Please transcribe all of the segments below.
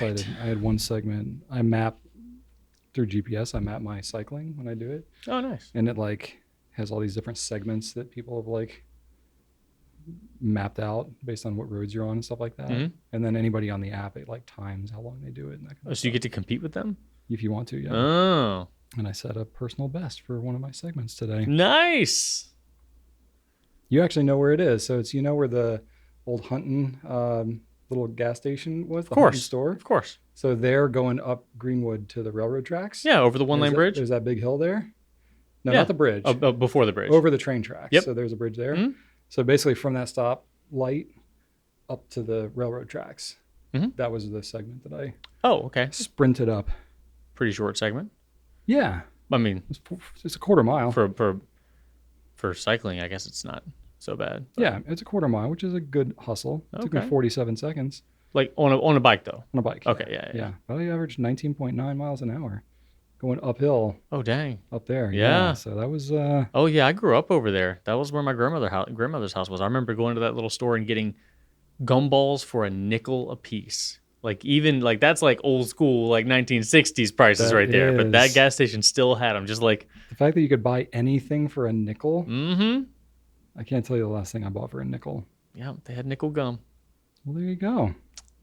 right. I had one segment. I map through GPS. I map my cycling when I do it. Oh, nice. And it like has all these different segments that people have like mapped out based on what roads you're on and stuff like that. Mhm. And then anybody on the app, it like times how long they do it. And that kind Oh, of so you stuff. get to compete with them? If you want to, yeah. Oh, And I set a personal best for one of my segments today. nice. You actually know where it is. So it's, where the old Hunton little gas station was? Of course. Hunton store? Of course. So they're going up Greenwood to the railroad tracks. Yeah, over the one-lane bridge. There's that big hill there. No, Yeah. not the bridge. Oh, before the bridge. Over the train tracks. Yep. So there's a bridge there. Mhm. So basically from that stop light up to the railroad tracks. Mhm. That was the segment that I Oh, okay. sprinted up. Pretty short segment. Yeah. I mean, It's a quarter mile. for cycling, I guess it's not so bad. But Yeah, it's a quarter mile, which is a good hustle. It took me Okay. 47 seconds like on a bike though. on a bike. Okay, yeah. Yeah. But I averaged 19.9 miles an hour going uphill Oh, dang. up there. Yeah. So that was Oh yeah, I grew up over there. That was where my grandmother's house was. I remember going to that little store and getting gumballs for a nickel a piece. Like even like that's like old school like 1960s prices That right there. But that is. gas station still had them. Just like, the fact that you could buy anything for a nickel. mm-hmm. I can't tell you the last thing I bought for a nickel. Yeah, they had nickel gum. Well, there you go.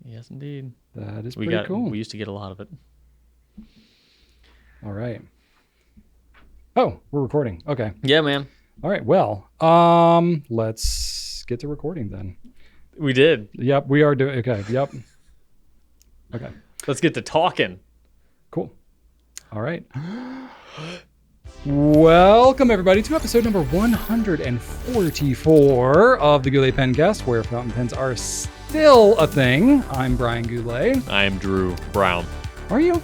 Yes, indeed. That is We pretty cool. We used to get a lot of it. All right. Oh, we're recording. Okay. Yeah, man. All right. Well, let's get to recording then. We did. Yep, we are doing. Okay. Yep. Okay. Let's get to talking. Cool. All right. Welcome, everybody, to episode number 144 of the Goulet Pencast, where fountain pens are still a thing. I'm Brian Goulet. I am Drew Brown. Are you?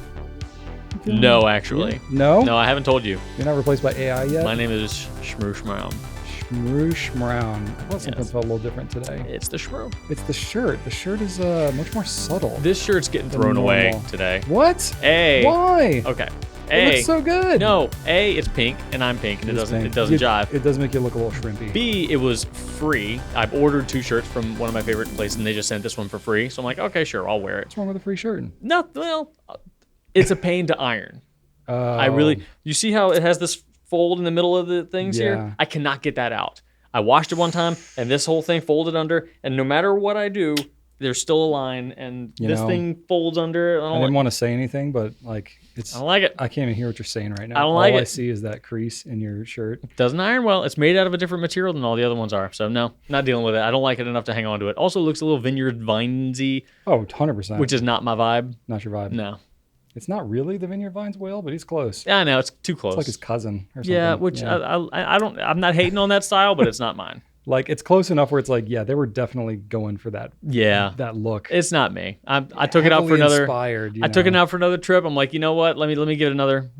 No, actually. No? No, I haven't told you. You're not replaced by AI yet? My name is Shmoosh Brown. Shmoosh Brown. I thought something Yes. felt a little different today. It's the Shmoo. It's the shirt. The shirt is much more subtle. This shirt's getting Than thrown away normal. today. What? A. Why? Okay. It A. looks so good. No. A. It's pink, and I'm pink, and it It's doesn't. pink. It doesn't You- jive. It does make you look a little shrimpy. B. It was free. I've ordered 2 shirts from one of my favorite places, and they just sent this one for free. So I'm like, okay, sure, I'll wear it. What's wrong with a free shirt? No, well, it's a pain to iron. I Oh. really. You see how it has this fold in the middle of the things Yeah. here? I cannot get that out. I washed it one time, and this whole thing folded under, and no matter what I do, there's still a line, and You this know, thing folds under. I didn't want to say anything, but like I don't like it. I can't even hear what you're saying right now. I don't like All I it. see is that crease in your shirt. Doesn't iron well. It's made out of a different material than all the other ones are. So no, not dealing with it. I don't like it enough to hang on to it. Also looks a little vineyard vinesy, Oh, 100%. which is not my vibe. not your vibe. No. It's not really the Vineyard Vines whale, but he's close. Yeah, I know. It's too close. It's like his cousin or something. yeah, which I don't. I'm not hating on that style, but it's not mine. like it's close enough where it's like, yeah, they were definitely going for that Yeah, that look. it's not me. I took it out for Heavily another. Inspired, I took it out for another trip. I'm like, you know what? Let me give it another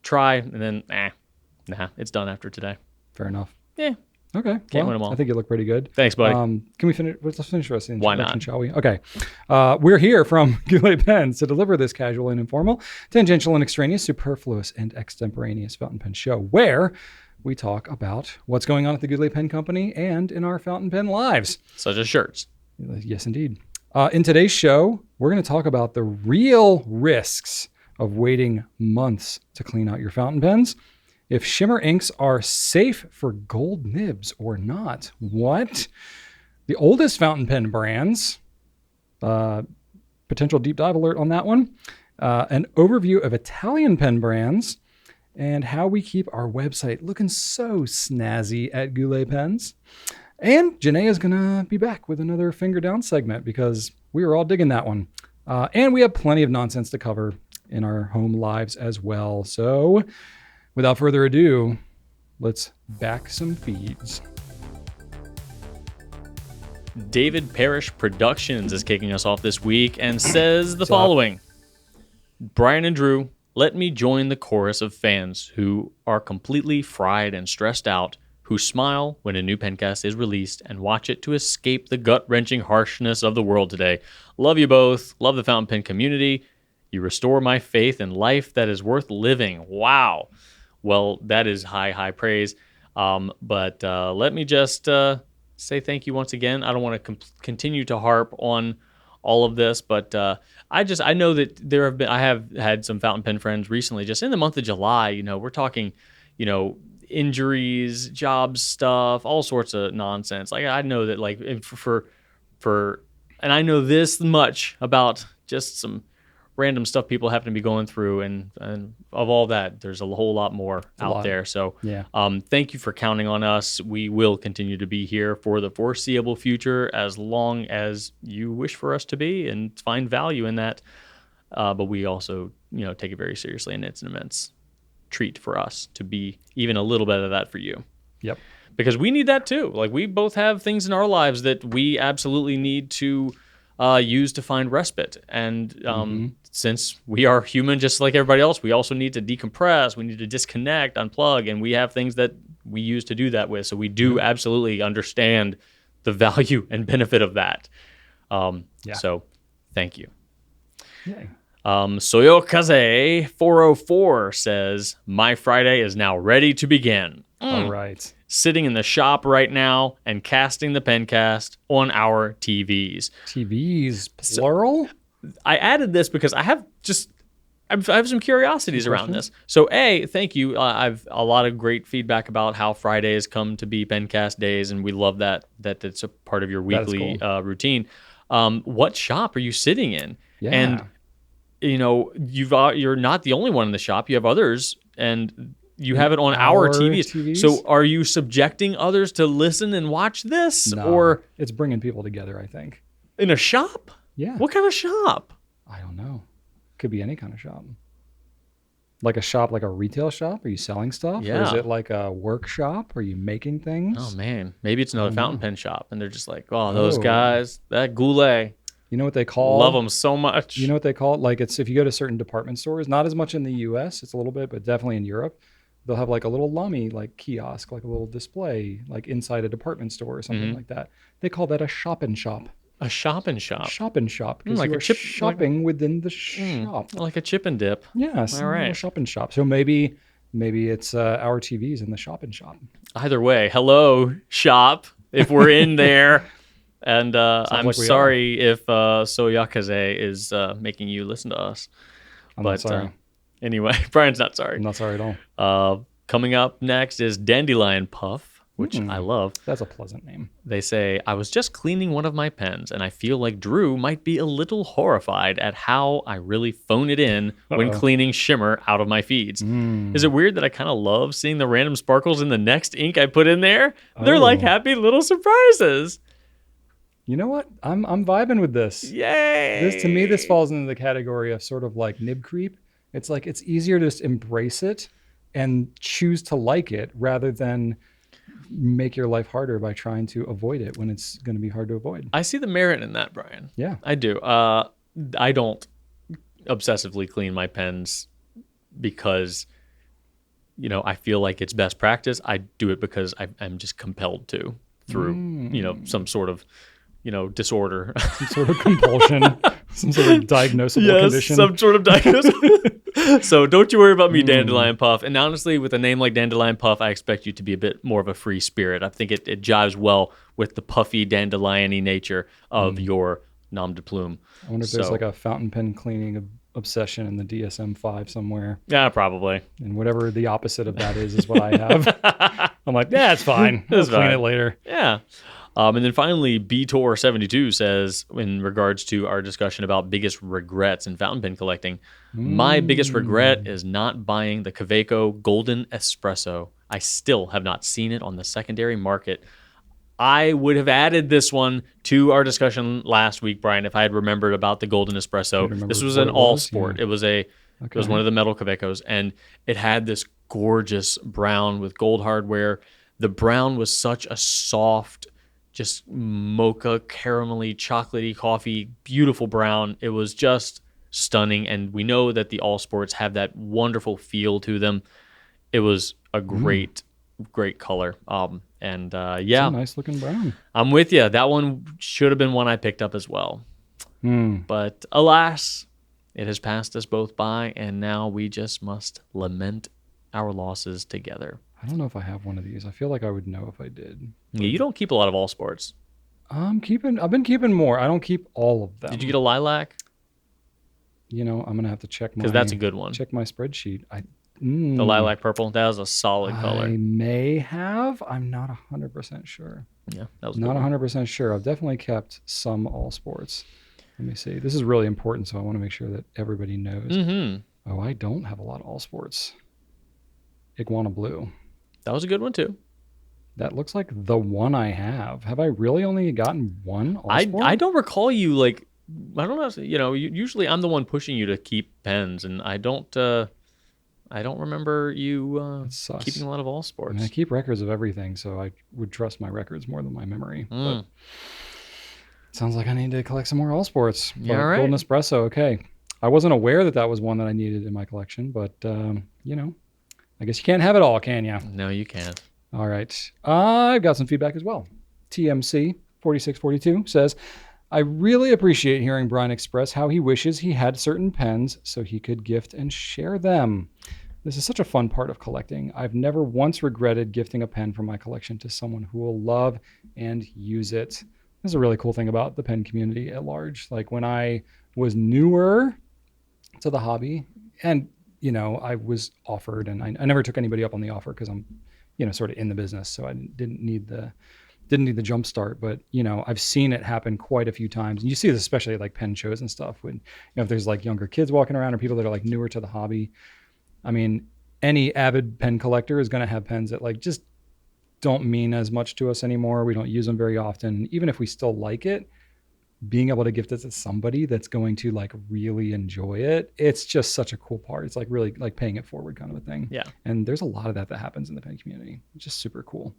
try, and then nah, it's done after today. Fair enough. Yeah. Okay. Can't win 'em all. I think you look pretty good. Thanks, buddy. Can we finish? Let's finish the rest of the Why introduction, not? shall we? Okay. We're here from Goulet Pens to deliver this casual and informal, tangential and extraneous, superfluous and extemporaneous fountain pen show, where we talk about what's going on at the Goulet Pen Company and in our fountain pen lives. Such as shirts. Yes, indeed. In today's show, we're going to talk about the real risks of waiting months to clean out your fountain pens. If Shimmer inks are safe for gold nibs or not. What? The oldest fountain pen brands. Potential deep dive alert on that one. An overview of Italian pen brands and how we keep our website looking so snazzy at Goulet Pens. And Janae is going to be back with another finger down segment because we were all digging that one. And we have plenty of nonsense to cover in our home lives as well. So without further ado, let's back some feeds. David Parrish Productions is kicking us off this week and says the following. Brian and Drew, let me join the chorus of fans who are completely fried and stressed out, who smile when a new Pencast is released and watch it to escape the gut-wrenching harshness of the world today. Love you both. Love the fountain pen community. You restore my faith in life that is worth living. Wow. Well, that is high praise. But let me just say thank you once again. I don't want to continue to harp on all of this, but I know that I have had some fountain pen friends recently, just in the month of July. We're talking, injuries, job stuff, all sorts of nonsense. Like I know that and I know this much about just some random stuff people happen to be going through, and of all that, there's a whole lot more out there. So Yeah. thank you for counting on us. We will continue to be here for the foreseeable future, as long as you wish for us to be and find value in that. But we also, take it very seriously, and it's an immense treat for us to be even a little bit of that for you. Yep. Because we need that too. Like, we both have things in our lives that we absolutely need to use to find respite. And since we are human just like everybody else, we also need to decompress. We need to disconnect, unplug, and we have things that we use to do that with. So we do absolutely understand the value and benefit of that. So thank you. Yay. Soyokaze 404 says, my Friday is now ready to begin. All right. Sitting in the shop right now and casting the Pencast on our TVs. TVs, plural? I added this because I have some curiosities around this. So thank you. I've a lot of great feedback about how Fridays come to be Pencast days, and we love that it's a part of your weekly routine. What shop are you sitting in? Yeah. And you're not the only one in the shop. You have others, and you have it on our TVs. So are you subjecting others to listen and watch this? No, or it's bringing people together, I think. In a shop? Yeah. What kind of shop? I don't know. Could be any kind of shop. Like a shop, like a retail shop? Are you selling stuff? Yeah. Or is it like a workshop? Are you making things? Oh, man. Maybe it's another fountain pen shop, and they're just like, oh, those guys, that Goulet. You know what they call? Love them so much. You know what they call it? Like, it's if you go to certain department stores, not as much in the U.S., it's a little bit, but definitely in Europe, they'll have like a little lummy, like kiosk, like a little display, like inside a department store or something like that. They call that a shop and shop. A shop and shop. Shop and shop. Because like you're shopping within the shop. Like a chip and dip. Yes. All right. Shop and shop. So maybe it's our TVs in the shop and shop. Either way, hello, shop, if we're in there. And I'm like we sorry if Soyakaze is making you listen to us. I'm not sorry. Anyway, Brian's not sorry. I'm not sorry at all. Coming up next is Dandelion Puff, which I love. That's a pleasant name. They say, I was just cleaning one of my pens, and I feel like Drew might be a little horrified at how I really phone it in when cleaning Shimmer out of my feeds. Is it weird that I kind of love seeing the random sparkles in the next ink I put in there? They're like happy little surprises. You know what? I'm vibing with this. Yay! To me, this falls into the category of sort of like nib creep. It's like it's easier to just embrace it and choose to like it rather than make your life harder by trying to avoid it when it's going to be hard to avoid. I see the merit in that, Brian. Yeah. I do. I don't obsessively clean my pens because, I feel like it's best practice. I do it because I'm just compelled to through, some sort of disorder. Some sort of compulsion, some sort of diagnosable condition. Some sort of diagnosis. So don't you worry about me, Dandelion Puff. And honestly, with a name like Dandelion Puff, I expect you to be a bit more of a free spirit. I think it jives well with the puffy, dandelion-y nature of your nom de plume. I wonder if there's like a fountain pen cleaning obsession in the DSM-5 somewhere. Yeah, probably. And whatever the opposite of that is what I have. I'm like, yeah, it's fine. I'll clean it later. Yeah. And then finally, BTOR72 says, in regards to our discussion about biggest regrets in fountain pen collecting, my biggest regret is not buying the Kaweco Golden Espresso. I still have not seen it on the secondary market. I would have added this one to our discussion last week, Brian, if I had remembered about the Golden Espresso. This was an all sport. Yeah. It was one of the metal Kawecos, and it had this gorgeous brown with gold hardware. The brown was such a soft, just mocha, caramelly, chocolatey coffee, beautiful brown. It was just stunning, and we know that the all sports have that wonderful feel to them. It was a great color. It's a nice looking brown. I'm with you. That one should have been one I picked up as well. But alas, it has passed us both by, and now we just must lament our losses together. I don't know if I have one of these. I feel like I would know if I did. Yeah, you don't keep a lot of all sports. I've been keeping more. I don't keep all of them. Did you get a lilac? I'm gonna have to check Because that's a good one. Check my spreadsheet. The lilac purple. That was a solid color. I may have. I'm not 100% sure. Yeah, that was not 100% sure. I've definitely kept some all sports. Let me see. This is really important, so I want to make sure that everybody knows. Mm-hmm. Oh, I don't have a lot of all sports. Iguana blue. That was a good one too. That looks like the one I have. Have I really only gotten one all sport? I don't recall you like. I don't know. Usually I'm the one pushing you to keep pens, and I don't remember you keeping a lot of all sports. I keep records of everything, so I would trust my records more than my memory. But sounds like I need to collect some more all sports. Yeah, right. Golden Espresso, okay. I wasn't aware that was one that I needed in my collection, but I guess you can't have it all, can you? No, you can't. All right. I've got some feedback as well. TMC 4642 says, I really appreciate hearing Brian express how he wishes he had certain pens so he could gift and share them. This is such a fun part of collecting. I've never once regretted gifting a pen from my collection to someone who will love and use it. This is a really cool thing about the pen community at large. Like when I was newer to the hobby and, I was offered, and I never took anybody up on the offer because I'm, sort of in the business. So I didn't need the jump start, but I've seen it happen quite a few times. And you see this especially at like pen shows and stuff when, if there's like younger kids walking around or people that are like newer to the hobby. I mean, any avid pen collector is going to have pens that like just don't mean as much to us anymore. We don't use them very often. Even if we still like it, being able to gift it to somebody that's going to like really enjoy it, it's just such a cool part. It's like really like paying it forward kind of a thing. Yeah. And there's a lot of that happens in the pen community. It's just super cool.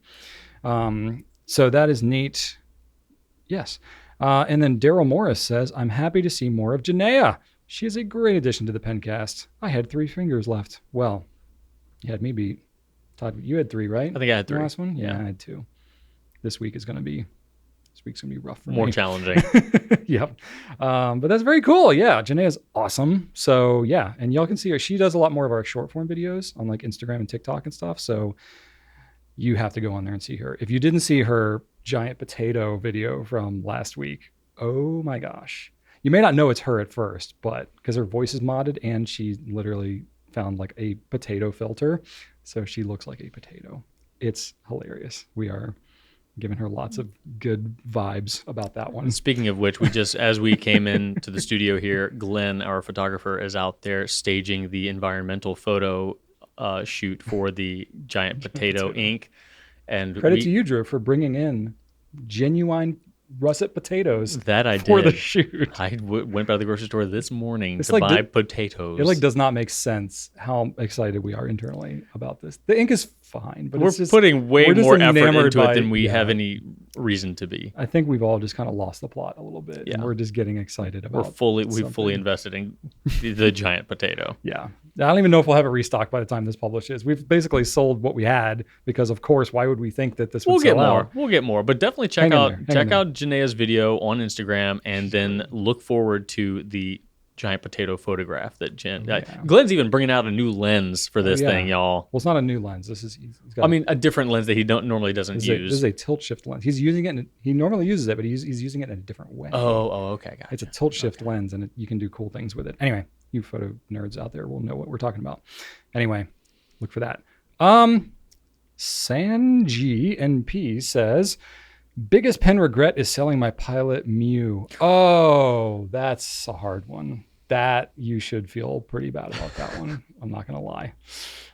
So that is neat. Yes. And then Daryl Morris says, I'm happy to see more of Janaea. She is a great addition to the Pencast. I had 3 fingers left. Well, you had me beat. Todd, you had 3, right? I think I had 3. The last one? Yeah, I had 2. This week's going to be rough for more me. challenging. Yep. But that's very cool. Yeah. Janaea's awesome. So yeah. And y'all can see her. She does a lot more of our short form videos on like Instagram and TikTok and stuff. So you have to go on there and see her. If you didn't see her giant potato video from last week, oh my gosh. You may not know it's her at first, but because her voice is modded and she literally found like a potato filter. So she looks like a potato. It's hilarious. We are giving her lots of good vibes about that one. Speaking of which, as we came into the studio here, Glenn, our photographer, is out there staging the environmental photo shoot for the giant potato ink. And credit to you, Drew, for bringing in genuine russet potatoes that I for did. The shoot. I went by the grocery store this morning to buy potatoes. It like does not make sense how excited we are internally about this. The ink is fine, but we're putting way more effort into it than we have any reason to be. I think we've all just kind of lost the plot a little bit. Yeah. And we're just getting excited about we've fully invested in the giant potato. Yeah. I don't even know if we'll have a restock by the time this publishes. We've basically sold what we had because, of course, why would we think that this would sell out? We'll get more, but definitely check out Janaea's video on Instagram, and then look forward to the giant potato photograph that Glenn's even bringing out a new lens for this thing, y'all. Well, it's not a new lens. This is a different lens that he normally doesn't use. This is a tilt shift lens. He's using it. He normally uses it, but he's using it in a different way. Oh, okay, gotcha. It's a tilt shift lens, and you can do cool things with it. Anyway, you photo nerds out there will know what we're talking about. Anyway, look for that. Sanji NP says, biggest pen regret is selling my Pilot Mew. Oh, that's a hard one. That you should feel pretty bad about that one. I'm not going to lie.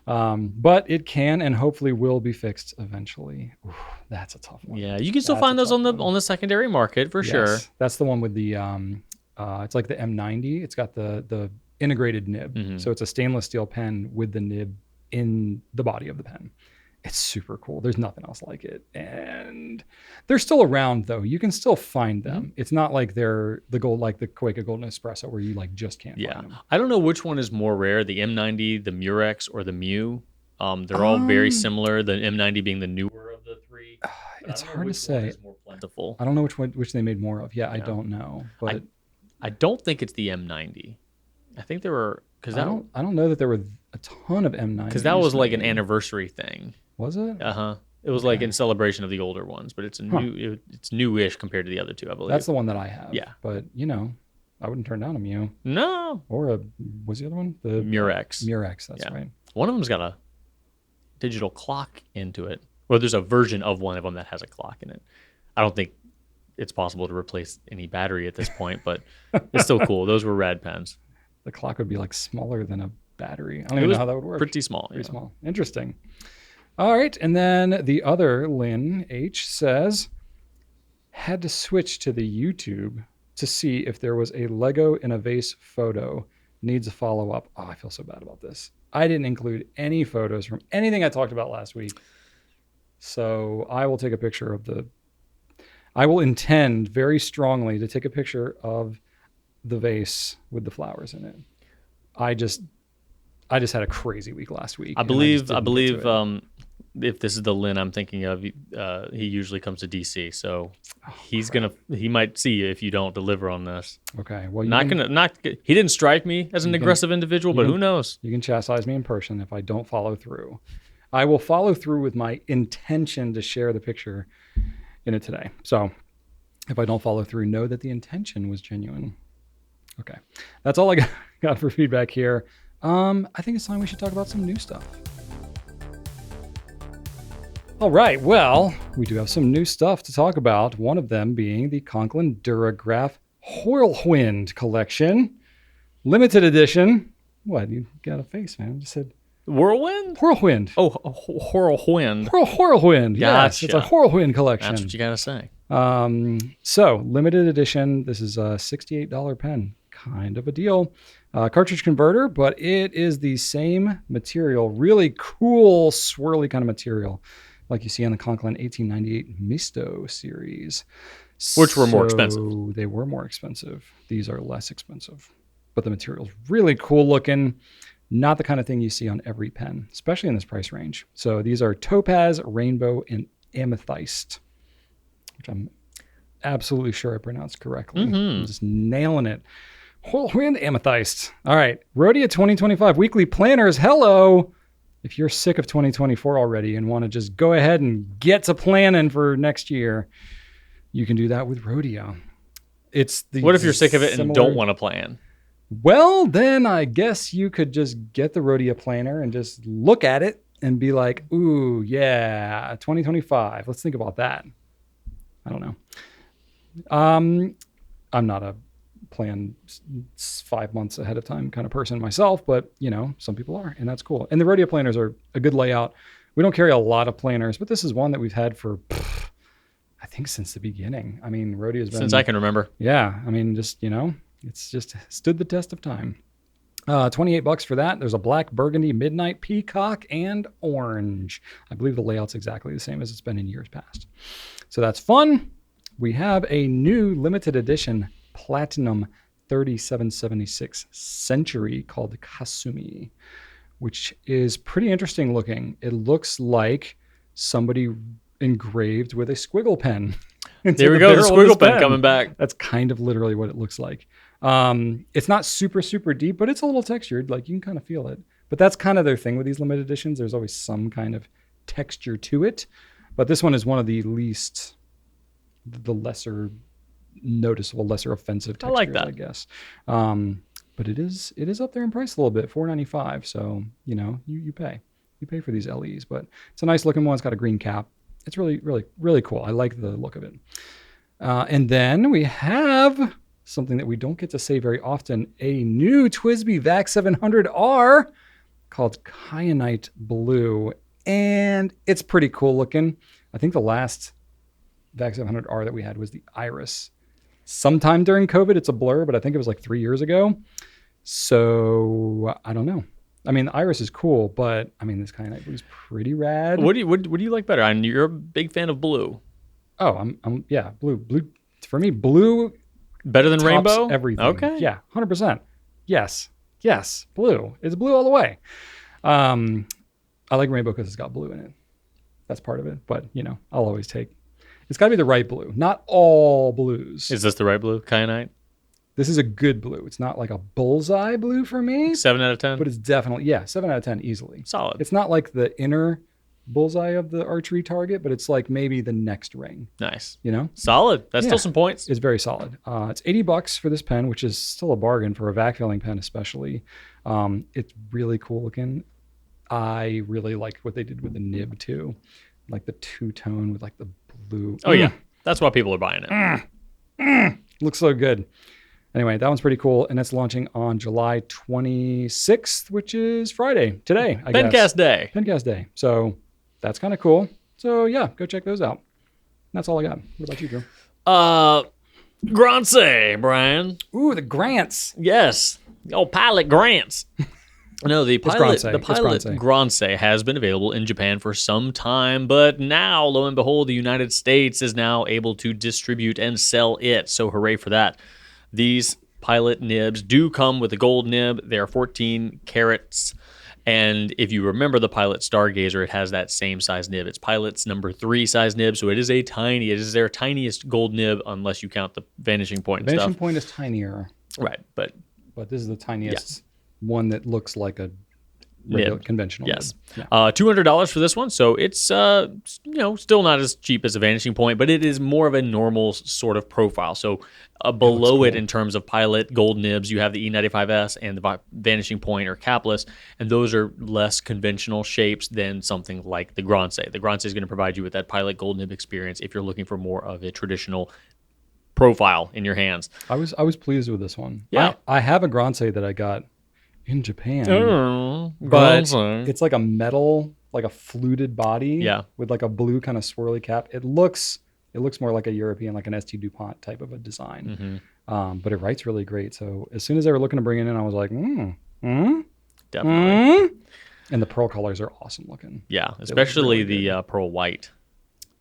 But it can and hopefully will be fixed eventually. Ooh, that's a tough one. Yeah, you can still find those on the secondary market for sure. That's the one with the it's like the M90. It's got the integrated nib. Mm-hmm. So it's a stainless steel pen with the nib in the body of the pen. It's super cool. There's nothing else like it. And they're still around though. You can still find them. Mm-hmm. It's not like they're the Quaker Golden Espresso where you like just can't find them. I don't know which one is more rare, the M90, the Murex, or the Mew. They're all very similar, the M90 being the newer of the three. It's hard to say. Is more plentiful. I don't know which they made more of. Yeah, I don't know. But I don't think it's the M90. I think there were I don't know that there were a ton of M90s. Because that was like an anniversary thing. Was it? Uh-huh. It was like in celebration of the older ones, but it's it's newish compared to the other two, I believe. That's the one that I have. Yeah. But, I wouldn't turn down a Mew. No. Or what's the other one? The Murex. Murex, that's right. One of them's got a digital clock into it. Well, there's a version of one of them that has a clock in it. I don't think it's possible to replace any battery at this point, but it's still cool. Those were rad pens. The clock would be like smaller than a battery. I don't even know how that would work. Pretty small. Pretty small. Interesting. All right. And then the other Lynn H says, had to switch to the YouTube to see if there was a Lego in a vase photo. Needs a follow-up. Oh, I feel so bad about this. I didn't include any photos from anything I talked about last week. So I will take a picture of I will intend very strongly to take a picture of the vase with the flowers in it. I just had a crazy week last week. I believe if this is the Lynn I'm thinking of, he usually comes to DC, so he might see you if you don't deliver on this. Okay, well, he didn't strike me as an aggressive individual, but who knows? You can chastise me in person if I don't follow through. I will follow through with my intention to share the picture in it today. So if I don't follow through, know that the intention was genuine. Okay, that's all I got for feedback here. I think it's time we should talk about some new stuff. All right, well, we do have some new stuff to talk about, one of them being the Conklin Duragraph Whirlwind collection. Limited edition. What? You got a face, man. I just said... Whirlwind? Whirlwind. Oh, whirlwind. Whirlwind. Yes, Gotcha. it's a Whirlwind collection. That's what you got to say. So, limited edition. This is a $68 pen. Kind of a deal. Cartridge converter, but it is the same material. Really cool, swirly kind of material, like you see on the Conklin 1898 Misto series. Which were more expensive. They were more expensive. These are less expensive. But the material's really cool looking. Not the kind of thing you see on every pen, especially in this price range. So these are topaz, rainbow, and amethyst, which I'm absolutely sure I pronounced correctly. I'm just nailing it. Whirlwind amethyst. All right. Rhodia 2025 weekly planners. Hello. If you're sick of 2024 already and want to just go ahead and get to planning for next year, you can do that with Rhodia. What if you're sick of it and don't want to plan? Well, then I guess you could just get the Rhodia planner and just look at it and be like, ooh, yeah, 2025. Let's think about that. I don't know. I'm not a plan 5 months ahead of time kind of person myself, but some people are, and that's cool. And the Rhodia planners are a good layout. We don't carry a lot of planners, but this is one that we've had for, I think, since the beginning. I mean, Rhodia's been... Since I can remember. Yeah. I mean, just, it's just stood the test of time. $28 for that. There's a black, burgundy, midnight, peacock, and orange. I believe the layout's exactly the same as it's been in years past. So that's fun. We have a new limited edition platinum 3776 Century called Kasumi, which is pretty interesting looking. It looks like somebody engraved with a squiggle pen. There we go, the squiggle pen coming back. That's kind of literally what it looks like. It's not super, super deep, but it's a little textured. Like, you can kind of feel it. But that's kind of their thing with these limited editions. There's always some kind of texture to it. But this one is one of the lesser noticeable, lesser offensive textures, I like that. I guess. But it is up there in price a little bit, $4.95. So, you pay. You pay for these LEs, but it's a nice looking one. It's got a green cap. It's really, really, really cool. I like the look of it. And then we have something that we don't get to say very often, a new TWSBI VAC 700R called Kyanite Blue. And it's pretty cool looking. I think the last VAC 700R that we had was the Iris. Sometime during COVID, it's a blur, but I think it was like 3 years ago. So I don't know. I mean, the Iris is cool, but I mean, this Kyanite Blue is pretty rad. What do you like better? You're a big fan of blue. Oh, yeah, blue. Blue for me, blue better than rainbow. Everything. Okay. Yeah, 100%. Yes, blue. It's blue all the way. I like rainbow because it's got blue in it. That's part of it. But I'll always take. It's got to be the right blue. Not all blues. Is this the right blue, Kyanite? This is a good blue. It's not like a bullseye blue for me. 7 out of 10? But it's definitely, 7 out of 10 easily. Solid. It's not like the inner bullseye of the archery target, but it's like maybe the next ring, Nice. you know? Solid. That's Yeah. still some points. It's very solid. It's $80 for this pen, which is still a bargain for a vac filling pen, especially. It's really cool looking. I really like what they did with the nib too, like the two-tone with like the blue. Oh, yeah. That's why people are buying it. Looks so good. Anyway, that one's pretty cool, and it's launching on July 26th, which is Friday, today, I guess. Pencast Day. Pencast Day. So that's kind of cool. So yeah, go check those out. That's all I got. What about you, Drew? Grance, Brian. Ooh, the grants. Yes. The old pilot grants. No, the pilot Grance. Grance has been available in Japan for some time, but now, lo and behold, the United States is now able to distribute and sell it. So hooray for that. These pilot nibs do come with a gold nib. They are 14 carats. And if you remember the Pilot Stargazer, it has that same size nib. It's Pilot's number 3 size nib, so it is it is their tiniest gold nib unless you count the vanishing point and Vanishing stuff. point is tinier, Right, but but this is the tiniest one that looks like a regular, conventional yes. nib. Yeah. $200 for this one, so it's still not as cheap as a vanishing point, but it is more of a normal sort of profile. So below it in terms of Pilot gold nibs, you have the E95S and the vanishing point or capless, and those are less conventional shapes than something like the Grance. The Grance is going to provide you with that Pilot gold nib experience if you're looking for more of a traditional profile in your hands. I was pleased with this one. Yeah. I have a Grance that I got in Japan, But but it's like a metal, like a fluted body, Yeah. with like a blue kind of swirly cap. It looks more like a European, like an ST DuPont type of a design. But it writes really great. So as soon as they were looking to bring it in, I was like, definitely. And the pearl colors are awesome looking. Yeah, especially really the pearl white.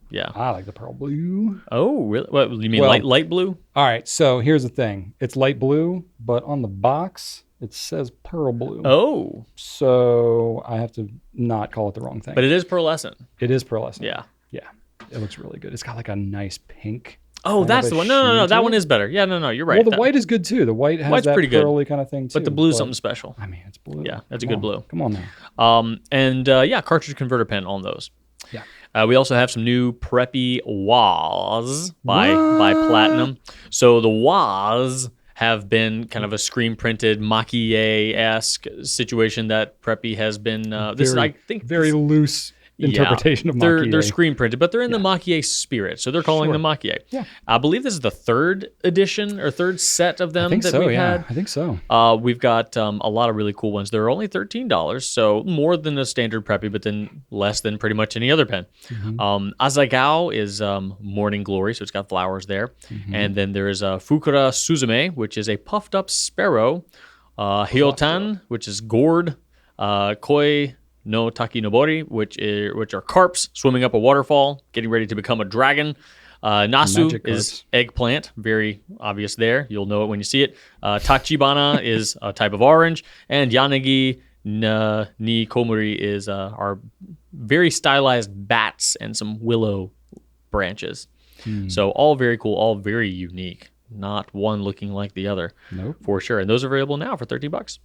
Yeah. I like the pearl blue. Oh, really? What you mean, Well- light blue? All right, so here's the thing. It's light blue, but on the box, it says pearl blue. Oh, So I have to not call it the wrong thing. but it is pearlescent. It is pearlescent. Yeah. Yeah. It looks really good. It's got like a nice pink. Oh, kind that's of the a one. No, sheen to that one it. is better. Yeah, no, you're right. Well, the That- white is good too. The white has White's that pretty good. pearly kind of thing too. but the blue's something special. I mean, it's blue. Yeah, that's a Come good blue. Come on now. And cartridge converter pen on those. Yeah. We also have some new Preppy Waz by Platinum. So the Waz have been kind of a screen printed maquille-esque situation that Preppy has been. This is, I think, very loose interpretation of They're maquille. screen printed, but they're in the maquille spirit, so they're calling them maquille. Yeah. I believe this is the third edition or third set of them I think that so. we've Yeah, had. I think so. We've got a lot of really cool ones. They're only $13, so more than a standard Preppy, but then less than pretty much any other pen. Azagao is Morning Glory, so it's got flowers there. And then there is Fukura Suzume, which is a puffed up sparrow. Hyotan, which is gourd. Koi no Taki Nobori, which are carps swimming up a waterfall, getting ready to become a dragon. Nasu Magic is carps. eggplant, very obvious there. You'll know it when you see it. Tachibana is a type of orange, and Yanagi ni Komuri is our very stylized bats and some willow branches. So all very cool, all very unique. Not one looking like the other, Nope. for sure. And those are available now for $13.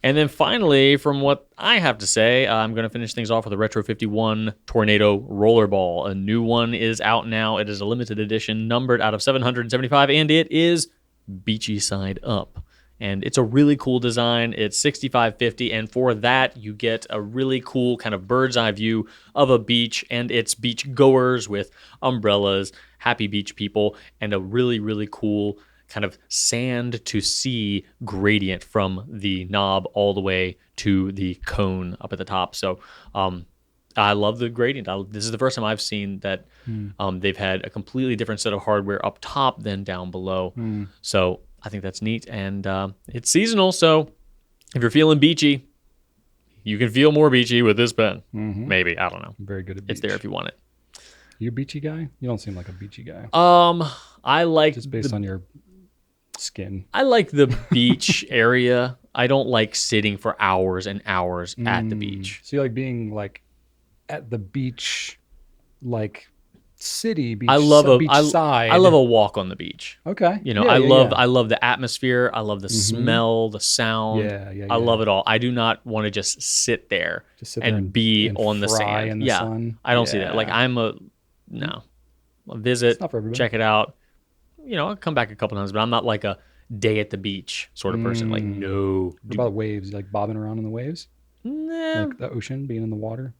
And then finally, from what I have to say, I'm going to finish things off with a Retro 51 Tornado Rollerball. A new one is out now. It is a limited edition, numbered out of 775, and it is beachy side up. And it's a really cool design. It's $65.50, and for that, you get a really cool kind of bird's eye view of a beach and its beach goers with umbrellas, happy beach people, and a really, really cool kind of sand to sea gradient from the knob all the way to the cone up at the top. So I love the gradient. This is the first time I've seen that they've had a completely different set of hardware up top than down below. So I think that's neat. And it's seasonal, so if you're feeling beachy, you can feel more beachy with this pen. Maybe. I don't know. Very good at beach. It's there if you want it. You a beachy guy? You don't seem like a beachy guy. I like Just based on your skin. I like the beach area. I don't like sitting for hours and hours at the beach. So you like being like at the beach, like city, I love a beachside. I love a walk on the beach. Okay. You know, Yeah, I love the atmosphere. I love the smell, the sound. Yeah. I love it all. I do not want to just sit there Just sit there and be and on the fry sand. in the Yeah, sun. I don't see that. Like Yeah. no. I'll It's visit, not for everybody. check it out. You know, I'll come back a couple times, but I'm not like a day at the beach sort of person. Like, no. What about waves? You like bobbing around in the waves? Nah, Like the ocean, being in the water?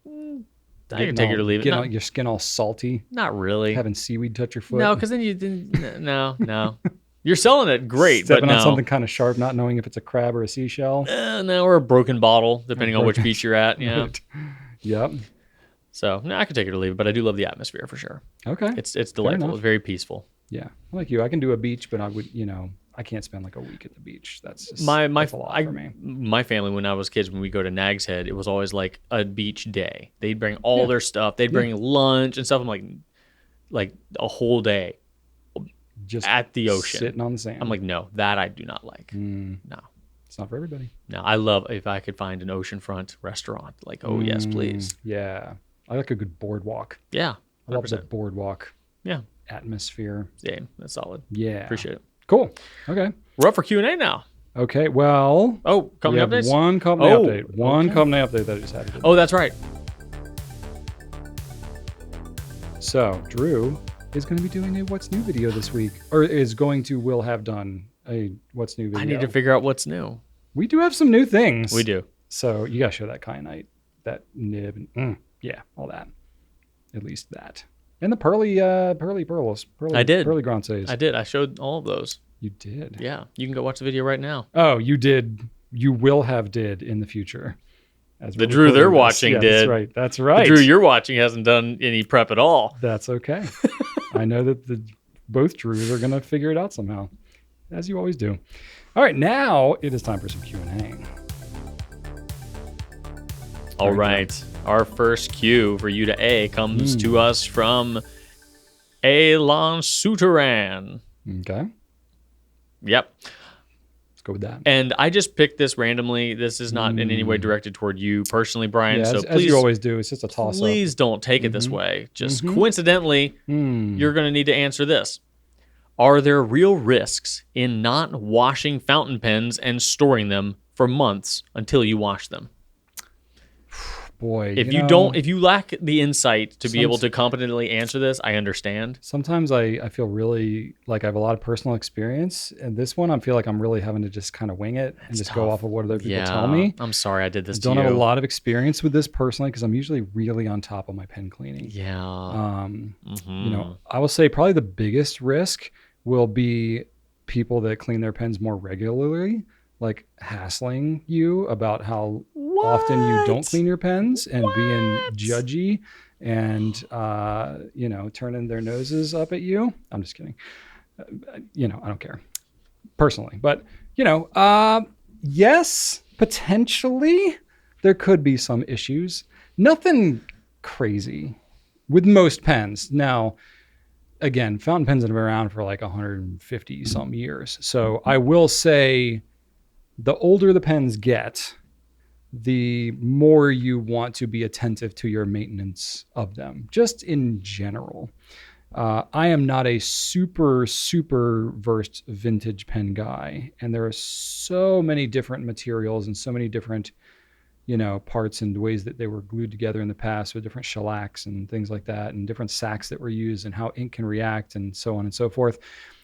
I can take it or leave it. Getting your skin all salty, Not really. having seaweed touch your foot. No, because then you didn't. No. You're selling it great, Stepping but on no. something kind of sharp, not knowing if it's a crab or a seashell. No, or a broken bottle, depending on which broken- beach you're at. Yeah. Right. Yep. So no, I can take it or leave it, but I do love the atmosphere for sure. Okay. It's delightful. enough. It's very peaceful. Yeah. Like you, I can do a beach, but I would, I can't spend like a week at the beach. That's just My that's a lot for me. my family, when I was kids, when we go to Nag's Head, it was always like a beach day. They'd bring all their stuff. They'd bring lunch and stuff. I'm like a whole day Just at the ocean, sitting on the sand. I'm like, no, that I do not like. No, it's not for everybody. no. I love if I could find an oceanfront restaurant. Like, oh yes, please. Yeah. I like a good boardwalk. Yeah, I love the 100%. boardwalk Yeah, atmosphere. yeah, that's solid. Yeah. Appreciate it. Cool. Okay. We're up for Q&A now. Okay. Well, Oh, we company have updates. one company Oh, update. One okay. company update that I just had to do. Oh, that's right. So Drew is going to be doing a What's New video this week, or will have done a What's New video. I need to figure out what's new. We do have some new things. We do. So you got to show that kyanite, that nib, and yeah, all that. At least that. And the pearly pearls. I did. Pearly grances. I did. I showed all of those. You did. Yeah, you can go watch the video right now. Oh, you did. You will have did in the future. As The we're Drew they're recording this. watching Yeah, did. That's right. That's right. The Drew you're watching hasn't done any prep at all. That's okay. I know that both Drews are going to figure it out somehow, as you always do. All right, now it is time for some Q&A. All right. Our first cue for you to A comes to us from Alon Suteran. Okay, Yep. let's go with that. And I just picked this randomly. This is not in any way directed toward you personally, Brian. Yeah, so as please, you always do, it's just a toss-up. please don't take it this way. Just coincidentally, you're going to need to answer this. Are there real risks in not washing fountain pens and storing them for months until you wash them? Boy, If you lack the insight to be able to competently answer this, I understand. sometimes I feel really like I have a lot of personal experience, and this one I feel like I'm really having to just kind of wing it and just go off of what other people tell me. I'm sorry I did this I to don't you. have a lot of experience with this personally because I'm usually really on top of my pen cleaning. Yeah. I will say probably the biggest risk will be people that clean their pens more regularly, like hassling you about how often you don't clean your pens and being judgy and turning their noses up at you. I'm just kidding. I don't care personally, but yes, potentially there could be some issues. Nothing crazy with most pens. Now, again, fountain pens have been around for like 150 some years. So I will say the older the pens get, the more you want to be attentive to your maintenance of them, just in general. I am not a super versed vintage pen guy, and there are so many different materials and so many different parts and ways that they were glued together in the past with different shellacs and things like that, and different sacks that were used and how ink can react and so on and so forth.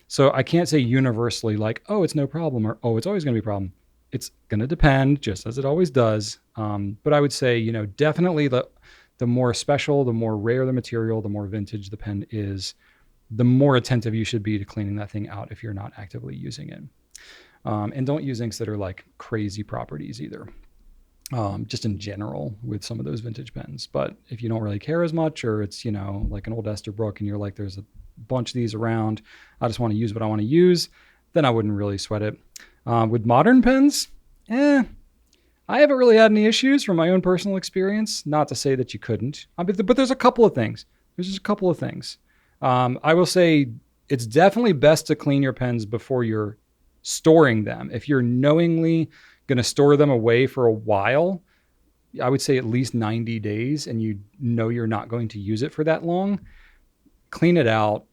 So I can't say universally like, oh, it's no problem, or oh, it's always going to be a problem. It's going to depend, just as it always does. But I would say, definitely the more special, the more rare the material, the more vintage the pen is, the more attentive you should be to cleaning that thing out if you're not actively using it. And don't use inks that are like crazy properties either. Just in general with some of those vintage pens. But if you don't really care as much, or it's, like an old Esterbrook and you're like, there's a bunch of these around, I just want to use what I want to use, then I wouldn't really sweat it. With modern pens, I haven't really had any issues from my own personal experience. Not to say that you couldn't, but there's a couple of things. I will say it's definitely best to clean your pens before you're storing them. If you're knowingly going to store them away for a while, I would say at least 90 days, and you're not going to use it for that long, clean it out,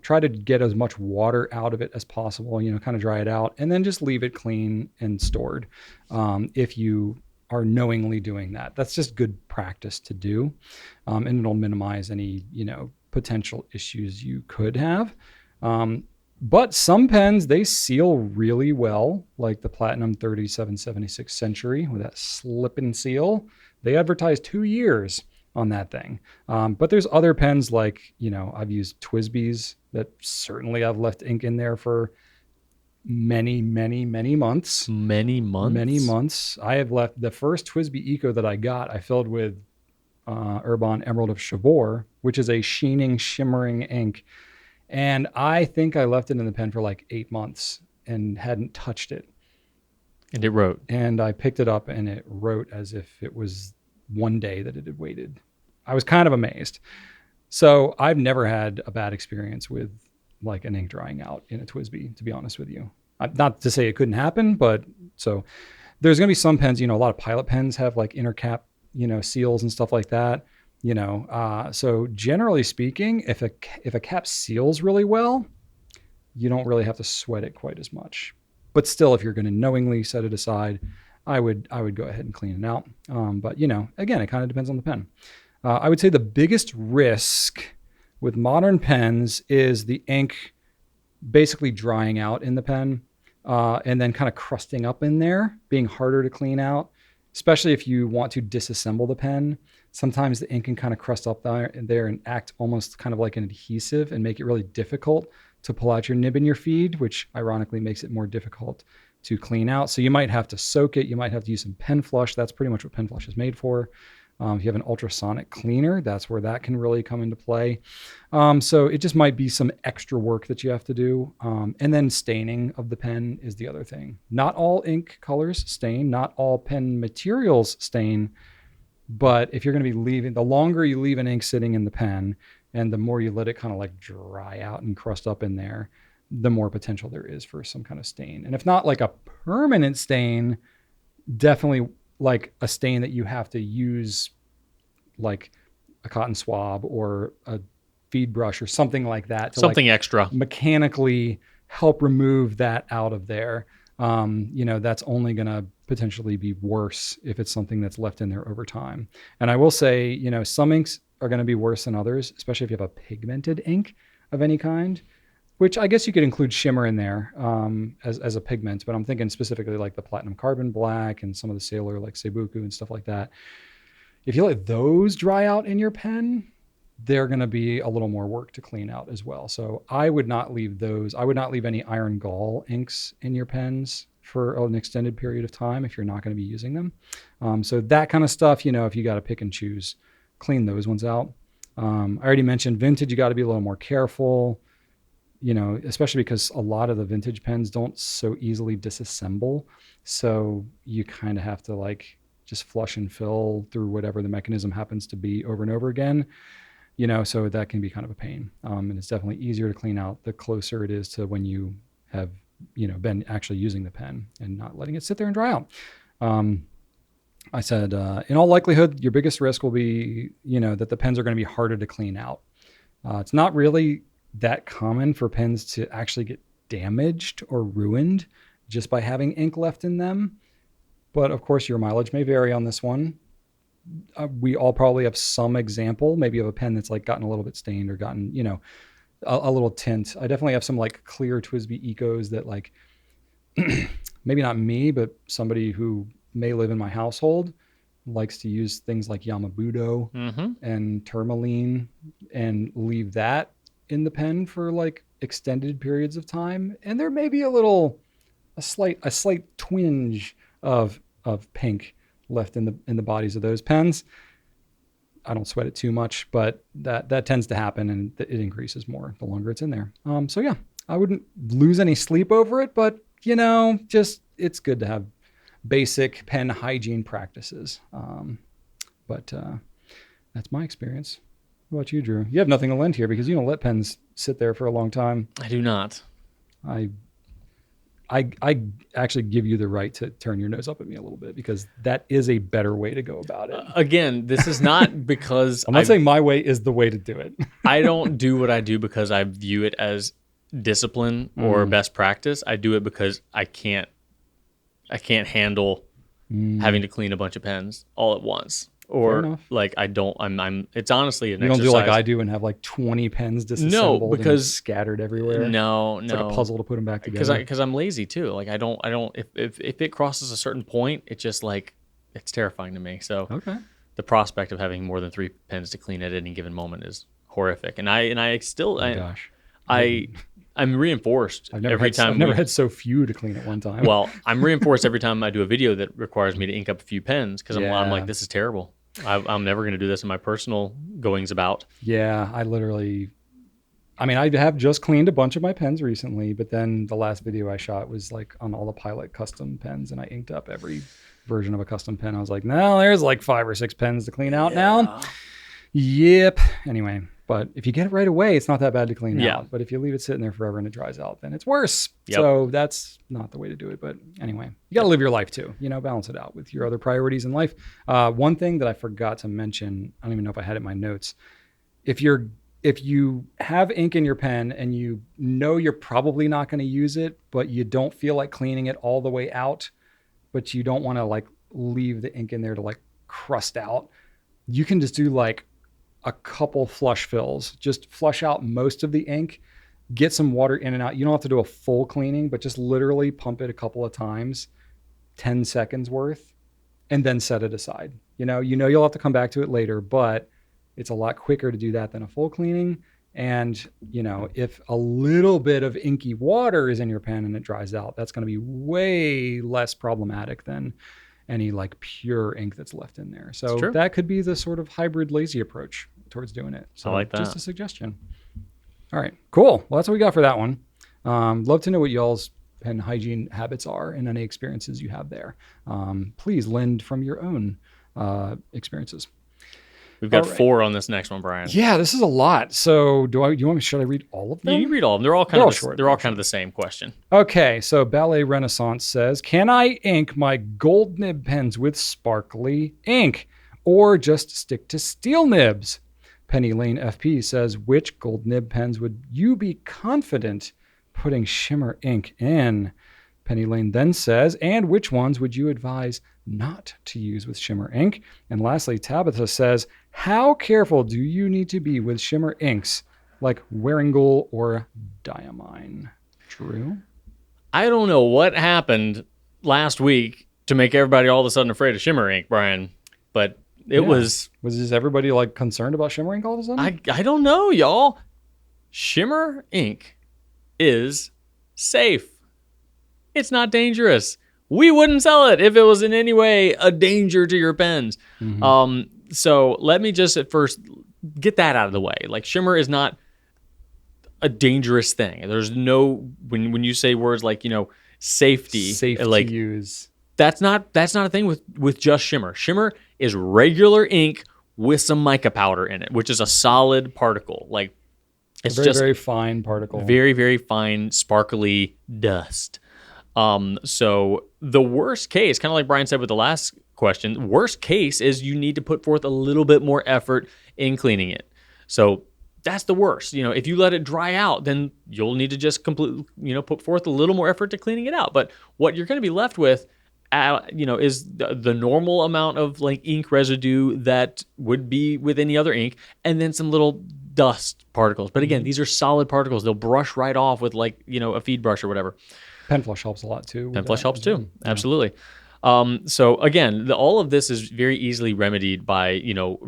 try to get as much water out of it as possible, kind of dry it out, and then just leave it clean and stored. If you are knowingly doing that, that's just good practice to do. And it'll minimize any, potential issues you could have. But some pens, they seal really well, like the Platinum 3776 Century with that slip and seal. They advertise 2 years on that thing. But there's other pens like, I've used Twisbees that certainly I've left ink in there for many, many, many months. Many months? Many months. I have left the first Twisbee Eco that I got, I filled with Urbon Emerald of Chabor, which is a sheening, shimmering ink. And I think I left it in the pen for like 8 months and hadn't touched it. And it wrote. And I picked it up and it wrote as if it was one day that it had waited. I was kind of amazed. So I've never had a bad experience with like an ink drying out in a Twisbee, to be honest with you. Not to say it couldn't happen, but so there's going to be some pens, a lot of pilot pens have like inner cap, seals and stuff like that. So generally speaking, if a cap seals really well, you don't really have to sweat it quite as much. But still, if you're going to knowingly set it aside, I would go ahead and clean it out. But again, it kind of depends on the pen. I would say the biggest risk with modern pens is the ink basically drying out in the pen and then kind of crusting up in there, being harder to clean out, especially if you want to disassemble the pen. Sometimes the ink can kind of crust up there and act almost kind of like an adhesive and make it really difficult to pull out your nib and your feed, which ironically makes it more difficult to clean out. So you might have to soak it. You might have to use some pen flush. That's pretty much what pen flush is made for. If you have an ultrasonic cleaner, that's where that can really come into play. So it just might be some extra work that you have to do. And then staining of the pen is the other thing. Not all ink colors stain, not all pen materials stain. But if you're going to be the longer you leave an ink sitting in the pen and the more you let it kind of like dry out and crust up in there, the more potential there is for some kind of stain. And if not like a permanent stain, definitely like a stain that you have to use like a cotton swab or a feed brush or something like that to something like extra mechanically help remove that out of there. That's only going to potentially be worse if it's something that's left in there over time. And I will say, some inks are going to be worse than others, especially if you have a pigmented ink of any kind, which I guess you could include shimmer in there as a pigment, but I'm thinking specifically like the platinum carbon black and some of the Sailor like Seibuku and stuff like that. If you let those dry out in your pen, they're going to be a little more work to clean out as well. So I would not leave those. I would not leave any iron gall inks in your pens for an extended period of time if you're not going to be using them. So that kind of stuff, if you got to pick and choose, clean those ones out. I already mentioned vintage. You got to be a little more careful, especially because a lot of the vintage pens don't so easily disassemble. So you kind of have to like just flush and fill through whatever the mechanism happens to be over and over again. So that can be kind of a pain. And it's definitely easier to clean out the closer it is to when you have, been actually using the pen and not letting it sit there and dry out. I said, in all likelihood, your biggest risk will be, that the pens are going to be harder to clean out. It's not really that common for pens to actually get damaged or ruined just by having ink left in them. But of course, your mileage may vary on this one. We all probably have some example, maybe of a pen that's like gotten a little bit stained or gotten, a little tint. I definitely have some like clear Twisbee Ecos that like, maybe not me, but somebody who may live in my household likes to use things like Yamabudo and tourmaline and leave that in the pen for like extended periods of time. And there may be a slight twinge of pink left in the bodies of those pens. I don't sweat it too much, but that tends to happen and it increases more the longer it's in there. So yeah, I wouldn't lose any sleep over it, but just it's good to have basic pen hygiene practices. But that's my experience. What about you, Drew? You have nothing to lend here because you don't let pens sit there for a long time. I do not. I I actually give you the right to turn your nose up at me a little bit, because that is a better way to go about it. Again, this is not because I'm not saying my way is the way to do it. I don't do what I do because I view it as discipline or best practice. I do it because I can't handle having to clean a bunch of pens all at once. Or like it's honestly an exercise. You don't do like I do and have like 20 pens disassembled because and scattered everywhere. No, it's like a puzzle to put them back together. Because I'm lazy too. Like I don't if it crosses a certain point, it's just like it's terrifying to me. So the prospect of having more than 3 pens to clean at any given moment is horrific. And I still I'm reinforced every time. I've never had so few to clean at one time. Well, I'm reinforced every time I do a video that requires me to ink up a few pens, because I'm like, this is terrible. I'm never going to do this in my personal goings about. Yeah, I have just cleaned a bunch of my pens recently, but then the last video I shot was like on all the Pilot custom pens, and I inked up every version of a custom pen. I was like, no, there's like 5 or 6 pens to clean out now. Yep. Anyway. But if you get it right away, it's not that bad to clean out. But if you leave it sitting there forever and it dries out, then it's worse. Yep. So that's not the way to do it. But anyway, you got to live your life too. Balance it out with your other priorities in life. One thing that I forgot to mention, I don't even know if I had it in my notes. If you have ink in your pen and you know you're probably not going to use it, but you don't feel like cleaning it all the way out, but you don't want to like leave the ink in there to like crust out, you can just do like a couple flush fills. Just flush out most of the ink, get some water in and out. You don't have to do a full cleaning, but just literally pump it a couple of times, 10 seconds worth, and then set it aside. You'll have to come back to it later, but it's a lot quicker to do that than a full cleaning. And, if a little bit of inky water is in your pen and it dries out, that's going to be way less problematic than any like pure ink that's left in there. So that could be the sort of hybrid lazy approach towards doing it. So I like that. Just a suggestion. All right, cool. Well, that's what we got for that one. Love to know what y'all's pen hygiene habits are and any experiences you have there. Please lend from your own experiences. We've got 4 on this next one, Brian. Yeah, this is a lot. So should I read all of them? You can read all of them. They're all kind of the same question. Okay, so Ballet Renaissance says, can I ink my gold nib pens with sparkly ink or just stick to steel nibs? Penny Lane FP says, which gold nib pens would you be confident putting shimmer ink in? Penny Lane then says, and which ones would you advise not to use with shimmer ink? And lastly, Tabitha says, how careful do you need to be with shimmer inks like Waringal or Diamine? Drew? I don't know what happened last week to make everybody all of a sudden afraid of shimmer ink, Brian, but was just everybody like concerned about shimmer ink all of a sudden? I don't know, y'all. Shimmer ink is safe. It's not dangerous. We wouldn't sell it if it was in any way a danger to your pens. Mm-hmm. So let me just at first get that out of the way. Like, shimmer is not a dangerous thing. There's no, when you say words like, safety, safe like, to use. That's not a thing with just shimmer. Shimmer is regular ink with some mica powder in it, which is a solid particle. Like, it's very, just very fine particle. Very, very fine, sparkly dust. So the worst case, kind of like Brian said with the last question, worst case is you need to put forth a little bit more effort in cleaning it. So that's the worst. If you let it dry out, then you'll need to just completely, put forth a little more effort to cleaning it out. But what you're going to be left with, is the normal amount of like ink residue that would be with any other ink, and then some little dust particles. But again, these are solid particles. They'll brush right off with like, a feed brush or whatever. Pen flush helps a lot too. Pen flush helps too. Yeah. Absolutely. So again, all of this is very easily remedied by,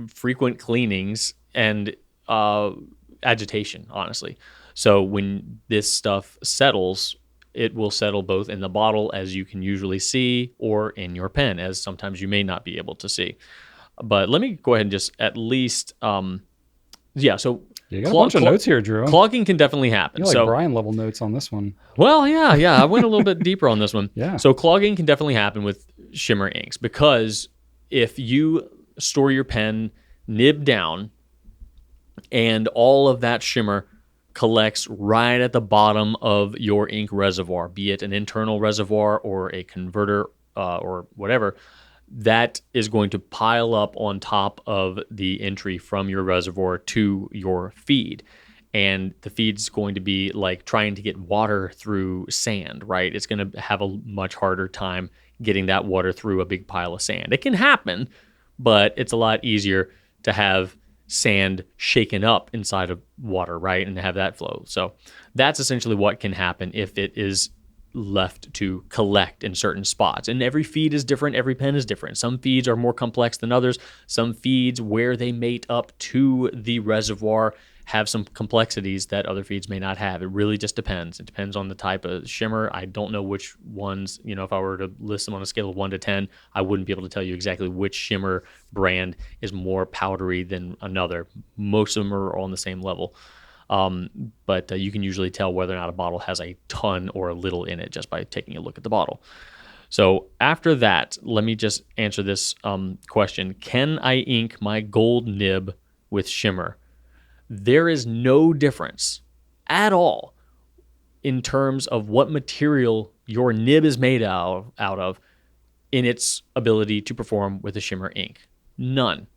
frequent cleanings and agitation, honestly. So when this stuff settles, it will settle both in the bottle, as you can usually see, or in your pen, as sometimes you may not be able to see. But let me go ahead and just at least, so you got a bunch of notes here, Drew. Clogging can definitely happen. You're like Brian level notes on this one. Well, yeah, I went a little bit deeper on this one. Yeah. So clogging can definitely happen with shimmer inks, because if you store your pen nib down and all of that shimmer collects right at the bottom of your ink reservoir, be it an internal reservoir or a converter or whatever. That is going to pile up on top of the entry from your reservoir to your feed. And the feed's going to be like trying to get water through sand, right? It's going to have a much harder time getting that water through a big pile of sand. It can happen, but it's a lot easier to have sand shaken up inside of water, right? And have that flow. So that's essentially what can happen if it is left to collect in certain spots. And every feed is different. Every pen is different. Some feeds are more complex than others. Some feeds, where they mate up to the reservoir, have some complexities that other feeds may not have. It really just depends. It depends on the type of shimmer. I don't know which ones, if I were to list them on a scale of 1 to 10, I wouldn't be able to tell you exactly which shimmer brand is more powdery than another. Most of them are all on the same level. But you can usually tell whether or not a bottle has a ton or a little in it just by taking a look at the bottle. So after that, let me just answer this question. Can I ink my gold nib with shimmer? There is no difference at all in terms of what material your nib is made out of in its ability to perform with a shimmer ink. None.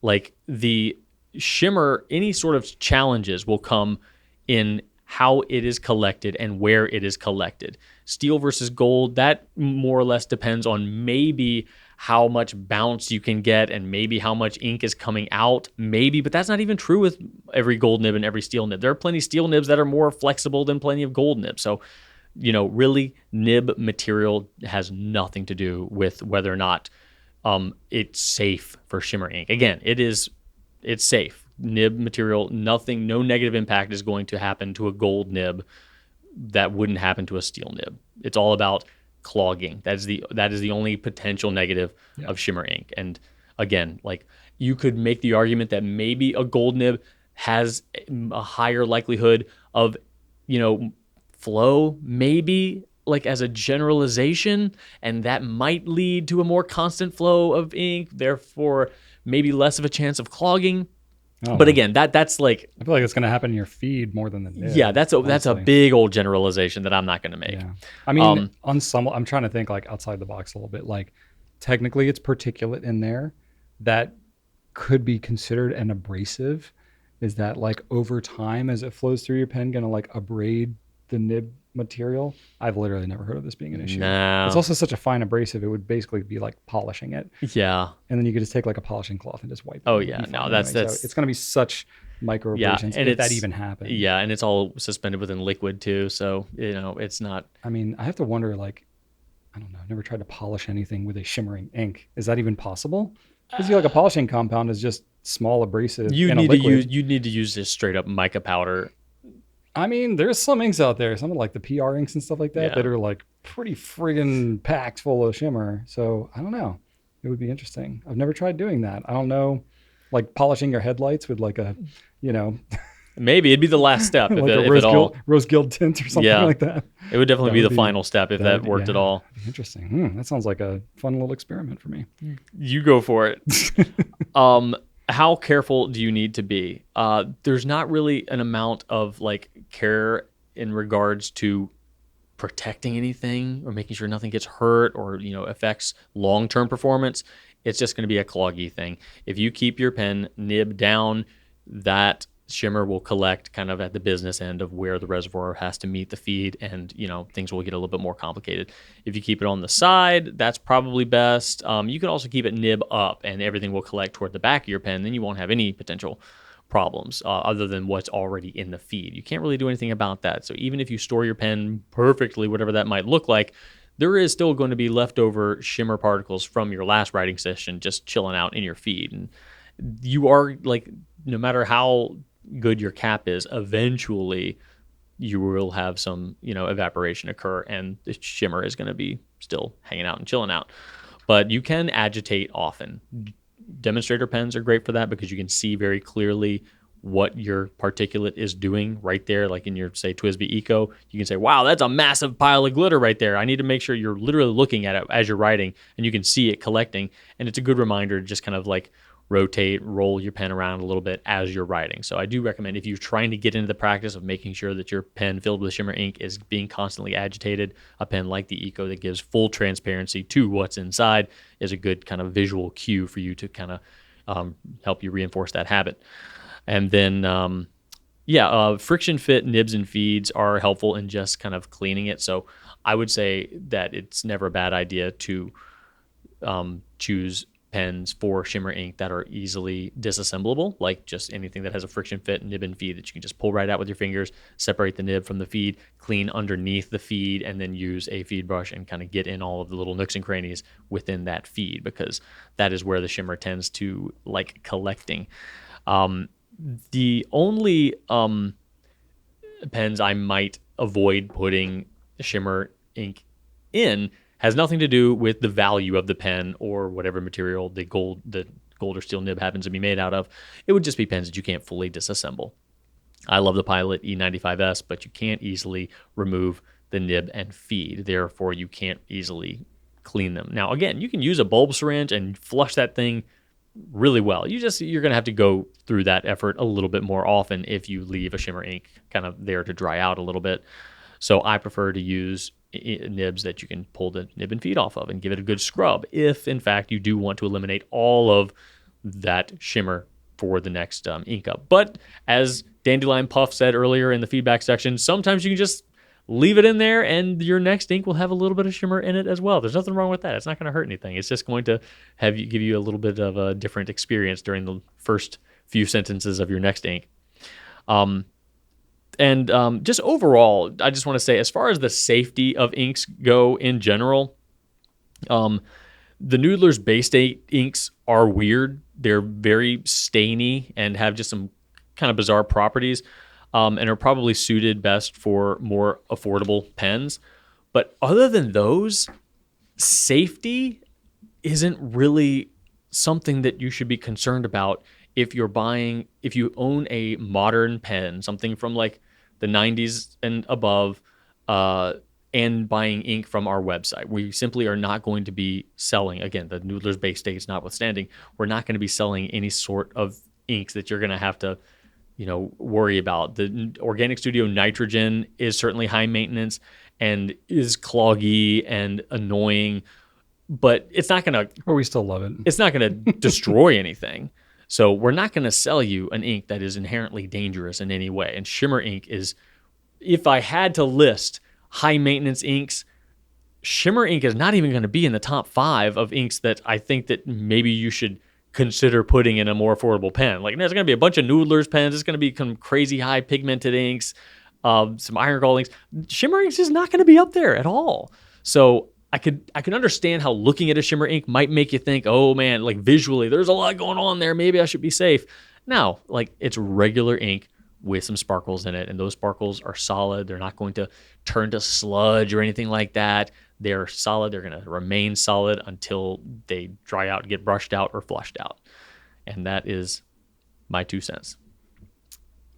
Like the shimmer, any sort of challenges will come in how it is collected and where it is collected. Steel versus gold, that more or less depends on maybe how much bounce you can get and maybe how much ink is coming out, maybe, but that's not even true with every gold nib and every steel nib. There are plenty of steel nibs that are more flexible than plenty of gold nibs. So, really nib material has nothing to do with whether or not it's safe for shimmer ink. Again, it's safe. Nib material, nothing, no negative impact is going to happen to a gold nib that wouldn't happen to a steel nib. It's all about clogging. That is the only potential negative of shimmer ink. And again, like you could make the argument that maybe a gold nib has a higher likelihood of, flow, maybe like as a generalization, and that might lead to a more constant flow of ink, therefore maybe less of a chance of clogging. But again, that's like, I feel like it's going to happen in your feed more than the nib. Yeah, that's a big old generalization that I'm not going to make. Yeah. I mean, on some, I'm trying to think like outside the box a little bit. Like technically, it's particulate in there that could be considered an abrasive. Is that like over time as it flows through your pen going to like abrade the nib material? I've literally never heard of this being an issue. No. It's also such a fine abrasive, it would basically be like polishing it. Yeah. And then you could just take like a polishing cloth and just wipe it. Oh yeah, no, that's so it's going to be such micro abrasions if that even happens. Yeah, and it's all suspended within liquid too, so it's not. I mean, I have to wonder, like, I don't know, I've never tried to polish anything with a shimmering ink. Is that even possible? Because like a polishing compound is just small abrasive. You need to use just straight up mica powder. I mean, there's some inks out there, some of like the PR inks and stuff like that, that are like pretty friggin' packed full of shimmer. So I don't know. It would be interesting. I've never tried doing that. I don't know, like polishing your headlights with like a, maybe it'd be the last step like if rose gild tint or something like that. It would definitely be the final step if that worked at all. Interesting. That sounds like a fun little experiment for me. You go for it. How careful do you need to be? There's not really an amount of like care in regards to protecting anything or making sure nothing gets hurt or affects long-term performance. It's just going to be a cloggy thing. If you keep your pen nib down, that shimmer will collect kind of at the business end of where the reservoir has to meet the feed, and things will get a little bit more complicated. If you keep it on the side, that's probably best. You can also keep it nib up and everything will collect toward the back of your pen, then you won't have any potential problems other than what's already in the feed. You can't really do anything about that. So even if you store your pen perfectly, whatever that might look like, there is still going to be leftover shimmer particles from your last writing session just chilling out in your feed. And you are like, no matter how good your cap is, eventually you will have some evaporation occur and the shimmer is going to be still hanging out and chilling out. But you can agitate often. Demonstrator pens are great for that because you can see very clearly what your particulate is doing right there. Like in your, say, TWSBI Eco, you can say, wow, that's a massive pile of glitter right there. I need to make sure you're literally looking at it as you're writing and you can see it collecting. And it's a good reminder to just kind of like rotate, roll your pen around a little bit as you're writing. So I do recommend, if you're trying to get into the practice of making sure that your pen filled with Shimmer ink is being constantly agitated, a pen like the Eco that gives full transparency to what's inside is a good kind of visual cue for you to kind of help you reinforce that habit. And then, friction fit nibs and feeds are helpful in just kind of cleaning it. So I would say that it's never a bad idea to choose pens for Shimmer ink that are easily disassemblable, like just anything that has a friction fit nib and feed that you can just pull right out with your fingers, separate the nib from the feed, clean underneath the feed, and then use a feed brush and kind of get in all of the little nooks and crannies within that feed, because that is where the Shimmer tends to like collecting. The only pens I might avoid putting Shimmer ink in has nothing to do with the value of the pen or whatever material the gold or steel nib happens to be made out of. It would just be pens that you can't fully disassemble. I love the Pilot E95S, but you can't easily remove the nib and feed. Therefore, you can't easily clean them. Now, again, you can use a bulb syringe and flush that thing really well. You're going to have to go through that effort a little bit more often if you leave a Shimmer ink kind of there to dry out a little bit. So I prefer to use nibs that you can pull the nib and feed off of and give it a good scrub if, in fact, you do want to eliminate all of that shimmer for the next ink up. But as Dandelion Puff said earlier in the feedback section, sometimes you can just leave it in there and your next ink will have a little bit of shimmer in it as well. There's nothing wrong with that. It's not going to hurt anything. It's just going to give you a little bit of a different experience during the first few sentences of your next ink. Just overall, I just want to say, as far as the safety of inks go in general, the Noodler's Bay State inks are weird. They're very stainy and have just some kind of bizarre properties, and are probably suited best for more affordable pens. But other than those, safety isn't really something that you should be concerned about if you own a modern pen, something from like the 90s and above, and buying ink from our website. We simply are not going to be selling, again, the Noodler's Bay States notwithstanding, we're not going to be selling any sort of inks that you're going to have to, worry about. The Organic Studio Nitrogen is certainly high maintenance and is cloggy and annoying, but it's not going to... But we still love it. It's not going to destroy anything. So we're not going to sell you an ink that is inherently dangerous in any way. And Shimmer ink is, if I had to list high maintenance inks, Shimmer ink is not even going to be in the top 5 of inks that I think that maybe you should consider putting in a more affordable pen. Like, there's going to be a bunch of Noodler's pens. It's going to be some crazy high pigmented inks, some iron gall inks. Shimmer inks is not going to be up there at all. So I could understand how looking at a Shimmer ink might make you think, oh man, like visually, there's a lot going on there. Maybe I should be safe. No, like, it's regular ink with some sparkles in it, and those sparkles are solid. They're not going to turn to sludge or anything like that. They're solid. They're going to remain solid until they dry out, get brushed out, or flushed out. And that is my 2 cents.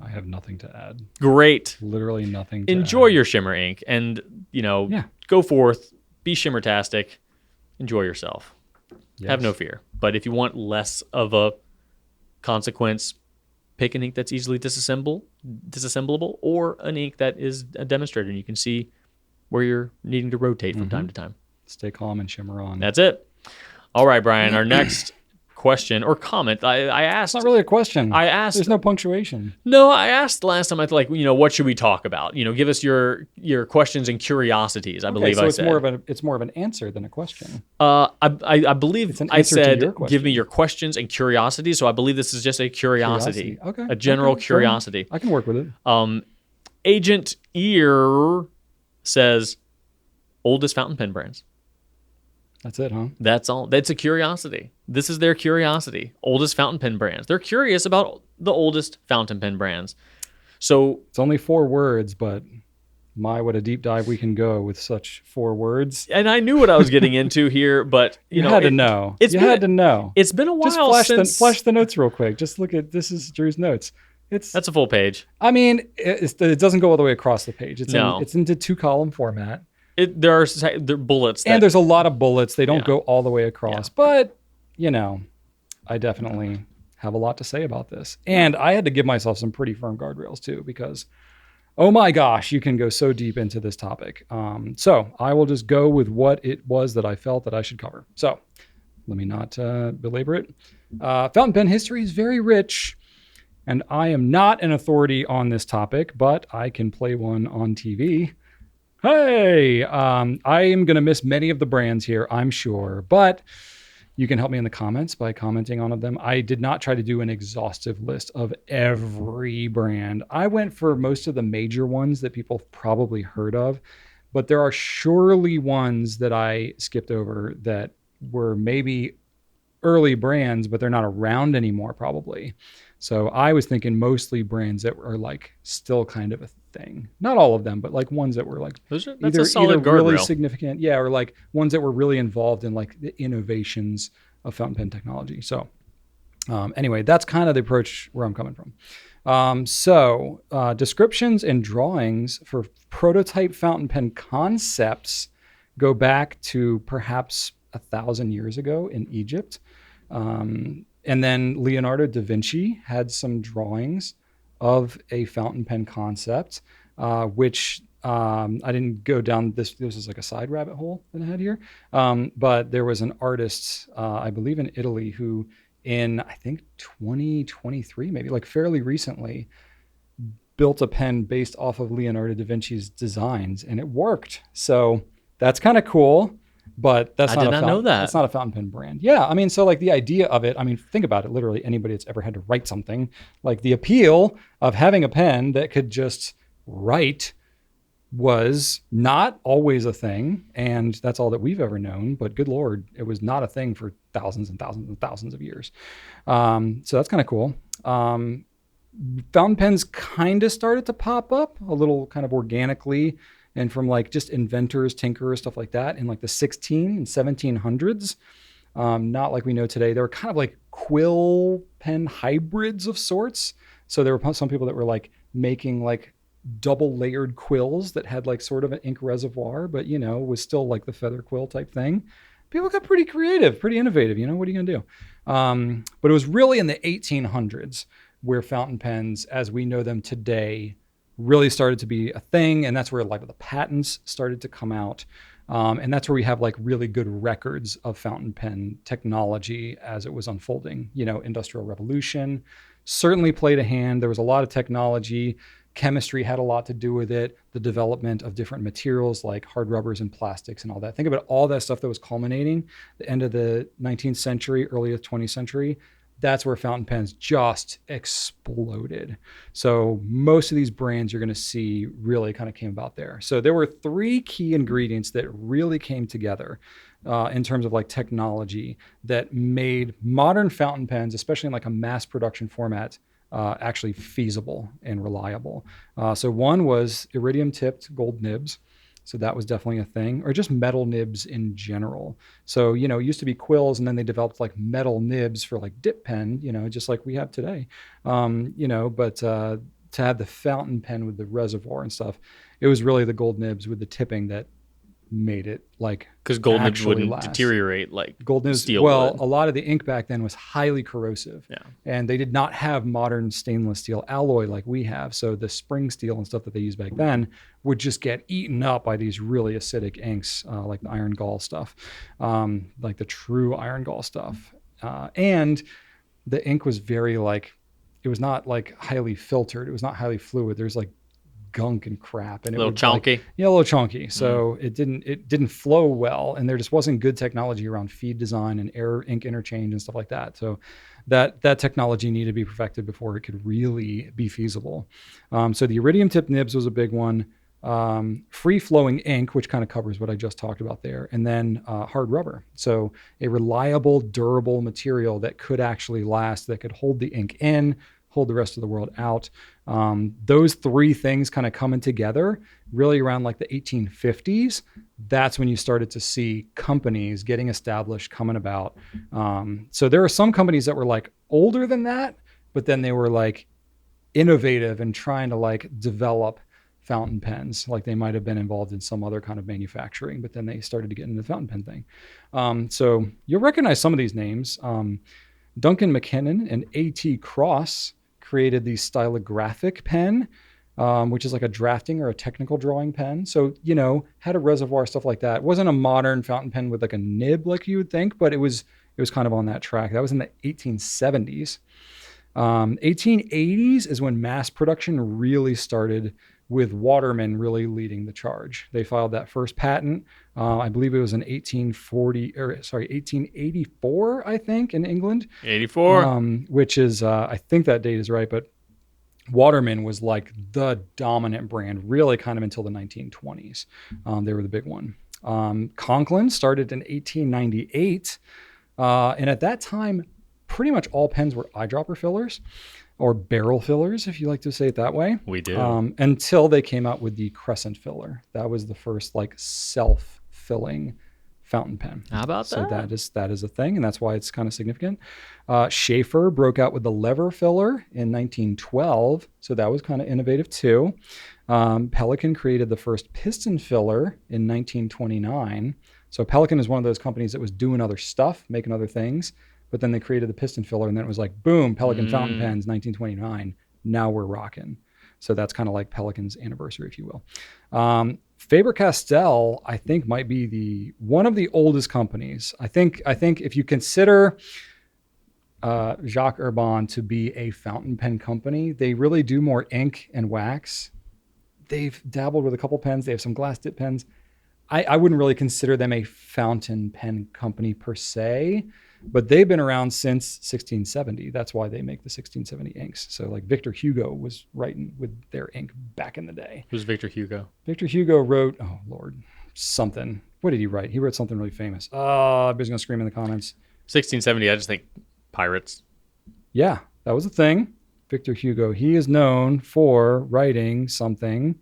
I have nothing to add. Great. Literally nothing to Enjoy add. your Shimmer ink, and, go forth, be Shimmertastic, enjoy yourself. Yes. Have no fear. But if you want less of a consequence, pick an ink that's easily disassemblable, or an ink that is a demonstrator and you can see where you're needing to rotate from time to time. Stay calm and shimmer on. That's it. All right, Brian, our next question or comment. I asked... It's not really a question. I asked... There's no punctuation. No, I asked last time, what should we talk about? Give us your questions and curiosities, I believe I said. It's more of an answer than a question. I believe an I answer to said, your question. give me your questions and curiosities. So I believe this is just a curiosity. Okay. A general Okay. curiosity. I can work with it. Agent Ear says, oldest fountain pen brands. That's it, huh? That's all. That's a curiosity. This is their curiosity. Oldest fountain pen brands. They're curious about the oldest fountain pen brands. So It's only 4 words, but my, what a deep dive we can go with such 4 words. and I knew what I was getting into here, but You had to know. You had to know. It's been a while Just flash since the notes real quick. Just look at, this is Drew's notes. That's a full page. I mean, it doesn't go all the way across the page. It's into 2-column format. There are bullets. And there's a lot of bullets. They don't go all the way across. Yeah. But, I definitely have a lot to say about this. And I had to give myself some pretty firm guardrails too, because oh my gosh, you can go so deep into this topic. So I will just go with what it was that I felt that I should cover. So let me not belabor it. Fountain pen history is very rich, and I am not an authority on this topic, but I can play one on TV. Hey, I am going to miss many of the brands here, I'm sure, but you can help me in the comments by commenting on them. I did not try to do an exhaustive list of every brand. I went for most of the major ones that people have probably heard of, but there are surely ones that I skipped over that were maybe early brands, but they're not around anymore probably. So I was thinking mostly brands that were like still kind of a thing. Not all of them, but like ones that were like That's either a solid really guardrail. significant, yeah, or like ones that were really involved in like the innovations of fountain pen technology. So anyway, that's kind of the approach where I'm coming from. Descriptions and drawings for prototype fountain pen concepts go back to perhaps 1,000 years ago in Egypt. And then Leonardo da Vinci had some drawings of a fountain pen concept, which I didn't go down this. This is like a side rabbit hole that I had here. But there was an artist, I believe in Italy, who in, I think 2023, maybe like fairly recently, built a pen based off of Leonardo da Vinci's designs, and it worked. So that's kind of cool. But that's I not did a not fountain, know that. that's not a fountain pen brand. Yeah, I mean, so like the idea of it, I mean, think about it. Literally anybody that's ever had to write something, like the appeal of having a pen that could just write was not always a thing, and that's all that we've ever known. But good Lord, it was not a thing for thousands and thousands and thousands of years. So that's kind of cool. Fountain pens kind of started to pop up a little kind of organically and from like just inventors, tinkerers, stuff like that in like the 16 and 1700s. Not like we know today. They were kind of like quill pen hybrids of sorts. So there were some people that were like making like double layered quills that had like sort of an ink reservoir, but you know, was still like the feather quill type thing. People got pretty creative, pretty innovative. You know, what are you going to do? But it was really in the 1800s where fountain pens, as we know them today, really started to be a thing. And that's where like the patents started to come out. And that's where we have like really good records of fountain pen technology as it was unfolding. You know, Industrial Revolution certainly played a hand. There was a lot of technology. Chemistry had a lot to do with it. The development of different materials like hard rubbers and plastics and all that. Think about all that stuff that was culminating the end of the 19th century, early 20th century. That's where fountain pens just exploded. So most of these brands you're going to see really kind of came about there. So there were three key ingredients that really came together in terms of like technology that made modern fountain pens, especially in like a mass production format, actually feasible and reliable. So one was iridium tipped gold nibs. So that was definitely a thing, or just metal nibs in general. So, you know, it used to be quills and then they developed like metal nibs for like dip pen, you know, just like we have today. You know, but to have the fountain pen with the reservoir and stuff, it was really the gold nibs with the tipping that made it like because gold nibs actually wouldn't last. deteriorate like Gold nibs, steel well, would. a lot of the ink back then was highly corrosive. Yeah. And they did not have modern stainless steel alloy like we have. So the spring steel and stuff that they used back then would just get eaten up by these really acidic inks, like the iron gall stuff, like the true iron gall stuff. And the ink was very like, it was not like highly filtered. It was not highly fluid. There's like gunk and crap, and a little chunky. A little chunky. So it didn't flow well, and there just wasn't good technology around feed design and air ink interchange and stuff like that. So that technology needed to be perfected before it could really be feasible. So the iridium tip nibs was a big one. Free flowing ink, which kind of covers what I just talked about there, and then hard rubber. So a reliable, durable material that could actually last, that could hold the ink in, hold the rest of the world out. Those three things kind of coming together really around like the 1850s. That's when you started to see companies getting established, coming about. So there are some companies that were like older than that, but then they were like innovative and trying to like develop fountain pens. Like they might have been involved in some other kind of manufacturing, but then they started to get into the fountain pen thing. So you'll recognize some of these names. Duncan McKinnon and A.T. Cross created the stylographic pen, which is like a drafting or a technical drawing pen. So, had a reservoir, stuff like that. It wasn't a modern fountain pen with like a nib like you would think, but it was kind of on that track. That was in the 1870s. 1880s is when mass production really started, with Waterman really leading the charge. They filed that first patent. I believe it was in 1884, I think, in England. 84. Which is, I think that date is right, but Waterman was like the dominant brand, really kind of until the 1920s. They were the big one. Conklin started in 1898. And at that time, pretty much all pens were eyedropper fillers, or barrel fillers, if you like to say it that way. We do. Until they came out with the crescent filler. That was the first like self-filling fountain pen. How about that? So that is a thing, and that's why it's kind of significant. Schaefer broke out with the lever filler in 1912, so that was kind of innovative too. Pelican created the first piston filler in 1929. So Pelican is one of those companies that was doing other stuff, making other things, but then they created the piston filler, and then it was like, boom, Pelican fountain pens, 1929. Now we're rocking. So that's kind of like Pelican's anniversary, if you will. Faber-Castell, I think, might be one of the oldest companies. I think if you consider Jacques Herbin to be a fountain pen company, they really do more ink and wax. They've dabbled with a couple pens. They have some glass dip pens. I wouldn't really consider them a fountain pen company per se, but they've been around since 1670. That's why they make the 1670 inks. So like Victor Hugo was writing with their ink back in the day. Who's Victor Hugo? Victor Hugo wrote, oh Lord, something. What did he write? He wrote something really famous. Everybody's going to scream in the comments. 1670, I just think pirates. Yeah, that was a thing. Victor Hugo, he is known for writing something.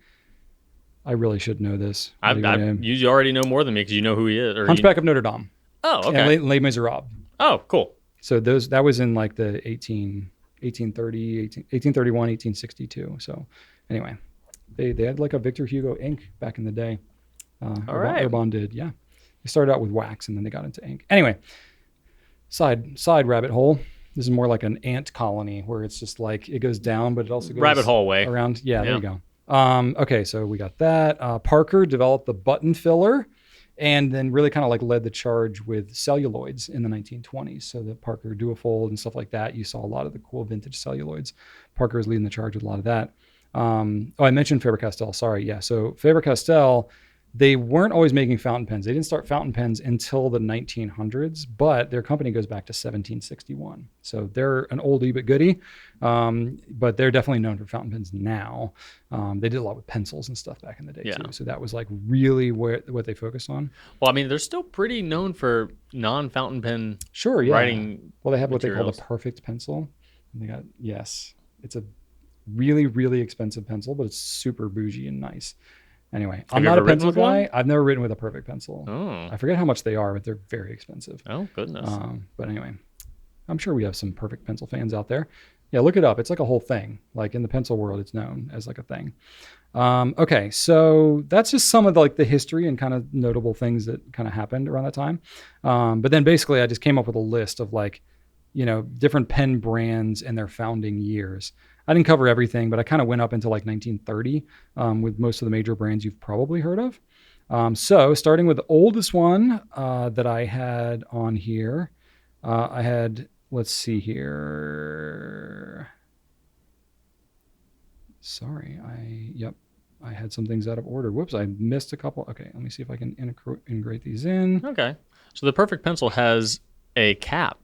I really should know this. You already know more than me because you know who he is. Hunchback of Notre Dame. Oh, okay. And Les Miserables. Oh, cool. So that was in like the 1831, 1862. So anyway, they had like a Victor Hugo ink back in the day. All right. Herbin did, yeah. They started out with wax and then they got into ink. Anyway, side rabbit hole. This is more like an ant colony where it's just like it goes down, but it also goes rabbit hole way around. Yeah, there you go. Okay, so we got that. Parker developed the button filler, and then really kind of like led the charge with celluloids in the 1920s. So the Parker Duofold and stuff like that. You saw a lot of the cool vintage celluloids. Parker is leading the charge with a lot of that. I mentioned Faber-Castell. Sorry, yeah. So Faber-Castell, they weren't always making fountain pens. They didn't start fountain pens until the 1900s, but their company goes back to 1761. So they're an oldie but goodie, but they're definitely known for fountain pens now. They did a lot with pencils and stuff back in the day too. So that was like really what they focused on. Well, I mean, they're still pretty known for non-fountain pen writing. Well, they have what materials. they call the perfect pencil. And they got, it's a really, really expensive pencil, but it's super bougie and nice. Anyway, I'm not a pencil guy. I've never written with a perfect pencil. Oh. I forget how much they are, but they're very expensive. Oh, goodness. But anyway, I'm sure we have some perfect pencil fans out there. Yeah, look it up. It's like a whole thing. Like in the pencil world, it's known as like a thing. Okay, so that's just some of the history and kind of notable things that kind of happened around that time. But then basically I just came up with a list of different pen brands and their founding years. I didn't cover everything, but I kind of went up into 1930 with most of the major brands you've probably heard of. So starting with the oldest one that I had on here, I had, let's see here. Sorry, I had some things out of order. Whoops, I missed a couple. Okay, let me see if I can integrate these in. Okay, so the Perfect Pencil has a cap.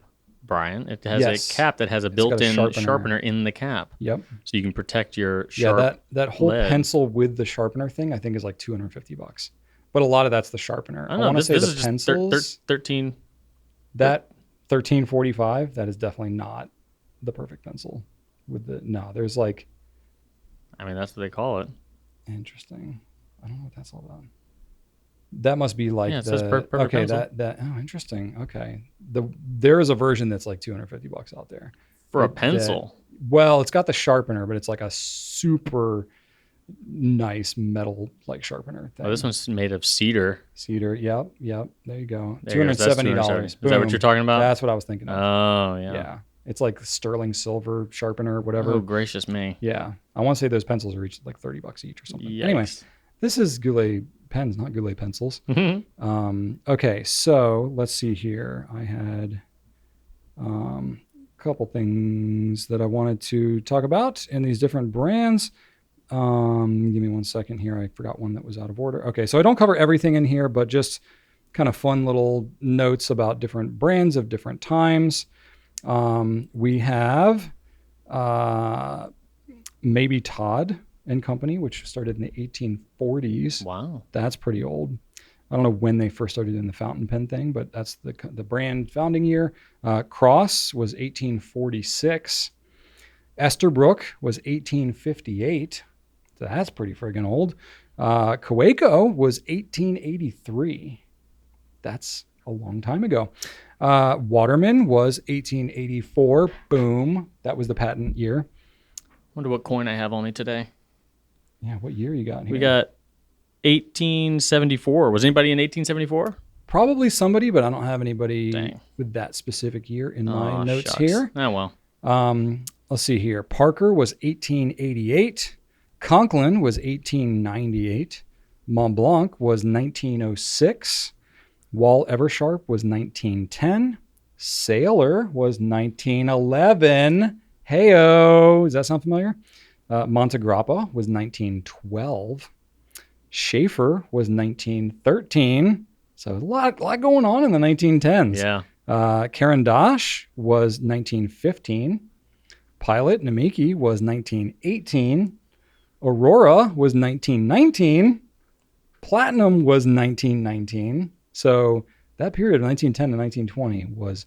Brian, it has a cap that has a built-in sharpener in the cap. Yep. So you can protect your sharp that whole lead. pencil with the sharpener thing, I think, is like $250. But a lot of that's the sharpener. I want to say this is pencils, just 13. That $13.45. That is definitely not the Perfect Pencil. There's like. I mean, that's what they call it. Interesting. I don't know what that's all about. That must be like it says perfect pencil. Interesting. Okay. There is a version that's like $250 out there for a pencil. Well, it's got the sharpener, but it's like a super nice metal like sharpener thing. Oh, this one's made of cedar. Cedar. Yep. There you go. There you go. That's $270. Is that what you're talking about? That's what I was thinking of. Oh, yeah. Yeah. It's like sterling silver sharpener, whatever. Oh, gracious me. Yeah. I want to say those pencils are each like $30 each or something. Yikes. Anyway, this is Goulet pens, not Goulet pencils. Mm-hmm. Okay, so let's see here. I had a couple things that I wanted to talk about in these different brands. Give me 1 second here. I forgot one that was out of order. Okay, so I don't cover everything in here, but just kind of fun little notes about different brands of different times. We have maybe Todd and Company, which started in the 1840s. Wow. That's pretty old. I don't know when they first started in the fountain pen thing, but that's the brand founding year. Cross was 1846. Esterbrook was 1858. So that's pretty friggin' old. Kaweco was 1883. That's a long time ago. Waterman was 1884. Boom. That was the patent year. Wonder what coin I have on me today. Yeah, what year you got here? We got 1874. Was anybody in 1874? Probably somebody, but I don't have anybody Dang. with that specific year in my notes shucks. here. Oh, well. Let's see here. Parker was 1888. Conklin was 1898. Mont Blanc was 1906. Wall Eversharp was 1910. Sailor was 1911. Heyo. Does that sound familiar? Montegrappa was 1912. Schaefer was 1913. So a lot going on in the 1910s. Yeah. Caran d'Ache was 1915. Pilot Namiki was 1918. Aurora was 1919. Platinum was 1919. So that period of 1910 to 1920 was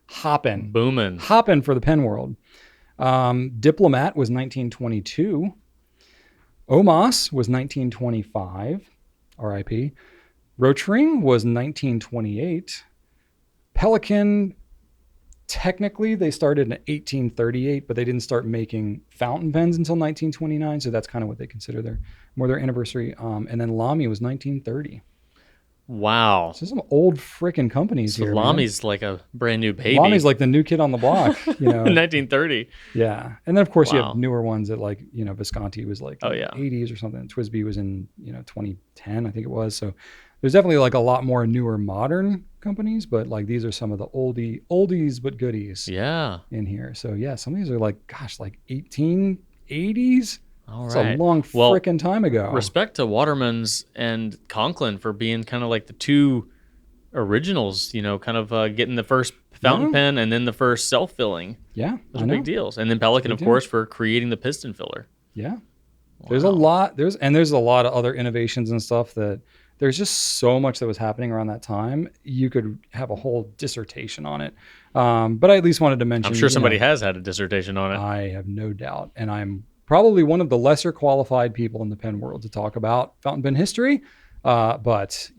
hopping. Booming. Hopping for the pen world. Diplomat was 1922. Omos was 1925. RIP. Rotring was 1928. Pelican, technically they started in 1838, but they didn't start making fountain pens until 1929. So that's kind of what they consider their anniversary. And then Lamy was 1930. Wow. So some old frickin' companies So here. Lamy's like a brand new baby. Lamy's like the new kid on the block, you know. 1930. Yeah. And then of course you Wow. have newer ones that like, you know, Visconti was like in yeah. the 80s or something. Twisby was in, 2010, I think it was. So there's definitely like a lot more newer modern companies, but like these are some of the oldies but goodies Yeah. in here. So yeah, some of these are like, gosh, like 1880s. All It's right. a long frickin' time ago. Respect to Waterman's and Conklin for being kind of like the two originals, kind of getting the first fountain pen and then the first self-filling. Yeah, Those are big deals. And then Pelican, of course, for creating the piston filler. Yeah. There's a lot. There's a lot of other innovations and stuff that there's just so much that was happening around that time. You could have a whole dissertation on it. But I at least wanted to mention. I'm sure somebody has had a dissertation on it. I have no doubt. And I'm probably one of the lesser qualified people in the pen world to talk about fountain pen history. But,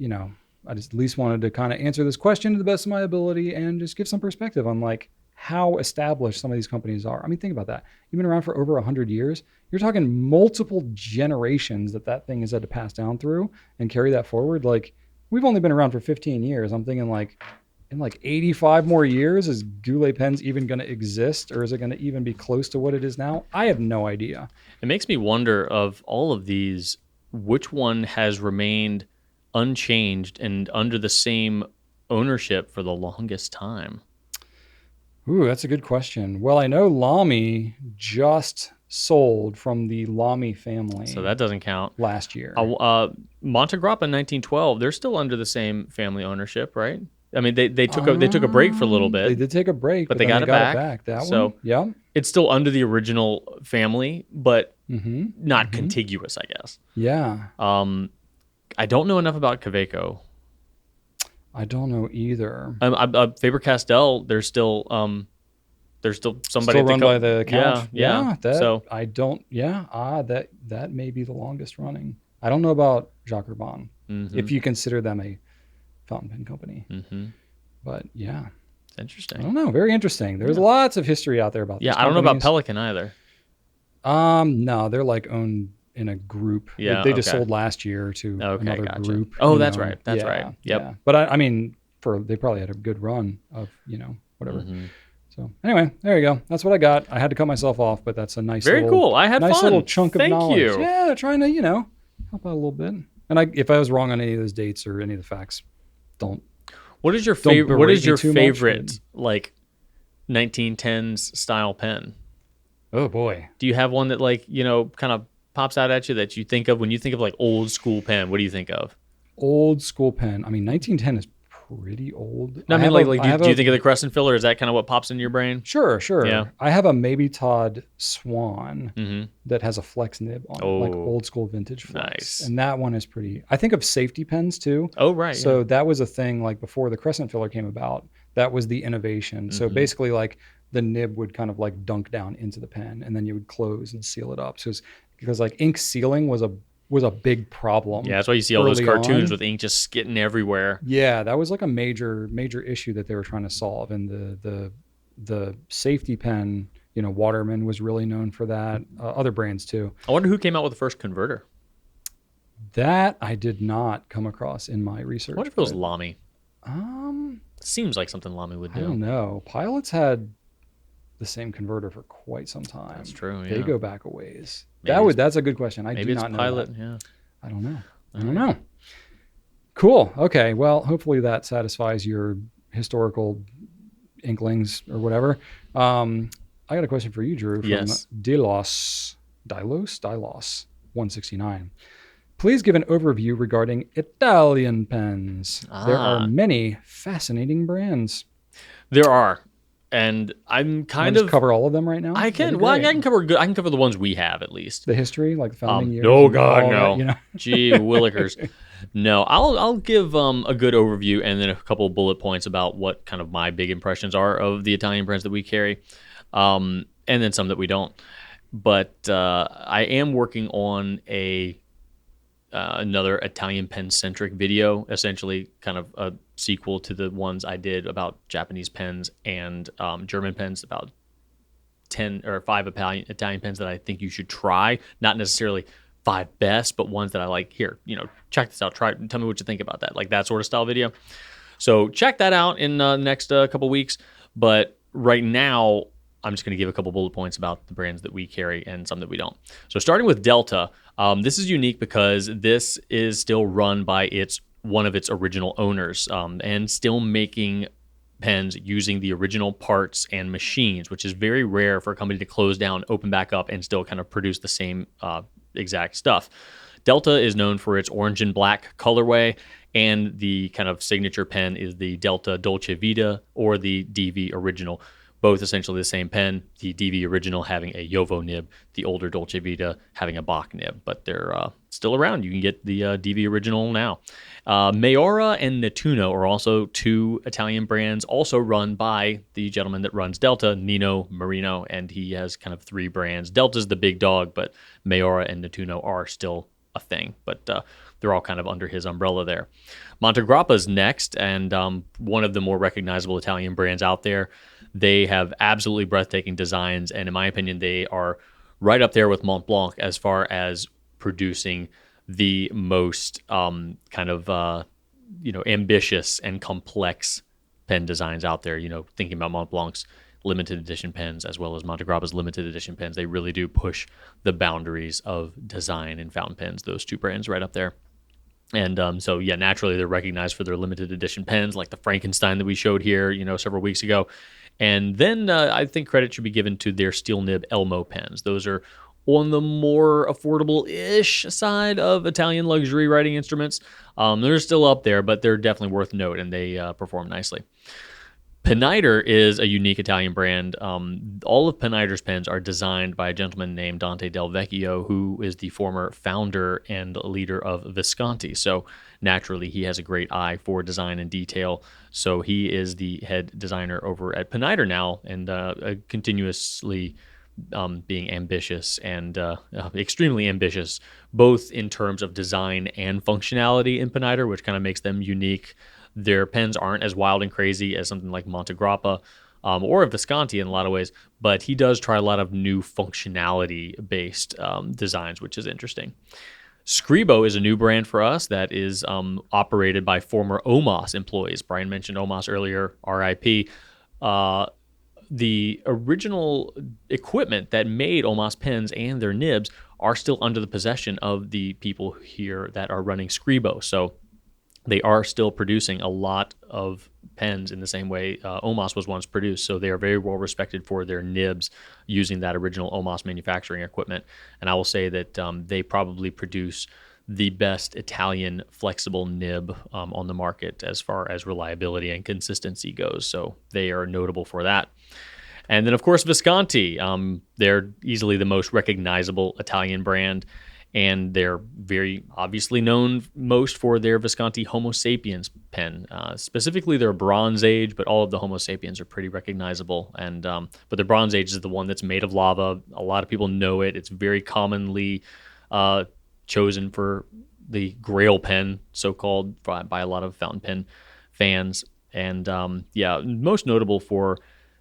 I just at least wanted to kind of answer this question to the best of my ability and just give some perspective on like how established some of these companies are. I mean, think about that. You've been around for over 100 years. You're talking multiple generations that thing has had to pass down through and carry that forward. Like, we've only been around for 15 years. I'm thinking like, in like 85 more years, is Goulet pens even going to exist, or is it going to even be close to what it is now? I have no idea. It makes me wonder, of all of these, which one has remained unchanged and under the same ownership for the longest time? Ooh, that's a good question. Well, I know Lamy just sold from the Lamy family. So that doesn't count. Last year. Montegrappa in 1912, they're still under the same family ownership, right? I mean, they took a break for a little bit. They did take a break, but they got it back. That so one, yeah, it's still under the original family, but not contiguous, I guess. Yeah. I don't know enough about Kaweco. I don't know either. Faber-Castell, there's still somebody still run by the account. Yeah. So I don't. Yeah. That may be the longest running. I don't know about Jacques Urban, if you consider them a fountain pen company. But yeah, it's interesting. I don't know. Very interesting. There's lots of history out there about. Yeah, these I don't know about companies. Pelican either. No, they're like owned in a group. Yeah, They just okay. sold last year to Okay, another gotcha. group. Oh, you that's know. right. That's Yeah, right. Yep. yeah. But I mean, they probably had a good run of whatever. Mhm. So anyway, there you go. That's what I got. I had to cut myself off, but that's a nice Very little, cool. I had nice fun. little chunk of Thank knowledge. you. Yeah, trying to help out a little bit. And if I was wrong on any of those dates or any of the facts, don't What is your Don't favorite? What berate is me your too much, favorite like 1910s style pen? Oh boy. Do you have one that kind of pops out at you that you think of when you think of like old school pen? What do you think of? Old school pen. I mean, 1910 is pretty old. No, I mean, do you think of the a Crescent Filler? Is that kind of what pops into your brain? Sure, sure. Yeah. I have a Maybe Todd Swan Mm-hmm. that has a flex nib on it, like Oh. old school vintage flex. Nice. And that one is pretty. I think of safety pens too. Oh, right. So that was a thing like before the Crescent Filler came about. That was the innovation. So Mhm. basically, like the nib would kind of like dunk down into the pen, and then you would close and seal it up. So it's because like ink sealing was a big problem. Yeah, that's why you see all those early cartoons on. with ink just skitting everywhere. Yeah, that was like a major issue that they were trying to solve, and the safety pen, Waterman was really known for that. Other brands too. I wonder who came out with the first converter. That I did not come across in my research. I wonder if it was but, Lamy. um, Seems like something Lamy would I do. don't know. Pilots had the same converter for quite some time. That's true. Yeah. They go back a ways. Maybe That's a good question. I Maybe do it's not know Pilot. that. Yeah. I don't know. I don't know. Cool. Okay. Well, hopefully that satisfies your historical inklings or whatever. I got a question for you, Drew, from Yes. Dilos 169. Please give an overview regarding Italian pens. There Ah. are many fascinating brands. There are, and I'm kind Just of. cover all of them right now. I That'd can. be Well, I great. can cover good. I can cover the ones we have at least. The history, like the founding years. No, and God, all no. that, Gee, willikers. No, I'll give a good overview and then a couple of bullet points about what kind of my big impressions are of the Italian brands that we carry, and then some that we don't. But I am working on another Italian pen centric video, essentially kind of a sequel to the ones I did about Japanese pens and German pens, about 10 or 5 Italian pens that I think you should try. Not necessarily 5 best, but ones that I like. Here, check this out. Tell me what you think about that. Like that sort of style video. So check that out in the next couple weeks. But right now, I'm just going to give a couple bullet points about the brands that we carry and some that we don't. So starting with Delta, this is unique because this is still run by one of its original owners and still making pens using the original parts and machines, which is very rare for a company to close down, open back up, and still kind of produce the same exact stuff. Delta is known for its orange and black colorway, and the kind of signature pen is the Delta Dolce Vita or the DV Original. Both essentially the same pen, the DV Original having a Jovo nib, the older Dolce Vita having a Bach nib, but they're still around. You can get the DV Original now. Mayora and Nettuno are also 2 Italian brands, also run by the gentleman that runs Delta, Nino Marino, and he has kind of 3 brands. Delta's the big dog, but Mayora and Nettuno are still a thing, but they're all kind of under his umbrella there. Montegrappa's next, and one of the more recognizable Italian brands out there. They have absolutely breathtaking designs, and in my opinion, they are right up there with Mont Blanc as far as producing the most ambitious and complex pen designs out there. Thinking about Mont Blanc's limited edition pens as well as Montegrappa's limited edition pens, they really do push the boundaries of design in fountain pens. Those 2 brands right up there. And naturally they're recognized for their limited edition pens, like the Frankenstein that we showed here, several weeks ago. And then I think credit should be given to their steel nib Elmo pens. Those are on the more affordable-ish side of Italian luxury writing instruments. They're still up there, but they're definitely worth note, and they perform nicely. Peniter is a unique Italian brand. All of Peniter's pens are designed by a gentleman named Dante Del Vecchio, who is the former founder and leader of Visconti. So naturally, he has a great eye for design and detail. So he is the head designer over at Peniter now, and continuously being ambitious and extremely ambitious, both in terms of design and functionality in Peniter, which kind of makes them unique. Their pens aren't as wild and crazy as something like Montegrappa, or a Visconti in a lot of ways, but he does try a lot of new functionality-based designs, which is interesting. Scribo is a new brand for us that is operated by former Omos employees. Brian mentioned Omos earlier, RIP. The original equipment that made Omos pens and their nibs are still under the possession of the people here that are running Scribo. So they are still producing a lot of pens in the same way Omos was once produced. So they are very well respected for their nibs using that original Omos manufacturing equipment. And I will say that they probably produce the best Italian flexible nib on the market as far as reliability and consistency goes. So they are notable for that. And then, of course, Visconti. They're easily the most recognizable Italian brand. And they're very obviously known most for their Visconti Homo sapiens pen, specifically their Bronze Age, but all of the Homo sapiens are pretty recognizable. And but the Bronze Age is the one that's made of lava. A lot of people know it. It's very commonly chosen for the Grail pen, so-called, by a lot of fountain pen fans. And most notable for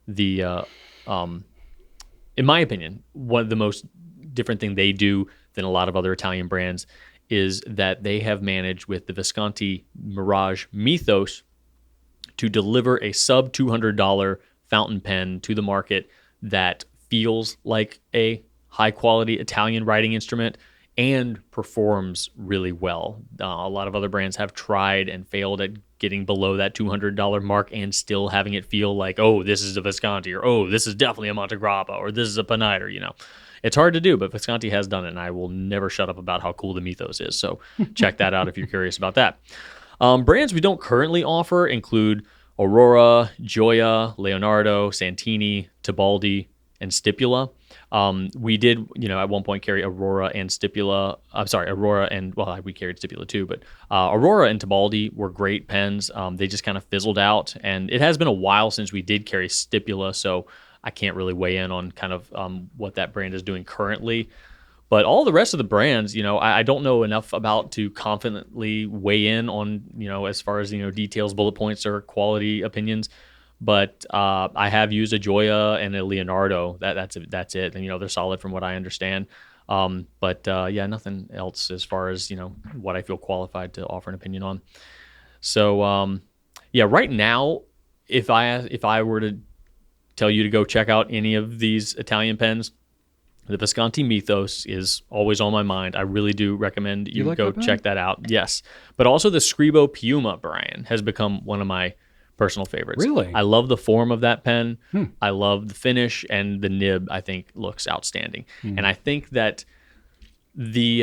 the, in my opinion, one of the most different thing they do than a lot of other Italian brands is that they have managed with the Visconti Mirage Mythos to deliver a sub $200 fountain pen to the market that feels like a high quality Italian writing instrument and performs really well. A lot of other brands have tried and failed at getting below that $200 mark and still having it feel like, oh, this is a Visconti, or oh, this is definitely a Montegrappa, or this is a Pineider, It's hard to do, but Visconti has done it, and I will never shut up about how cool the Mythos is. So check that out if you're curious about that. Brands we don't currently offer include Aurora, Gioia, Leonardo, Santini, Tibaldi, and Stipula. We did, at one point carry Aurora and Stipula. I'm sorry, Aurora and, well, we carried Stipula too, but Aurora and Tibaldi were great pens. They just kind of fizzled out, and it has been a while since we did carry Stipula, so I can't really weigh in on kind of what that brand is doing currently. But all the rest of the brands, I don't know enough about to confidently weigh in on, as far as, details, bullet points, or quality opinions. But I have used a Gioia and a Leonardo. That's it. And, they're solid from what I understand. But nothing else as far as, what I feel qualified to offer an opinion on. So, right now, if I were to tell you to go check out any of these Italian pens, the Visconti Mythos is always on my mind. I really do recommend you like go check that out. Yes. But also the Scribo Piuma, Brian, has become one of my personal favorites. Really? I love the form of that pen. I love the finish, and the nib, I think, looks outstanding. And I think that the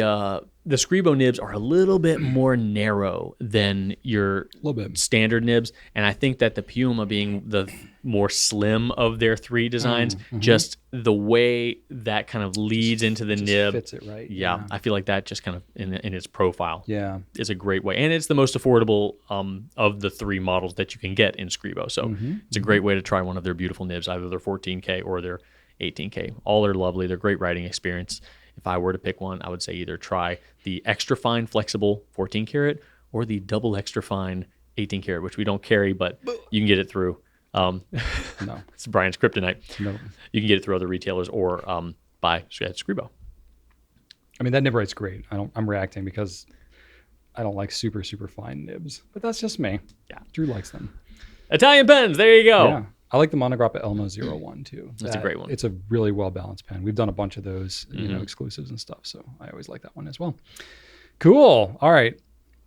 Scribo nibs are a little bit more narrow than your standard nibs, and I think that the Piuma, being the more slim of their three designs, just the way that kind of leads into the nib fits it right. Yeah, I feel like that just kind of in its profile is a great way, and it's the most affordable of the three models that you can get in Scribo. So it's a great way to try one of their beautiful nibs, either their 14K or their 18K. All are lovely. They're great writing experience. If I were to pick one, I would say either try the extra fine flexible 14 karat or the double extra fine 18 karat, which we don't carry, but you can get it through. No, it's Brian's kryptonite. No, you can get it through other retailers or buy at Scribo. I mean, that nib write's great. I'm reacting because I don't like super, super fine nibs, but that's just me. Yeah, Drew likes them. Italian pens. There you go. Yeah. I like the Montegrappa Elmo 01 too. That's a great one. It's a really well-balanced pen. We've done a bunch of those, exclusives and stuff. So I always like that one as well. Cool. All right.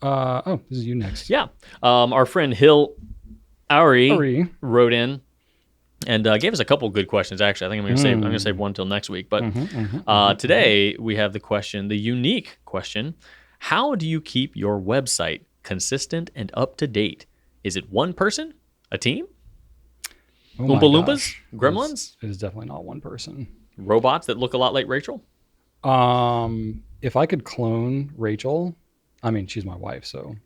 This is you next. Yeah. Our friend Hill Ari wrote in and gave us a couple good questions. Actually, I think I'm going to save one till next week. But today we have the unique question: how do you keep your website consistent and up to date? Is it one person, a team? Oompa Loompas? Gremlins? It is definitely not one person. Robots that look a lot like Rachel? If I could clone Rachel, I mean, she's my wife, so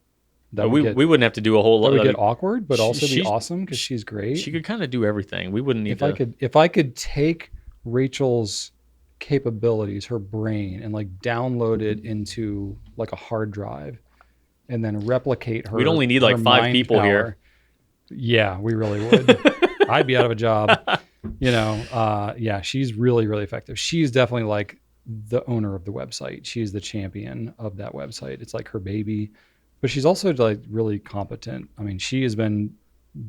we wouldn't have to do a whole lot. That would get awkward, but also be awesome because she's great. She could kind of do everything. We wouldn't need If I could take Rachel's capabilities, her brain, and like download it into like a hard drive, and then replicate her. We'd only need like 5 people power. Here. Yeah, we really would. I'd be out of a job. Yeah, she's really, really effective. She's definitely like the owner of the website. She's the champion of that website. It's like her baby, but she's also like really competent. I mean, she has been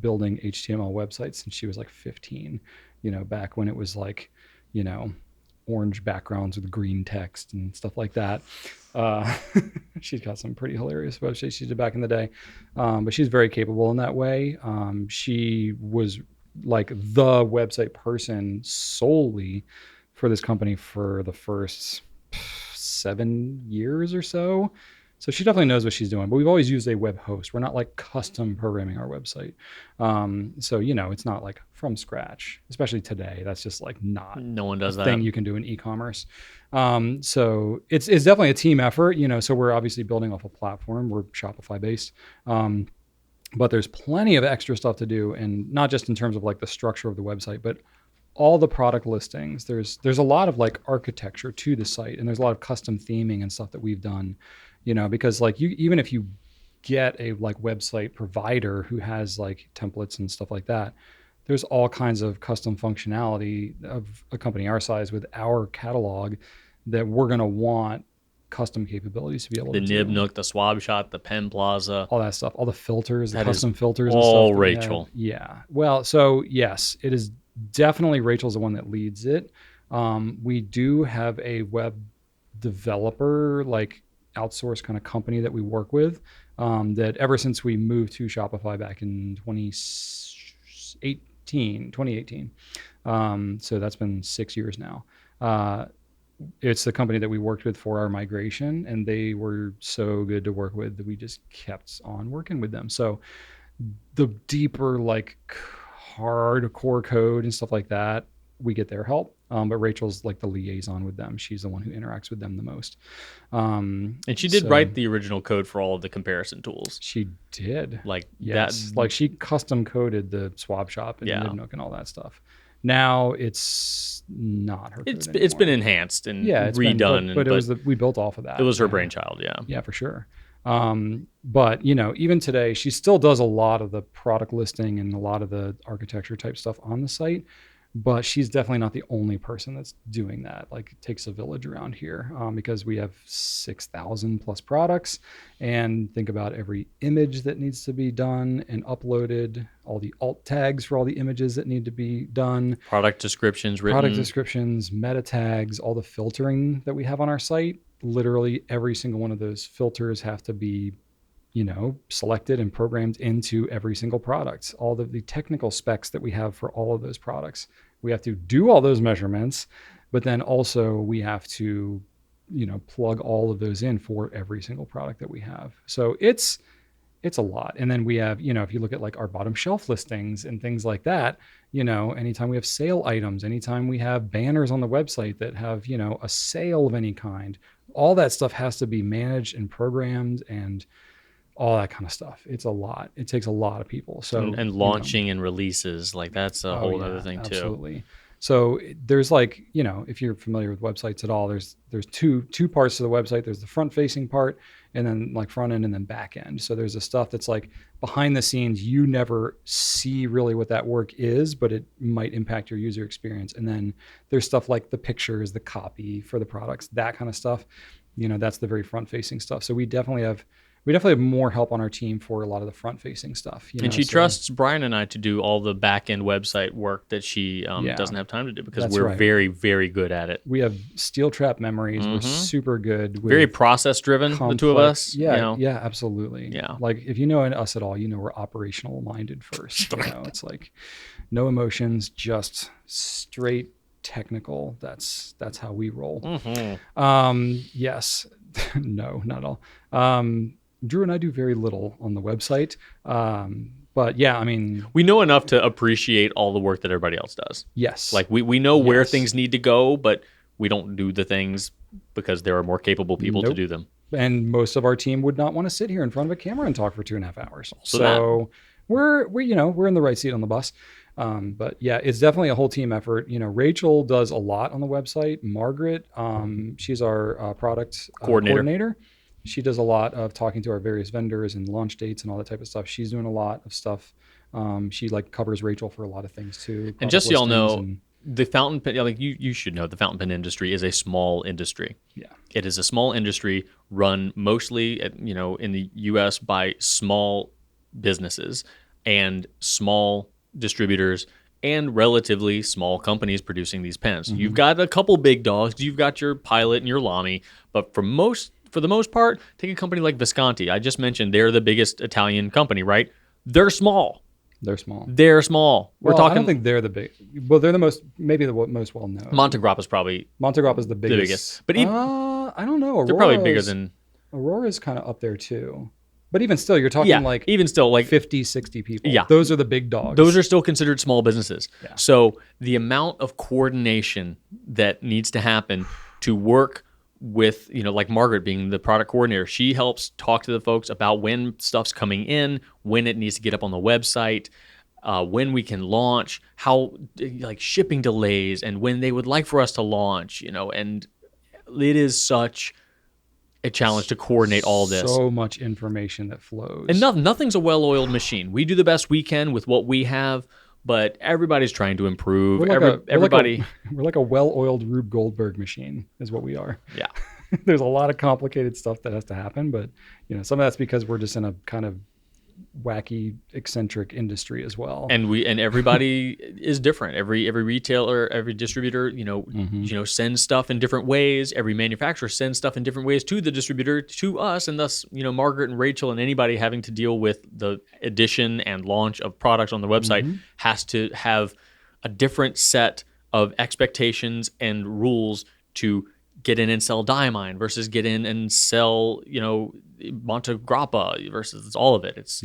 building HTML websites since she was like 15, back when it was like, orange backgrounds with green text and stuff like that. Uh, she's got some pretty hilarious websites she did back in the day. But she's very capable in that way. She was like the website person solely for this company for the first 7 years or so. So she definitely knows what she's doing, but we've always used a web host. We're not like custom programming our website. So, it's not like from scratch, especially today. That's just like not No one does a that. thing you can do in e-commerce. So it's definitely a team effort, so we're obviously building off a platform. We're Shopify based. But there's plenty of extra stuff to do, and not just in terms of like the structure of the website, but all the product listings. There's a lot of like architecture to the site, and there's a lot of custom theming and stuff that we've done, because like even if you get a like website provider who has like templates and stuff like that, there's all kinds of custom functionality of a company our size with our catalog that we're going to want custom capabilities to be able The to Nib do. Nook, the Swab Shot, the Pen Plaza. All that stuff, all the filters, the That custom is filters and all stuff. that we have. Rachel. Yeah. Well, so yes, it is definitely Rachel's the one that leads it. We do have a web developer, like outsource kind of company that we work with, that ever since we moved to Shopify back in 2018. So that's been 6 years now. It's the company that we worked with for our migration, and they were so good to work with that we just kept on working with them. So the deeper, like hardcore code and stuff like that, we get their help. But Rachel's like the liaison with them. She's the one who interacts with them the most. And she did write the original code for all of the comparison tools. She did. Like yes. that. Like she custom coded the Swab Shop and Nibnook and all that stuff. Now it's not her. It's been enhanced and redone. But it was we built off of that. It was her brainchild. Yeah. Yeah, for sure. But even today, she still does a lot of the product listing and a lot of the architecture type stuff on the site. But she's definitely not the only person that's doing that. Like it takes a village around here, because we have 6,000 plus products, and think about every image that needs to be done and uploaded, all the alt tags for all the images that need to be done, product descriptions written, meta tags, all the filtering that we have on our site. Literally every single one of those filters have to be selected and programmed into every single product. All of the technical specs that we have for all of those products, we have to do all those measurements, but then also we have to, plug all of those in for every single product that we have. So it's a lot. And then we have, if you look at like our bottom shelf listings and things like that, anytime we have sale items, anytime we have banners on the website that have, a sale of any kind, all that stuff has to be managed and programmed and all that kind of stuff. It's a lot. It takes a lot of people. So and launching and releases, like that's a whole other thing too. Absolutely. So there's like, if you're familiar with websites at all, there's two parts to the website. There's the front facing part, and then like front end and then back end. So there's the stuff that's like behind the scenes. You never see really what that work is, but it might impact your user experience. And then there's stuff like the pictures, the copy for the products, that kind of stuff. That's the very front facing stuff. So we definitely have more help on our team for a lot of the front-facing stuff. And she trusts Brian and I to do all the back-end website work that she doesn't have time to do because we're very, very good at it. We have steel trap memories. We're super good. Very process-driven, the two of us. Yeah, yeah, absolutely. Yeah. Like if you know us at all, we're operational-minded first. It's like no emotions, just straight technical. That's how we roll. Yes. No, not at all. Drew and I do very little on the website. But yeah, I mean, we know enough to appreciate all the work that everybody else does. Yes. Like we know where things need to go, but we don't do the things because there are more capable people to do them. And most of our team would not want to sit here in front of a camera and talk for 2.5 hours. So we're in the right seat on the bus. But yeah, it's definitely a whole team effort. Rachel does a lot on the website. Margaret, she's our product coordinator. She does a lot of talking to our various vendors and launch dates and all that type of stuff. She's doing a lot of stuff She like covers Rachel for a lot of things too. And just so y'all know, and, the fountain pen, like you should know, the fountain pen industry is a small industry. yeah. It is a small industry run mostly, in the U.S. by small businesses and small distributors and relatively small companies producing these pens. You've got a couple big dogs. You've got your Pilot and your Lamy, but for the most part, take a company like Visconti. I just mentioned they're the biggest Italian company, right? They're small. They're small. They're small. We're Well, talking. I don't think they're the big. Well, they're the most most well known. Montegrappa's probably Montegrappa is the biggest. But even, I don't know. they're probably bigger than. Aurora's kind of up there too. But even still, you're talking like even still like 50, 60 people. Yeah. Those are the big dogs. Those are still considered small businesses. Yeah. So the amount of coordination that needs to happen to work with, like Margaret being the product coordinator, she helps talk to the folks about when stuff's coming in, when it needs to get up on the website, when we can launch, how like shipping delays, and when they would like for us to launch, and it is such a challenge to coordinate all this. So much information that flows. And nothing's a well-oiled machine. We do the best we can with what we have, but everybody's trying to improve. We're like a well-oiled Rube Goldberg machine is what we are. Yeah. There's a lot of complicated stuff that has to happen, but some of that's because we're just in a kind of wacky, eccentric industry as well. And everybody is different. Every retailer, every distributor, sends stuff in different ways. Every manufacturer sends stuff in different ways to the distributor, to us, and thus, Margaret and Rachel and anybody having to deal with the addition and launch of products on the website has to have a different set of expectations and rules to get in and sell Diamine versus get in and sell, Montegrappa versus all of it. It's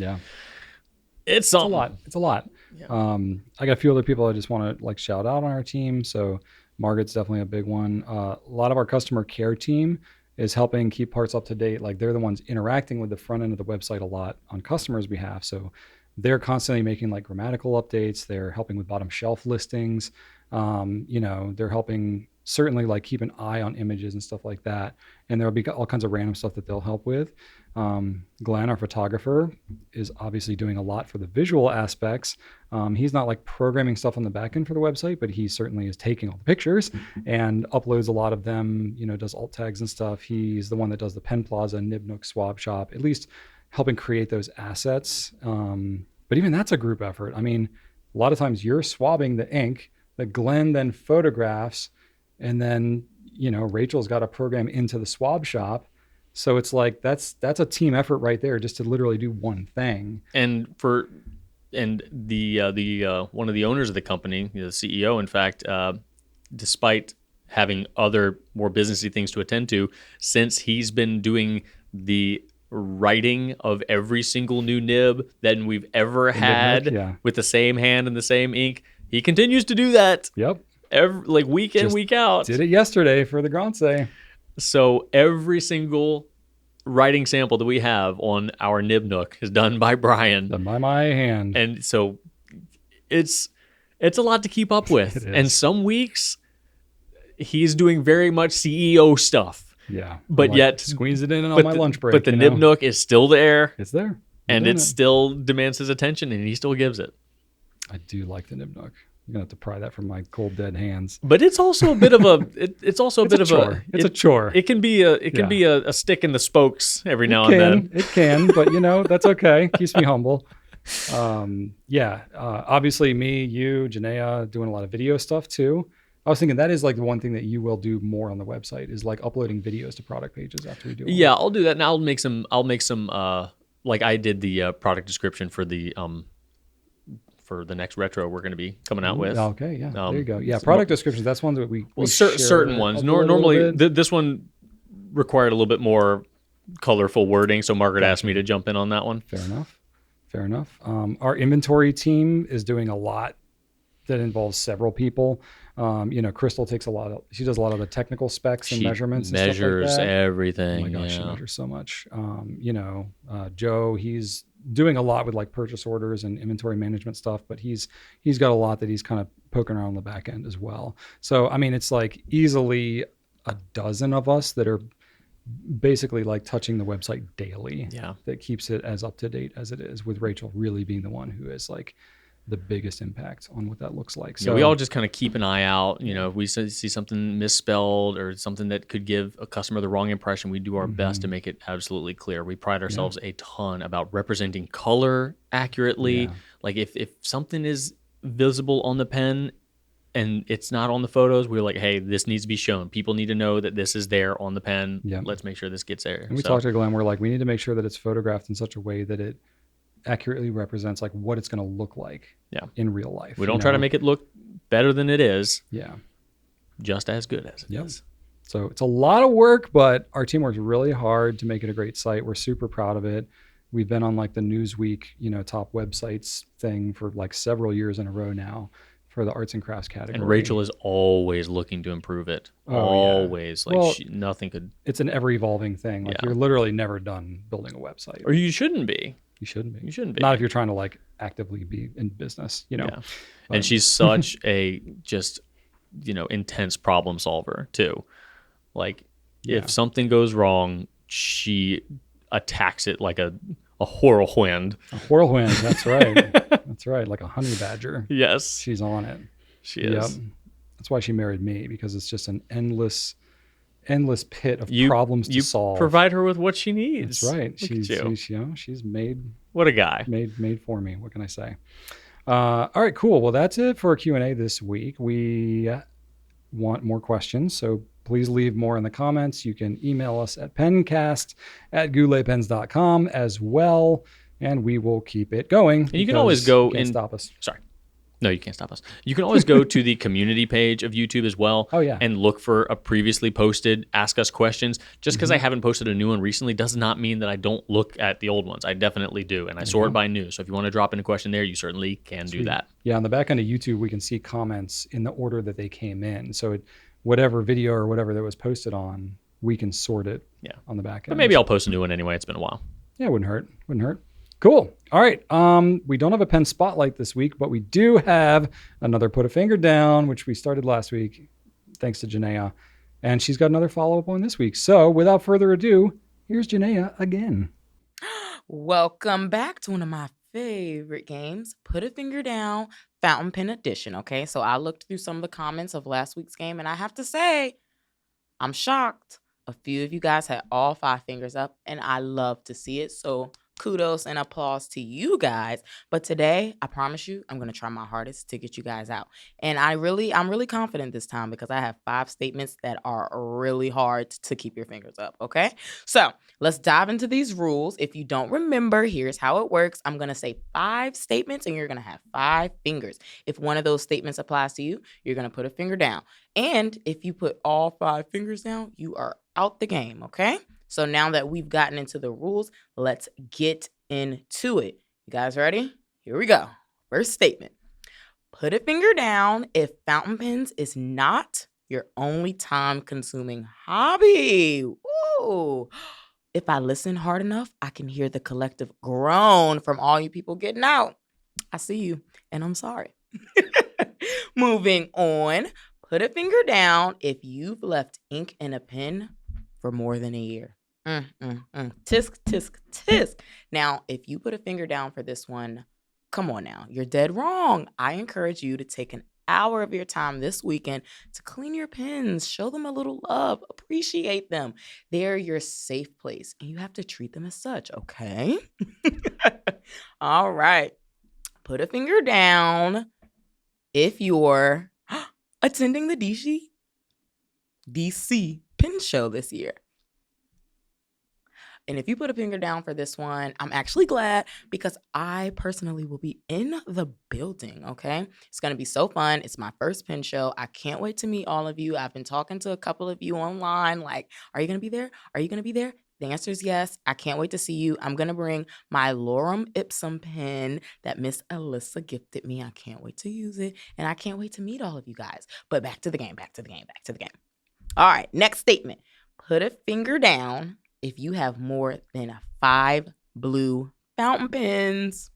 a lot. It's a lot. Yeah. I got a few other people I just want to shout out on our team. So Margaret's definitely a big one. A lot of our customer care team is helping keep parts up to date. Like they're the ones interacting with the front end of the website a lot on customers' behalf. So they're constantly making grammatical updates. They're helping with bottom shelf listings. They're helping certainly keep an eye on images and stuff like that. And there'll be all kinds of random stuff that they'll help with. Glenn, our photographer, is obviously doing a lot for the visual aspects. He's not programming stuff on the back end for the website, but he certainly is taking all the pictures and uploads a lot of them, does alt tags and stuff. He's the one that does the Pen Plaza, Nibnook, Swab Shop, at least helping create those assets. But even that's a group effort. I mean, a lot of times you're swabbing the ink that Glenn then photographs, and then, Rachel's got a program into the swab shop. So it's that's a team effort right there, just to literally do one thing. And the one of the owners of the company, the CEO, in fact, despite having other more businessy things to attend to, since he's been doing the writing of every single new nib that we've ever had with the same hand and the same ink, he continues to do that. Yep. Week in, week out. Did it yesterday for the Grance. So every single writing sample that we have on our Nibnook is done by Brian. Done by my hand. And so it's a lot to keep up with. And some weeks he's doing very much CEO stuff. Yeah. But yet squeeze it in on my lunch break. But the Nibnook is still there. It's there. And it still demands his attention, and he still gives it. I do like the Nibnook. I'm gonna have to pry that from my cold dead hands. But it's also a bit of a. It's also a bit of a. It's a chore. It can be a stick in the spokes every now and then. It can, but that's okay. Keeps me humble. Obviously me, you, Janaea, doing a lot of video stuff too. I was thinking that is the one thing that you will do more on the website is uploading videos to product pages after we do. Yeah, I'll do that, and I'll make some. Like I did the product description for the next retro we're going to be coming out with. Okay, yeah, there you go. Yeah, product descriptions. That's one that we certain ones. Normally, this one required a little bit more colorful wording, so Margaret asked me to jump in on that one. Fair enough. Our inventory team is doing a lot that involves several people. Crystal takes she does a lot of the technical specs and measurements. And measures stuff like that. Everything. Oh my gosh, she measures so much. Joe, he's doing a lot with purchase orders and inventory management stuff, but he's got a lot that he's kind of poking around on the back end as well. So, I mean, it's easily a dozen of us that are basically like touching the website daily. Yeah. That keeps it as up to date as it is, with Rachel really being the one who is like the biggest impact on what that looks like. Yeah, So we all just kind of keep an eye out. If we see something misspelled or something that could give a customer the wrong impression, we do our best to make it absolutely clear. We pride ourselves a ton about representing color accurately. Yeah. Like if something is visible on the pen and it's not on the photos, we're like, hey, this needs to be shown. People need to know that this is there on the pen. Yeah. Let's make sure this gets there. And we talked to Glenn, we're like, we need to make sure that it's photographed in such a way that it accurately represents like what it's going to look like in real life. We don't try to make it look better than it is. Yeah. Just as good as it is. So it's a lot of work, but our team works really hard to make it a great site. We're super proud of it. We've been on like the Newsweek, top websites thing for like several years in a row now for the arts and crafts category. And Rachel is always looking to improve it. Always. Yeah. Like nothing could. It's an ever evolving thing. Like you're literally never done building a website. Or you shouldn't be. You shouldn't be. You shouldn't be. Not if you're trying to like actively be in business, Yeah. And she's such a just, intense problem solver too. Like if something goes wrong, she attacks it like a whirlwind. A whirlwind, that's right. That's right. Like a honey badger. Yes. She's on it. She is. Yep. That's why she married me, because it's just an endless pit of problems to solve. Provide her with what she needs. That's right. She's she's made. What a guy. Made for me. What can I say? All right, cool. Well, that's it for Q&A this week. We want more questions, so please leave more in the comments. You can email us at pencast@gouletpens.com as well, and we will keep it going. And you can always go and stop us. Sorry. No, you can't stop us. You can always go to the community page of YouTube as well. Oh, yeah. And look for a previously posted Ask Us questions. Just because I haven't posted a new one recently does not mean that I don't look at the old ones. I definitely do. And I sort by new. So if you want to drop in a question there, you certainly can do that. Yeah, on the back end of YouTube, we can see comments in the order that they came in. So whatever video or whatever that was posted on, we can sort it on the back end. But maybe I'll post a new one anyway. It's been a while. Yeah, wouldn't hurt. Cool. All right. We don't have a pen spotlight this week, but we do have another Put a Finger Down, which we started last week, thanks to Janaea. And she's got another follow-up on this week. So without further ado, here's Janaea again. Welcome back to one of my favorite games, Put a Finger Down, Fountain Pen Edition. Okay, so I looked through some of the comments of last week's game, and I have to say, I'm shocked. A few of you guys had all 5 fingers up, and I love to see it. So kudos and applause to you guys. But today, I promise you, I'm going to try my hardest to get you guys out. And I'm really confident this time, because I have 5 statements that are really hard to keep your fingers up. Okay, so let's dive into these rules. If you don't remember, here's how it works. I'm going to say 5 statements, and you're going to have 5 fingers. If one of those statements applies to you, you're going to put a finger down. And if you put all 5 fingers down, you are out the game. Okay, so now that we've gotten into the rules, let's get into it. You guys ready? Here we go. First statement. Put a finger down if fountain pens is not your only time-consuming hobby. Ooh. If I listen hard enough, I can hear the collective groan from all you people getting out. I see you, and I'm sorry. Moving on. Put a finger down if you've left ink in a pen for more than a year. Tisk, tisk, tisk. Now, if you put a finger down for this one, come on now. You're dead wrong. I encourage you to take an hour of your time this weekend to clean your pens. Show them a little love. Appreciate them. They're your safe place, and you have to treat them as such, okay? All right. Put a finger down if you're attending the DC Pen Show this year. And if you put a finger down for this one, I'm actually glad, because I personally will be in the building, okay? It's going to be so fun. It's my first pen show. I can't wait to meet all of you. I've been talking to a couple of you online, like, are you going to be there? Are you going to be there? The answer is yes. I can't wait to see you. I'm going to bring my Lorem Ipsum pen that Miss Alyssa gifted me. I can't wait to use it, and I can't wait to meet all of you guys. But back to the game. All right, next statement. Put a finger down if you have more than 5 blue fountain pens.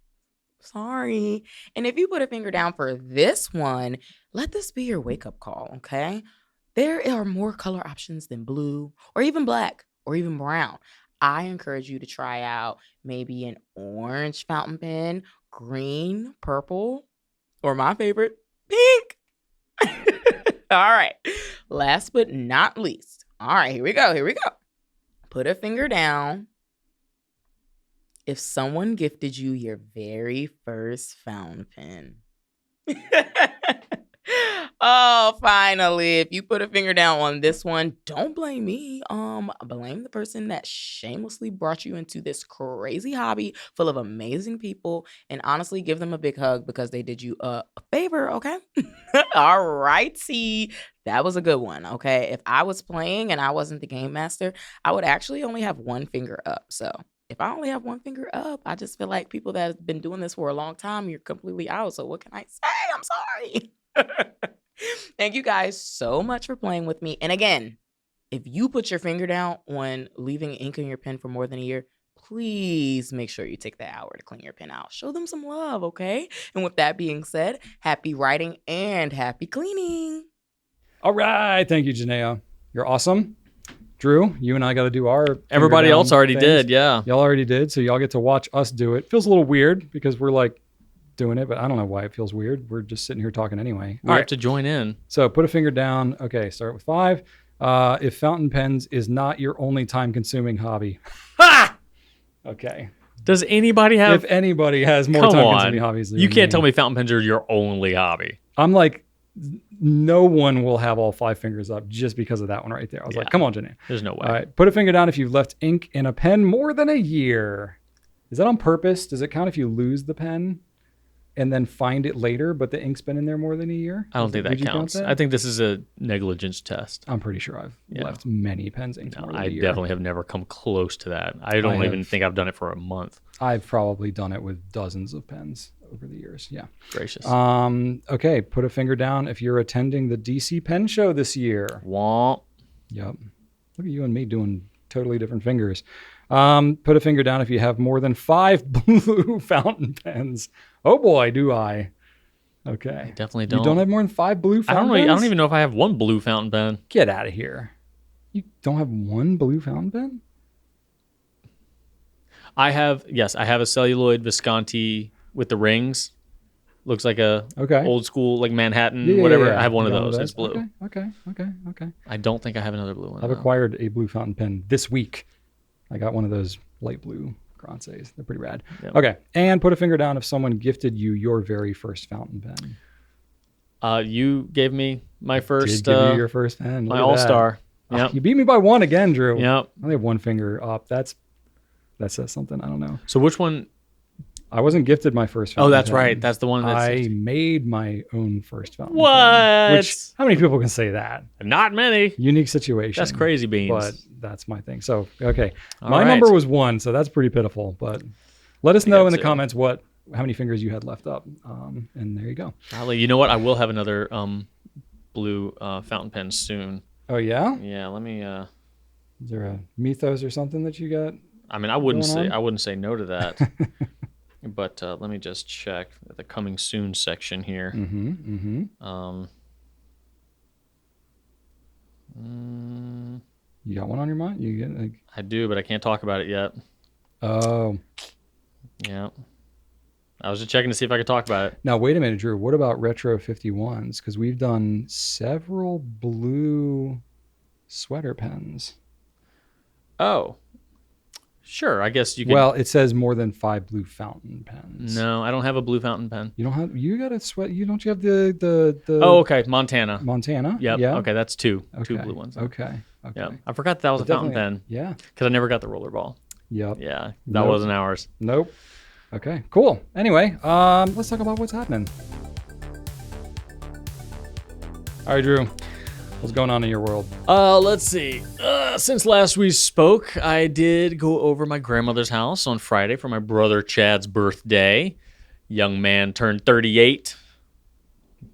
Sorry. And if you put a finger down for this one, let this be your wake-up call, okay? There are more color options than blue or even black or even brown. I encourage you to try out maybe an orange fountain pen, green, purple, or my favorite, pink. All right. Last but not least. All right, here we go. Put a finger down if someone gifted you your very first fountain pen. Oh, finally. If you put a finger down on this one, don't blame me. Blame the person that shamelessly brought you into this crazy hobby full of amazing people, and honestly give them a big hug because they did you a favor, okay? All righty. That was a good one, okay? If I was playing and I wasn't the game master, I would actually only have one finger up. So if I only have one finger up, I just feel like people that have been doing this for a long time, you're completely out. So what can I say? I'm sorry. Thank you guys so much for playing with me. And again, if you put your finger down on leaving ink in your pen for more than a year, please make sure you take that hour to clean your pen out. Show them some love, okay? And with that being said, happy writing and happy cleaning. All right. Thank you, Janaea. You're awesome. Drew, you and I got to do our finger Everybody down else already things. did, yeah. Y'all already did, so y'all get to watch us do it. Feels a little weird because we're like doing it, but I don't know why it feels weird. We're just sitting here talking anyway. We have to join in. So put a finger down. Okay, start with 5. If fountain pens is not your only time-consuming hobby. Ha! Okay. Does anybody have... If anybody has more Come time-consuming on. hobbies than You can't me, tell me fountain pens are your only hobby. I'm like, no one will have all 5 fingers up just because of that one right there. I was like, come on, Janae. There's no way. All right, put a finger down if you've left ink in a pen more than a year. Is that on purpose? Does it count if you lose the pen and then find it later, but the ink's been in there more than a year? I don't think that counts. I think this is a negligence test. I'm pretty sure I've left many pens inked more than a year. I definitely have never come close to that. I don't even think I've done it for a month. I've probably done it with dozens of pens over the years. Yeah. Gracious. Okay, put a finger down if you're attending the DC Pen Show this year. Womp. Yep. Look at you and me doing totally different fingers. Put a finger down if you have more than 5 blue fountain pens. Oh boy, do I. Okay. I definitely don't. You don't have more than 5 blue fountain pens? I don't even know if I have one blue fountain pen. Get out of here. You don't have one blue fountain pen? I have a celluloid Visconti with the rings. Looks like a old school, like Manhattan, whatever. Yeah. I have one of those. It's blue. Okay. I don't think I have another blue one. I've acquired a blue fountain pen this week. I got one of those light blue Grances. They're pretty rad. Yep. Okay. And put a finger down if someone gifted you your very first fountain pen. You gave me my first. Did give you your first pen. My All-Star. Yep. You beat me by 1 again, Drew. Yep. I only have 1 finger up. That says something. I don't know. So which one? I wasn't gifted my first fountain pen. Right. That's the one I made my own first fountain pen. What? Which, how many people can say that? Not many. Unique situation. That's crazy beans. But that's my thing. So, okay. My number was 1, so that's pretty pitiful. But let us know in the comments how many fingers you had left up. And there you go. Golly, you know what? I will have another blue fountain pen soon. Oh, yeah? Yeah, let me... Is there a mythos or something that you got? I mean, I wouldn't say no to that. But let me just check the coming soon section here. You got one on your mind? You get I do, but I can't talk about it yet. Oh. Yeah. I was just checking to see if I could talk about it. Now, wait a minute, Drew. What about Retro 51s? Because we've done several blue sweater pens. Oh. Sure, I guess you could. Well, it says more than 5 blue fountain pens. No, I don't have a blue fountain pen. You don't have. You got a sweat. You don't. You have the. Oh, okay, Montana. Yep. Yeah. Okay, that's 2. Okay. 2 blue ones. Okay. Yeah. I forgot that was a fountain pen. Yeah. Because I never got the roller ball. Yep. Yeah, that wasn't ours. Nope. Okay. Cool. Anyway, let's talk about what's happening. All right, Drew. What's going on in your world? Let's see. Since last we spoke, I did go over my grandmother's house on Friday for my brother Chad's birthday. Young man turned 38.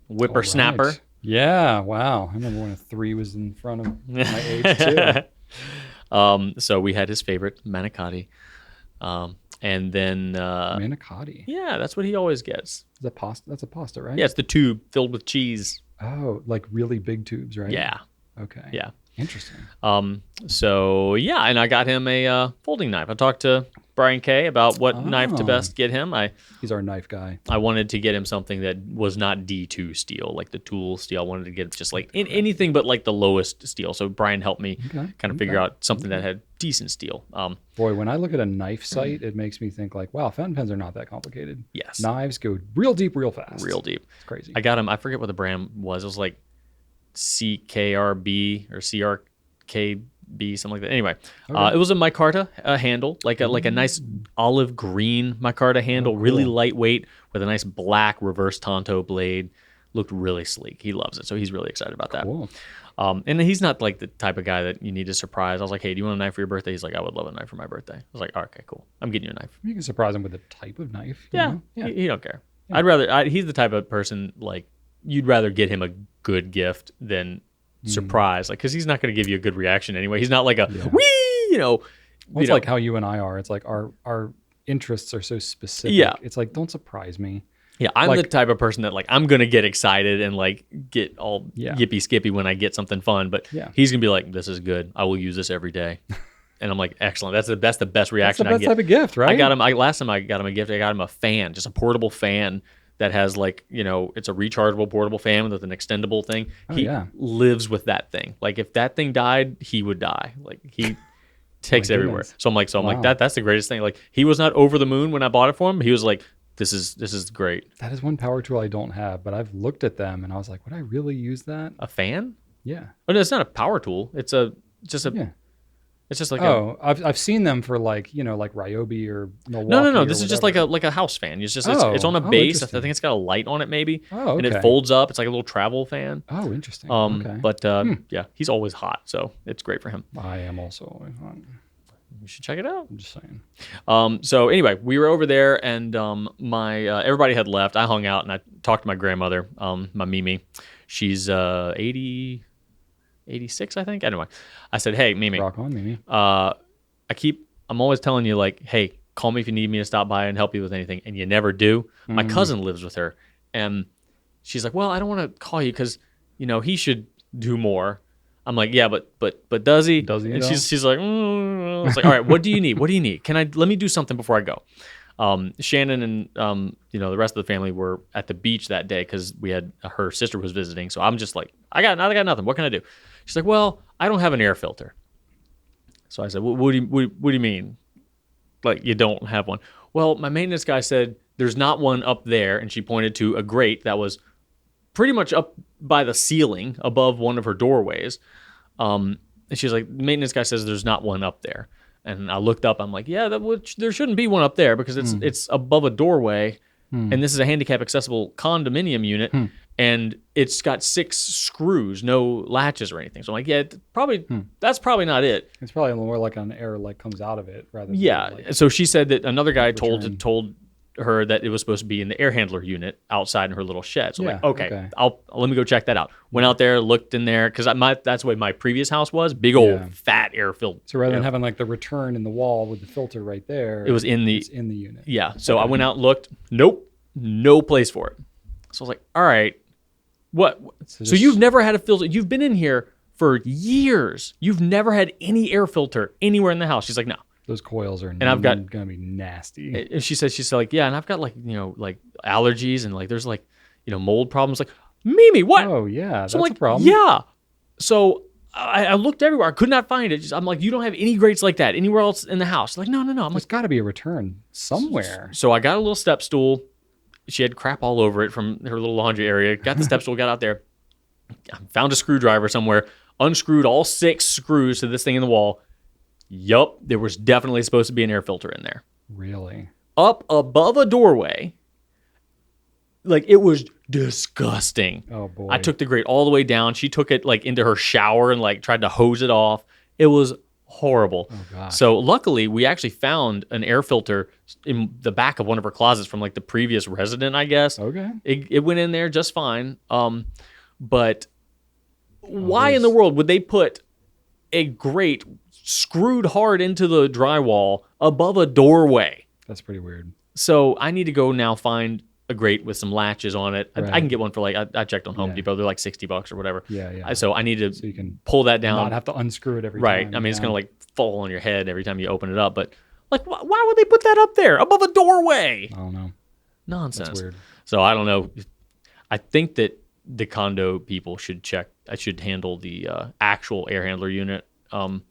Whippersnapper. Right. Yeah, wow. I remember when a 3 was in front of my age, too. So we had his favorite, manicotti. And then... manicotti? Yeah, that's what he always gets. Is that pasta? That's a pasta, right? Yeah, it's the tube filled with cheese. Oh, like really big tubes, right? Yeah. Okay. Yeah. Interesting. So yeah, and I got him a folding knife. I talked to Brian K about what knife to best get him. He's our knife guy. I wanted to get him something that was not D2 steel, like the tool steel. I wanted to get just like anything but like the lowest steel. So Brian helped me kind of figure out something that had decent steel. Boy, when I look at a knife site, it makes me think like, wow, fountain pens are not that complicated. Yes. Knives go real deep, real fast. Real deep. It's crazy. I got him. I forget what the brand was. It was like CKRB or CRKB, something like that. Anyway, it was a micarta handle, like a nice olive green micarta handle, really lightweight with a nice black reverse tanto blade. Looked really sleek. He loves it, so he's really excited about that. Cool. And he's not like the type of guy that you need to surprise. I was like, hey, do you want a knife for your birthday? He's like, I would love a knife for my birthday. I was like, okay, cool. I'm getting you a knife. You can surprise him with a type of knife. Yeah. He don't care. He's the type of person like you'd rather get him a good gift than surprise, like because he's not going to give you a good reaction anyway. He's not like a wee, Well, it's like how you and I are. It's like our interests are so specific. Yeah. It's like, don't surprise me. Yeah, I'm like, the type of person that like I'm gonna get excited and like get all yippee skippy when I get something fun, but he's gonna be like, "This is good. I will use this every day," and I'm like, "Excellent. That's the best reaction." That's the best type of gift, right? I got him. Last time I got him a gift, I got him a fan, just a portable fan that has like it's a rechargeable portable fan with an extendable thing. He lives with that thing. Like if that thing died, he would die. Like he takes it everywhere. So I'm like that's the greatest thing. Like he was not over the moon when I bought it for him. He was like, This is great. That is one power tool I don't have, but I've looked at them and I was like, would I really use that? A fan? Yeah. Oh no, it's not a power tool. It's just like I've seen them for like Ryobi or Milwaukee. No. This is just like a house fan. It's just it's on a base. I think it's got a light on it maybe. Oh, okay. And it folds up. It's like a little travel fan. Oh, interesting. Okay. But yeah, he's always hot, so it's great for him. I am also always hot. You should check it out. I'm just saying. So anyway, we were over there, and my everybody had left. I hung out, and I talked to my grandmother, my Mimi. She's 86, I think. Anyway, I said, "Hey, Mimi, rock on, Mimi." I'm always telling you, like, hey, call me if you need me to stop by and help you with anything, and you never do. My cousin lives with her, and she's like, "Well, I don't want to call you because he should do more." I'm like, yeah, but does he? Does he? And she's like, I was like, all right, what do you need? What do you need? Let me do something before I go. Shannon and the rest of the family were at the beach that day because we had her sister was visiting. So I'm just like, I got nothing. What can I do? She's like, well, I don't have an air filter. So I said, what do you mean? Like you don't have one? Well, my maintenance guy said there's not one up there, and she pointed to a grate that was pretty much up by the ceiling above one of her doorways. And she's like, the maintenance guy says there's not one up there. And I looked up, I'm like, yeah, there shouldn't be one up there because it's above a doorway. And this is a handicap accessible condominium unit. And it's got 6 screws, no latches or anything. So I'm like, yeah, that's probably not it. It's probably more like an air like comes out of it rather than so she said that another guy told her that it was supposed to be in the air handler unit outside in her little shed. So I'm like, okay. Let me go check that out. Went out there, looked in there because that's the way my previous house was. Big old fat air filter. So rather than having like the return in the wall with the filter right there, it was in the unit. Yeah. So I went out and looked. Nope, no place for it. So I was like, all right, what? So you've never had a filter? You've been in here for years. You've never had any air filter anywhere in the house? She's like, no. Those coils are I've got gonna be nasty. And she's like, yeah, and I've got like like allergies and like there's like mold problems. Like, Mimi, what? Oh yeah, that's a problem. Yeah. So I looked everywhere. I could not find it. I'm like, you don't have any grates like that anywhere else in the house? She's like, no. I'm There's got to be a return somewhere. So I got a little step stool. She had crap all over it from her little laundry area. Got the step stool, got out there, found a screwdriver somewhere, unscrewed all 6 screws to this thing in the wall. Yup, there was definitely supposed to be an air filter in there. Really? Up above a doorway. Like, it was disgusting. Oh, boy. I took the grate all the way down. She took it, like, into her shower and, like, tried to hose it off. It was horrible. Oh, gosh. So, luckily, we actually found an air filter in the back of one of her closets from, like, the previous resident, I guess. Okay. It went in there just fine. But why in the world would they put a grate screwed hard into the drywall above a doorway? That's pretty weird. So I need to go now find a grate with some latches on it. Right. I can get one for like I checked on Home Yeah. Depot. They're like $60 or whatever. Yeah. So I need to So you can pull that down. not have to unscrew it every Right. time. I mean, it's gonna like fall on your head every time you open it up. But like, why would they put that up there above a doorway? I don't know. Nonsense. That's weird. So I don't know. I think that the condo people should check. I should handle the actual air handler unit.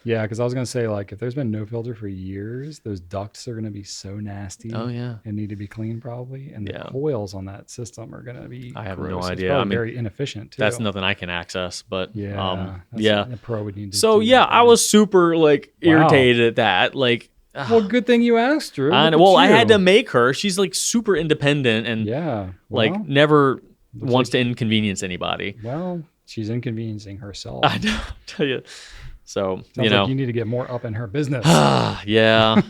Yeah, because I was gonna say, like, if there's been no filter for years, those ducts are gonna be so nasty. Oh yeah. And need to be cleaned probably, and Yeah. the coils on that system are gonna be. I have gross. no It's idea. probably I mean, very inefficient too. That's nothing I can access. But Yeah. yeah. The pro would need to. So do yeah, that, I was super like Wow. irritated at that. Like, Well, good thing you asked, Drew. I Look know. at Well, I had you. to make her. She's like super independent and Yeah. like Well, never looks wants like- to inconvenience anybody. Well, she's inconveniencing herself. I know. Tell you. So Sounds you know. like you need to get more up in her business. yeah.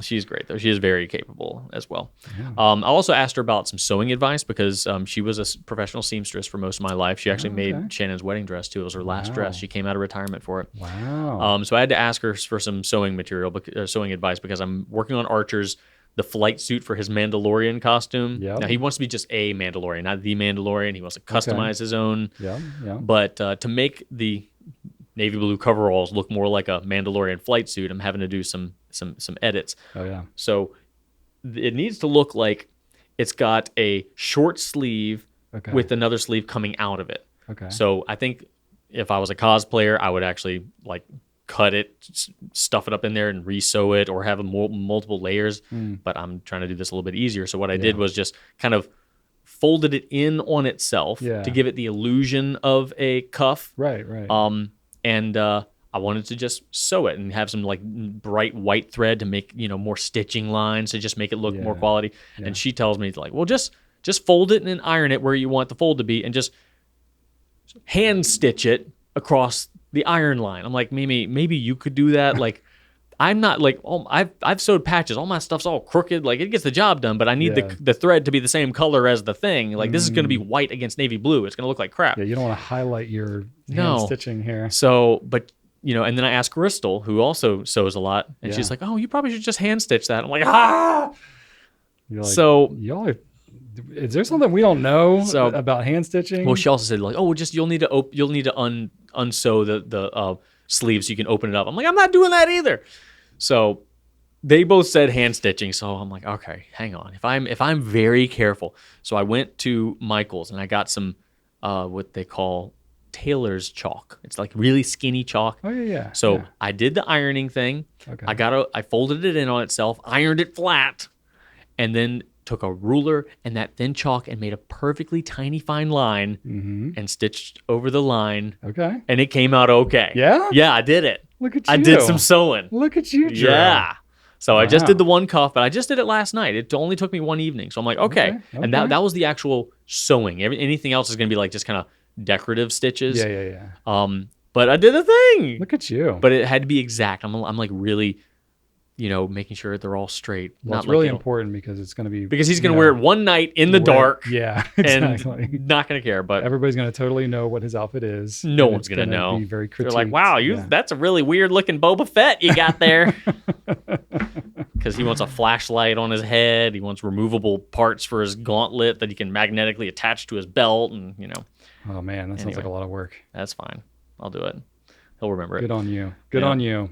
She's great though. She is very capable as well. Yeah. I also asked her about some sewing advice because she was a professional seamstress for most of my life. She actually okay. made Shannon's wedding dress too. It was her last Wow. dress. She came out of retirement for it. Wow. So I had to ask her for some sewing material, sewing advice because I'm working on Archer's the flight suit for his Mandalorian costume. Yep. Now he wants to be just a Mandalorian, not the Mandalorian. He wants to customize his own. Yeah. But to make the navy blue coveralls look more like a Mandalorian flight suit, I'm having to do some edits. Oh yeah. So it needs to look like it's got a short sleeve Okay. with another sleeve coming out of it. Okay. So I think if I was a cosplayer, I would actually like cut it, stuff it up in there and re-sew it or have multiple layers. But I'm trying to do this a little bit easier. So what I did was just kind of folded it in on itself to give it the illusion of a cuff. Right. And I wanted to just sew it and have some like bright white thread to make, more stitching lines to just make it look more quality. Yeah. And she tells me like, well, just fold it and then iron it where you want the fold to be and just hand stitch it across the iron line. I'm like, maybe you could do that. Like, I'm not like, I've sewed patches. All my stuff's all crooked. Like it gets the job done, but I need the thread to be the same color as the thing. Like this is going to be white against navy blue. It's going to look like crap. Yeah. You don't want to highlight your hand stitching here. So, but and then I asked Crystal, who also sews a lot, and she's like, "Oh, you probably should just hand stitch that." I'm like, "Ah!" You're like, So y'all are. Is there something we don't know about hand stitching? well, she also said like, "Oh, just you'll need to unsew the sleeve so you can open it up." I'm like, "I'm not doing that either." So they both said hand stitching, so I'm like, "Okay, hang on. If I'm very careful." So I went to Michael's and I got some what they call tailor's chalk. It's like really skinny chalk. Oh yeah. So I did the ironing thing. Okay. I folded it in on itself, ironed it flat, and then took a ruler and that thin chalk and made a perfectly tiny fine line and stitched over the line. Okay. And it came out okay. Yeah? Yeah, I did it. Look at you. I did some sewing. Look at you, Drew. Yeah. So I just Wow. did the one cuff, but I just did it last night. It only took me one evening. So I'm like, okay. And that was the actual sewing. Anything else is going to be like just kind of decorative stitches. Yeah. But I did a thing. Look at you. But it had to be exact. I'm like really, making sure they're all straight. Well, it's Not really like, important because it's going to be because he's going to wear it one night in the dark. Yeah, And exactly. not going to care. But Everybody's going to totally know what his outfit is. no and one's it's going to know. Be very They're like, critiqued. wow, Yeah. that's a really weird looking Boba Fett you got there. Because he wants a flashlight on his head. He wants removable parts for his gauntlet that he can magnetically attach to his belt. And, Oh man, that sounds like a lot of work. that's fine. I'll do it. He'll remember it. Good on you. Good Yeah. on you.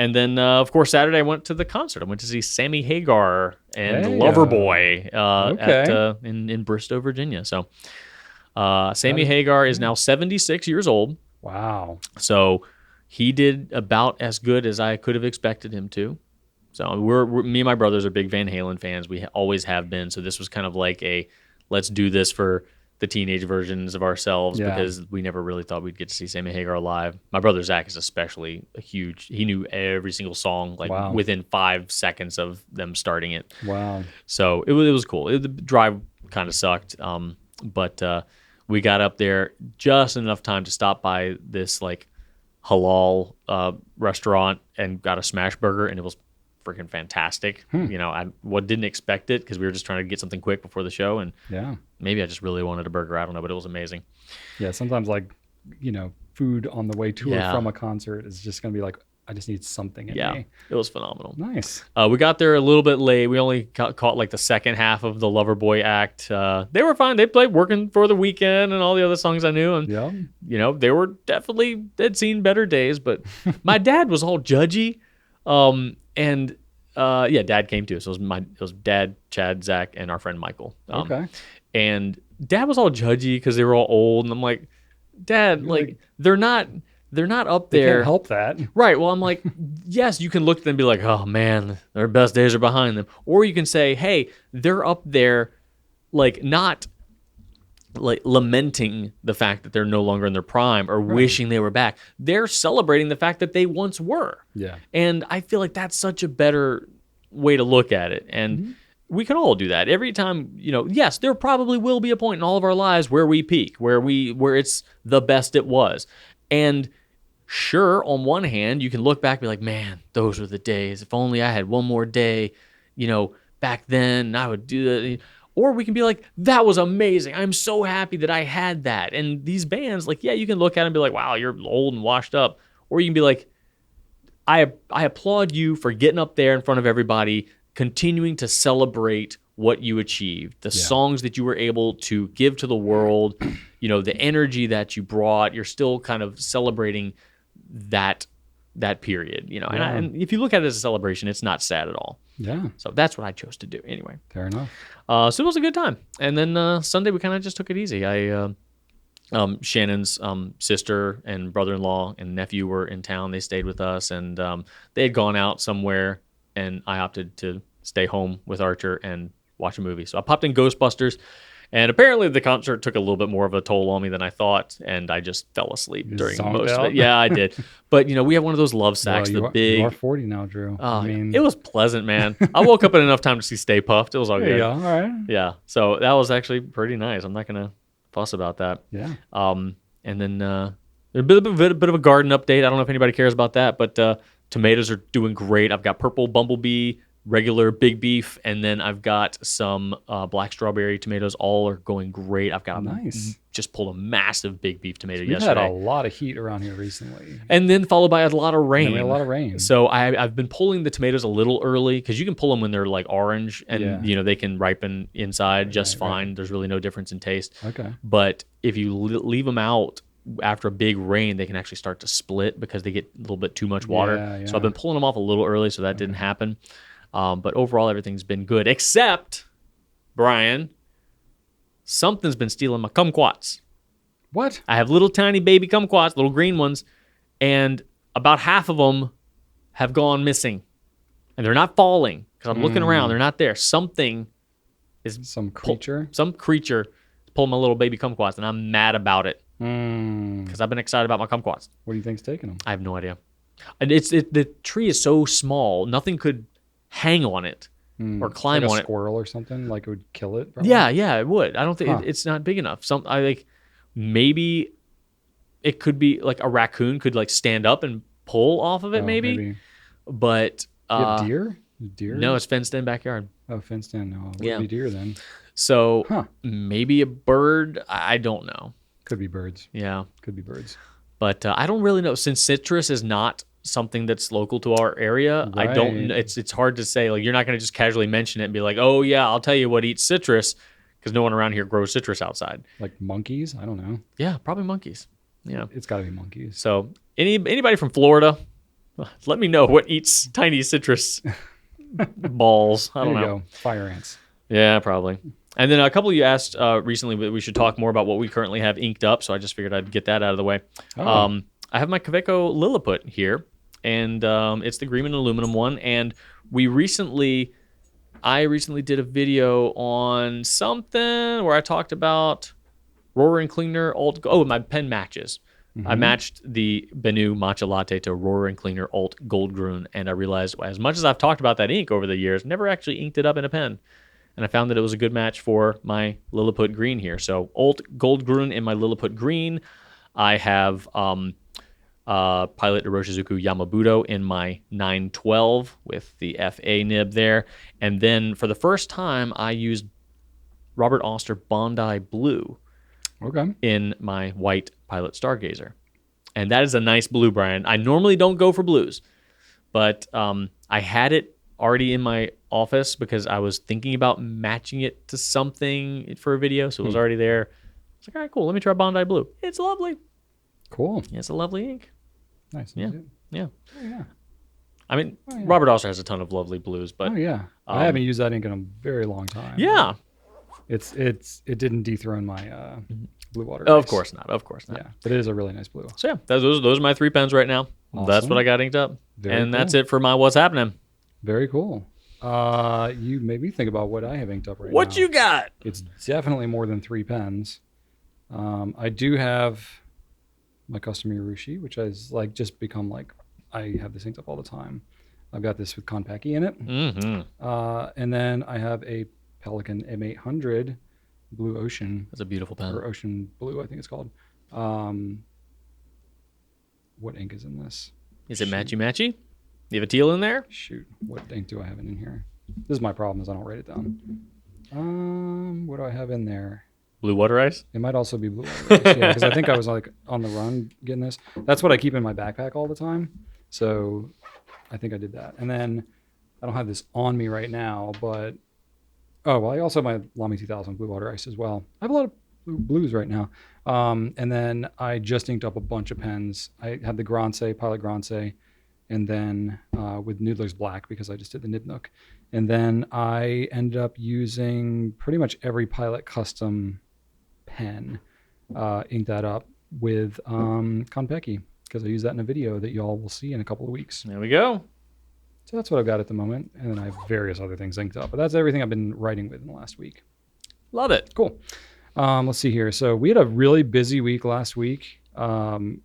And then, of course, Saturday I went to the concert. I went to see Sammy Hagar and Hey, Loverboy okay. in Bristow, Virginia. So Sammy Hagar is now 76 years old. Wow. So he did about as good as I could have expected him to. So me and my brothers are big Van Halen fans. We always have been. So this was kind of like let's do this for the teenage versions of ourselves because we never really thought we'd get to see Sammy Hagar live. My brother Zach is especially he knew every single song within 5 seconds of them starting it. Wow. So it was cool. The drive kind of sucked, but we got up there just enough time to stop by this like halal restaurant and got a smash burger, and it was freaking fantastic. I didn't expect it because we were just trying to get something quick before the show, and maybe I just really wanted a burger. I don't know, but it was amazing. Yeah, sometimes food on the way to or from a concert is just going to be like I just need something in Yeah, me. it was phenomenal. Nice. We got there a little bit late. We only caught like the second half of the Loverboy act. They were fine. They played Working for the Weekend and all the other songs I knew. And, Yeah. they were definitely, they'd seen better days. But my dad was all judgy. Dad came too. So it was Dad, Chad, Zach, and our friend Michael. Okay. And Dad was all judgy because they were all old. And I'm like, Dad, they're not up They there. can't help that. Right. Well, I'm like, yes, you can look at them and be like, oh man, their best days are behind them. Or you can say, hey, they're up there, like not like lamenting the fact that they're no longer in their prime or wishing they were back. They're celebrating the fact that they once were. Yeah. And I feel like that's such a better way to look at it. And we can all do that. Every time, yes, there probably will be a point in all of our lives where we peak, where it's the best it was. And sure, on one hand, you can look back and be like, man, those were the days. If only I had one more day, back then, I would do that. Or we can be like, that was amazing. I'm so happy that I had that. And these bands, like, yeah, you can look at them and be like, wow, you're old and washed up. Or you can be like, I applaud you for getting up there in front of everybody, continuing to celebrate what you achieved, the songs that you were able to give to the world, the energy that you brought. You're still kind of celebrating that period, and if you look at it as a celebration, it's not sad at all. Yeah. So that's what I chose to do anyway. Fair enough. So it was a good time. And then Sunday we kind of just took it easy. Shannon's sister and brother-in-law and nephew were in town. They stayed with us, and they had gone out somewhere, and I opted to stay home with Archer and watch a movie. So I popped in Ghostbusters, and apparently the concert took a little bit more of a toll on me than I thought, and I just fell asleep during most of it. Yeah, I did. But, we have one of those love sacks, You are 40 now, Drew. It was pleasant, man. I woke up in enough time to see Stay Puffed. It was all there good. you go. All right. Yeah, so that was actually pretty nice. I'm not going to fuss about that. Yeah. And then a bit of a garden update. I don't know if anybody cares about that, but tomatoes are doing great. I've got purple bumblebee, regular big beef, and then I've got some black strawberry tomatoes. All are going great. I've got just pulled a massive big beef tomato yesterday. We've had a lot of heat around here recently. And then followed by a lot of rain. We had a lot of rain. So I've been pulling the tomatoes a little early because you can pull them when they're like orange and they can ripen inside just fine. Right. There's really no difference in taste. Okay. But if you leave them out after a big rain, they can actually start to split because they get a little bit too much water. Yeah. So I've been pulling them off a little early, so that didn't happen. But overall, everything's been good, except, Brian, something's been stealing my kumquats. What? I have little tiny baby kumquats, little green ones, and about half of them have gone missing. And they're not falling, because I'm looking around. They're not there. Something is... Some creature? Some creature pulled my little baby kumquats, and I'm mad about it. Mm. Because I've been excited about my kumquats. What do you think's taking them? I have no idea. And the tree is so small, nothing could hang on it or climb like on a it. Squirrel or something, like it would kill it. Probably? Yeah, it would. I don't think it's not big enough. Maybe it could be like a raccoon could like stand up and pull off of it. Maybe. But you have deer? Deer? No, it's fenced in backyard. Oh, fenced in. No, it would be deer then. So maybe a bird. I don't know. Could be birds. Yeah, could be birds. But I don't really know, since citrus is not something that's local to our area. Right. I don't. It's hard to say. Like, you're not going to just casually mention it and be like, oh yeah, I'll tell you what eats citrus, because no one around here grows citrus outside. Like monkeys? I don't know. Yeah, probably monkeys. Yeah, it's got to be monkeys. So anybody from Florida, let me know what eats tiny citrus balls. I don't know. Go. Fire ants. Yeah, probably. And then a couple of you asked recently that we should talk more about what we currently have inked up, so I just figured I'd get that out of the way. Oh. I have my Kaweco Lilliput here, and it's the green and aluminum one. And I recently did a video on something where I talked about Roarer and Cleaner Alt. Oh, my pen matches. Mm-hmm. I matched the Bennu Matcha Latte to Roarer and Cleaner Alt Goldgrün, and I realized, as much as I've talked about that ink over the years, never actually inked it up in a pen. And I found that it was a good match for my Lilliput green here. So Alt Goldgrün in my Lilliput green. I have Pilot Iroshizuku Yamabudo in my 912 with the FA nib there. And then for the first time, I used Robert Oster Bondi Blue in my white Pilot Stargazer. And that is a nice blue, Brian. I normally don't go for blues. but I had it already in my office because I was thinking about matching it to something for a video, so it was already there. It's like, all right, cool. Let me try Bondi Blue. It's lovely. Cool. Yeah, it's a lovely ink. Nice. Yeah. Oh, yeah. I mean, Robert also has a ton of lovely blues, but Oh yeah. I haven't used that ink in a very long time. yeah. It didn't dethrone my blue water. Oh, of ice. course not. Of course not. Yeah, but it is a really nice blue. So yeah, those are my 3 pens right now. That's Awesome. what I got inked up. Very and that's cool. it for my what's happening. Very cool. You made me think about what I have inked up right now. What you got? It's definitely more than 3 pens. I do have my custom Urushi, which has like just become like I have this inked up all the time. I've got this with Konpeki in it. Mm-hmm. And then I have a Pelikan M800 Blue Ocean. That's a beautiful pen. Or Ocean Blue, I think it's called. What ink is in this? Is it matchy? You have a teal in there? Shoot, what ink do I have in here? This is my problem is I don't write it down. What do I have in there? Blue water ice? It might also be blue water ice. Yeah, because I think I was like on the run getting this. That's what I keep in my backpack all the time. So I think I did that. And then I don't have this on me right now, but oh well, I also have my Lamy 2000 blue water ice as well. I have a lot of blues right now. And then I just inked up a bunch of pens. I had the Grance, Pilot Grance, and then with Noodler's Black because I just did the Nib Nook. And then I ended up using pretty much every Pilot custom pen, inked that up with Konpeki because I use that in a video that y'all will see in a couple of weeks. There we go. So that's what I've got at the moment. And then I have various other things inked up, but that's everything I've been writing with in the last week. Love it. Cool. Let's see here. So we had a really busy week last week.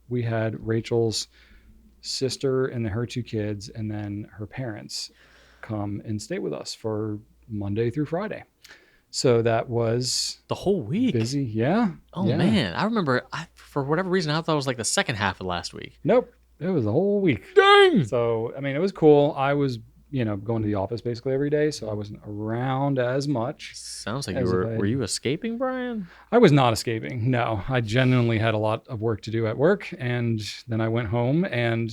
We had Rachel's sister and her 2 kids and then her parents come and stay with us for Monday through Friday. So that was The whole week. busy. Yeah. Oh Yeah. man, I remember. For whatever reason, I thought it was like the second half of last week. Nope. It was the whole week. Dang. So, I mean, it was cool. I was, going to the office basically every day. So I wasn't around as much. Sounds like As you if were. I- Were you escaping, Brian? I was not escaping. No, I genuinely had a lot of work to do at work. And then I went home and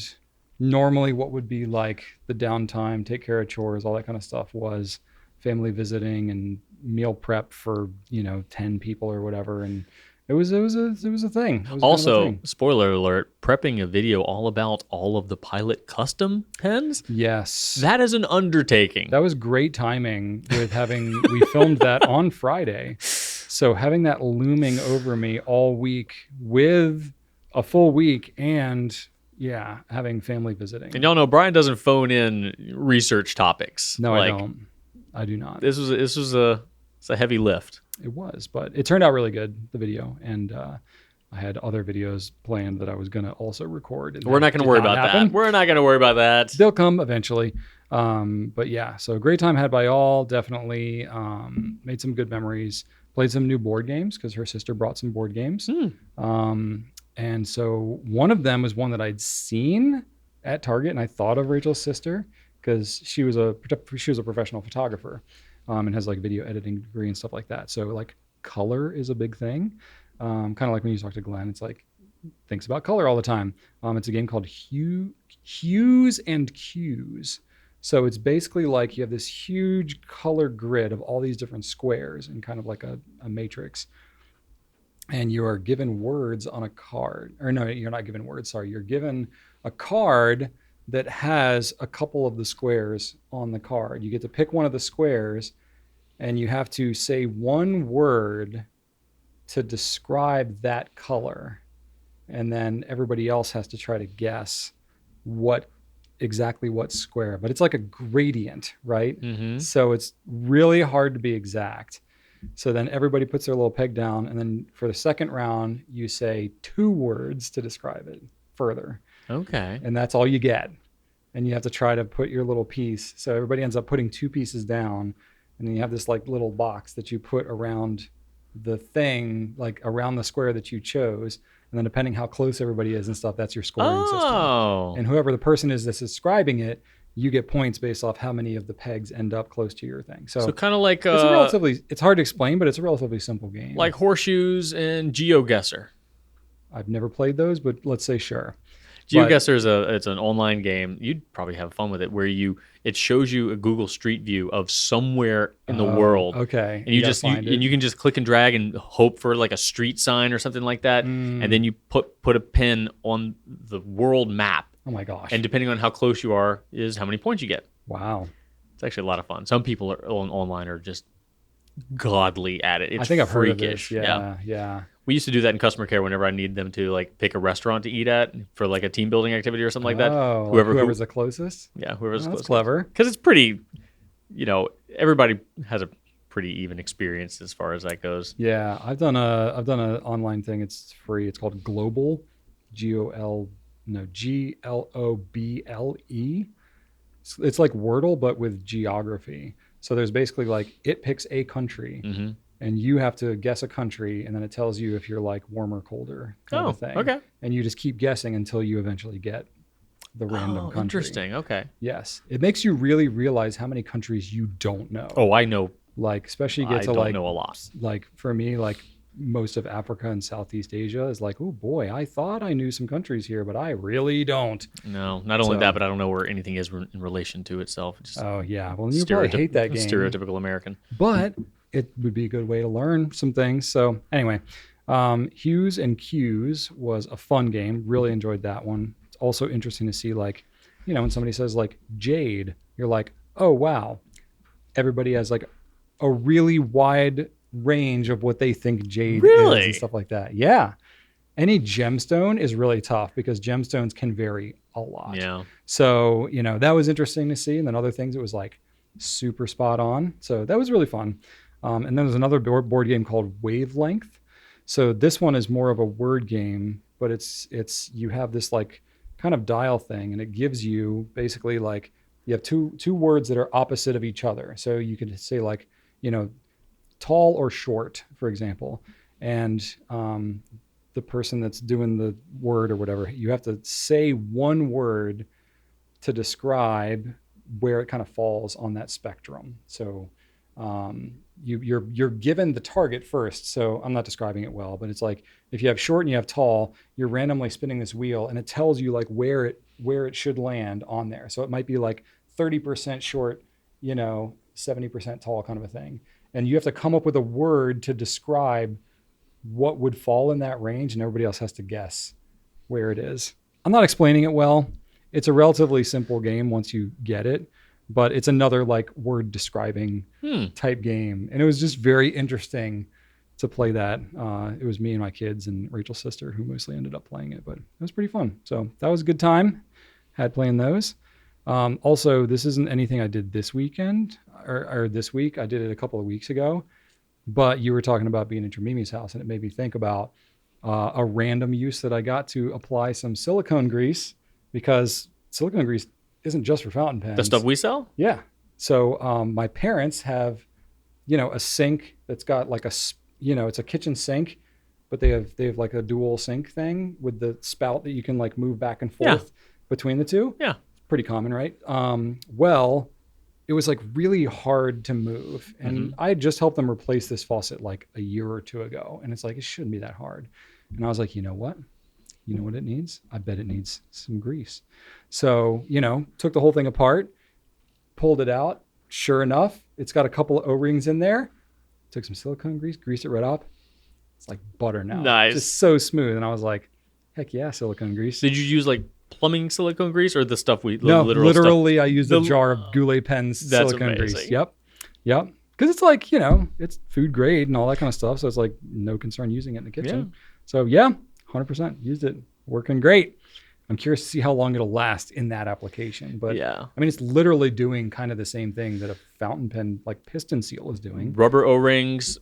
normally what would be like the downtime, take care of chores, all that kind of stuff was family visiting and meal prep for, 10 people or whatever. And it was a thing. It was kind of a Also, thing. spoiler alert: prepping a video all about all of the Pilot custom pens. Yes. That is an undertaking. That was great timing with we filmed that on Friday. So having that looming over me all week with a full week and having family visiting. And y'all know Brian doesn't phone in research topics. No, I don't. I do not. This was it's a heavy lift. It was, but it turned out really good, the video. And I had other videos planned that I was going to also record. And We're not going to worry about that. We're not going to worry about that. They'll come eventually. But yeah, so great time had by all. Definitely made some good memories. Played some new board games because her sister brought some board games. And so one of them was one that I'd seen at Target, and I thought of Rachel's sister because she was a professional photographer and has like a video editing degree and stuff like that. So like color is a big thing. Kind of like when you talk to Glenn, it's like thinks about color all the time. It's a game called Hues and Cues. So it's basically like you have this huge color grid of all these different squares and kind of like a matrix. And you are given words on a card. Or no, you're not given words, sorry. You're given a card that has a couple of the squares on the card. You get to pick one of the squares and you have to say one word to describe that color. And then everybody else has to try to guess exactly what square. But it's like a gradient, right? Mm-hmm. So it's really hard to be exact. So then everybody puts their little peg down. And then for the second round, you say 2 words to describe it further. Okay. And that's all you get. And you have to try to put your little piece. So everybody ends up putting 2 pieces down. And then you have this like little box that you put around the thing, like around the square that you chose. And then depending how close everybody is and stuff, that's your scoring system. Oh. And whoever the person is that's describing it, you get points based off how many of the pegs end up close to your thing. So kind of like it's hard to explain, but it's a relatively simple game. like horseshoes and GeoGuessr. I've never played those, but let's say sure. GeoGuessr is it's an online game. You'd probably have fun with it, where it shows you a Google Street View of somewhere in the world. Okay. And you can just click and drag and hope for like a street sign or something like that, and then you put a pin on the world map. Oh my gosh. And depending on how close you are, is how many points you get. Wow. It's actually a lot of fun. Some people online are just godly at it. It's I think I've freakish. heard of this. Yeah. We used to do that in customer care whenever I need them to like pick a restaurant to eat at for like a team building activity or something like that. Whoever's the closest. Yeah, whoever's That's closest. clever. Because it's pretty, everybody has a pretty even experience as far as that goes. Yeah, I've done an online thing. It's free. It's called Global, Globle. It's like Wordle but with geography. So there's basically like it picks a country, and you have to guess a country, and then it tells you if you're like warmer or colder kind of a thing. Okay. And you just keep guessing until you eventually get the random country. Interesting. Okay. Yes, it makes you really realize how many countries you don't know. Oh, I know. Like especially I get to don't know a lot. Like for me, like most of Africa and Southeast Asia is like, oh boy, I thought I knew some countries here, but I really don't. No, not only that, but I don't know where anything is in relation to itself. Just oh yeah, well you probably hate that game. Stereotypical American. But it would be a good way to learn some things. So anyway, Hues and Cues was a fun game. Really enjoyed that one. It's also interesting to see like, when somebody says like jade, you're like, oh wow, everybody has like a really wide range of what they think jade is and stuff like that. Yeah. Any gemstone is really tough because gemstones can vary a lot. Yeah. So, that was interesting to see. And then other things, it was like super spot on. So that was really fun. And then there's another board game called Wavelength. So this one is more of a word game, but it's you have this like kind of dial thing, and it gives you basically like you have two words that are opposite of each other. So you could say like, tall or short, for example. And the person that's doing the word or whatever, you have to say one word to describe where it kind of falls on that spectrum. So you're given the target first. So I'm not describing it well, but it's like if you have short and you have tall, you're randomly spinning this wheel, and it tells you like where it should land on there. So it might be like 30% short, 70% tall kind of a thing. And you have to come up with a word to describe what would fall in that range, and everybody else has to guess where it is. I'm not explaining it well. It's a relatively simple game once you get it, but it's another like word describing type game. And it was just very interesting to play that. It was me and my kids and Rachel's sister who mostly ended up playing it, but it was pretty fun. So that was a good time. Had playing those. Also, this isn't anything I did this weekend or this week. I did it a couple of weeks ago, but you were talking about being at your Mimi's house, and it made me think about a random use that I got to apply some silicone grease, because silicone grease isn't just for fountain pens. The stuff we sell? Yeah. So my parents have, a sink that's got like it's a kitchen sink, but they have like a dual sink thing with the spout that you can like move back and forth between the two. Yeah. Pretty common, right? Well, it was like really hard to move. And I had just helped them replace this faucet like a year or two ago. And it's like, it shouldn't be that hard. And I was like, you know what? You know what it needs? I bet it needs some grease. So, took the whole thing apart, pulled it out. Sure enough, it's got a couple of O-rings in there. Took some silicone grease, greased it right up. It's like butter now. Nice. Just so smooth. And I was like, heck yeah, silicone grease. Did you use like plumbing silicone grease or the stuff No, literally stuff? I used a jar of Goulet pens silicone amazing. grease. Yep. Because it's like, it's food grade and all that kind of stuff. So it's like no concern using it in the kitchen. So 100% used it. Working great. I'm curious to see how long it'll last in that application. But I mean, it's literally doing kind of the same thing that a fountain pen like piston seal is doing. Rubber O-rings,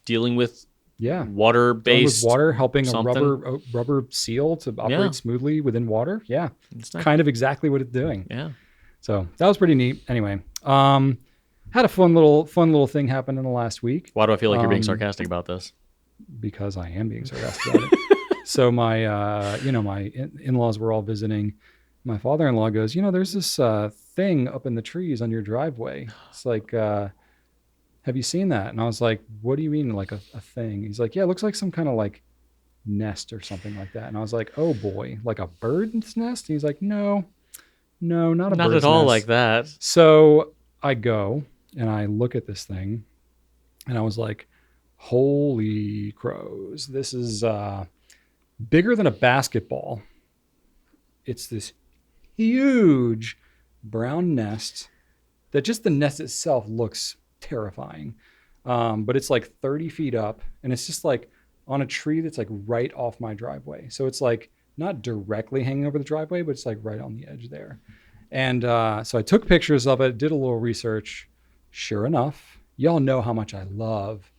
dealing with water-based water, helping something. a rubber seal to operate smoothly within water. Yeah. It's kind of exactly what it's doing. Yeah. So that was pretty neat. Anyway, had a fun little thing happen in the last week. Why do I feel like you're being sarcastic about this? Because I am being sarcastic about it. So my, my in-laws were all visiting. My father-in-law goes, there's this thing up in the trees on your driveway. It's like, have you seen that? And I was like, what do you mean like a thing? He's like, yeah, it looks like some kind of like nest or something like that. And I was like, oh boy, like a bird's nest? He's like, no, not a Not bird's at all nest. like that. So I go and I look at this thing and I was like, holy crows. This is bigger than a basketball. It's this huge brown nest that just the nest itself looks terrifying. But it's like 30 feet up and it's just like on a tree that's like right off my driveway. So it's like not directly hanging over the driveway, but it's like right on the edge there. And so I took pictures of it, did a little research. Sure enough, y'all know how much I love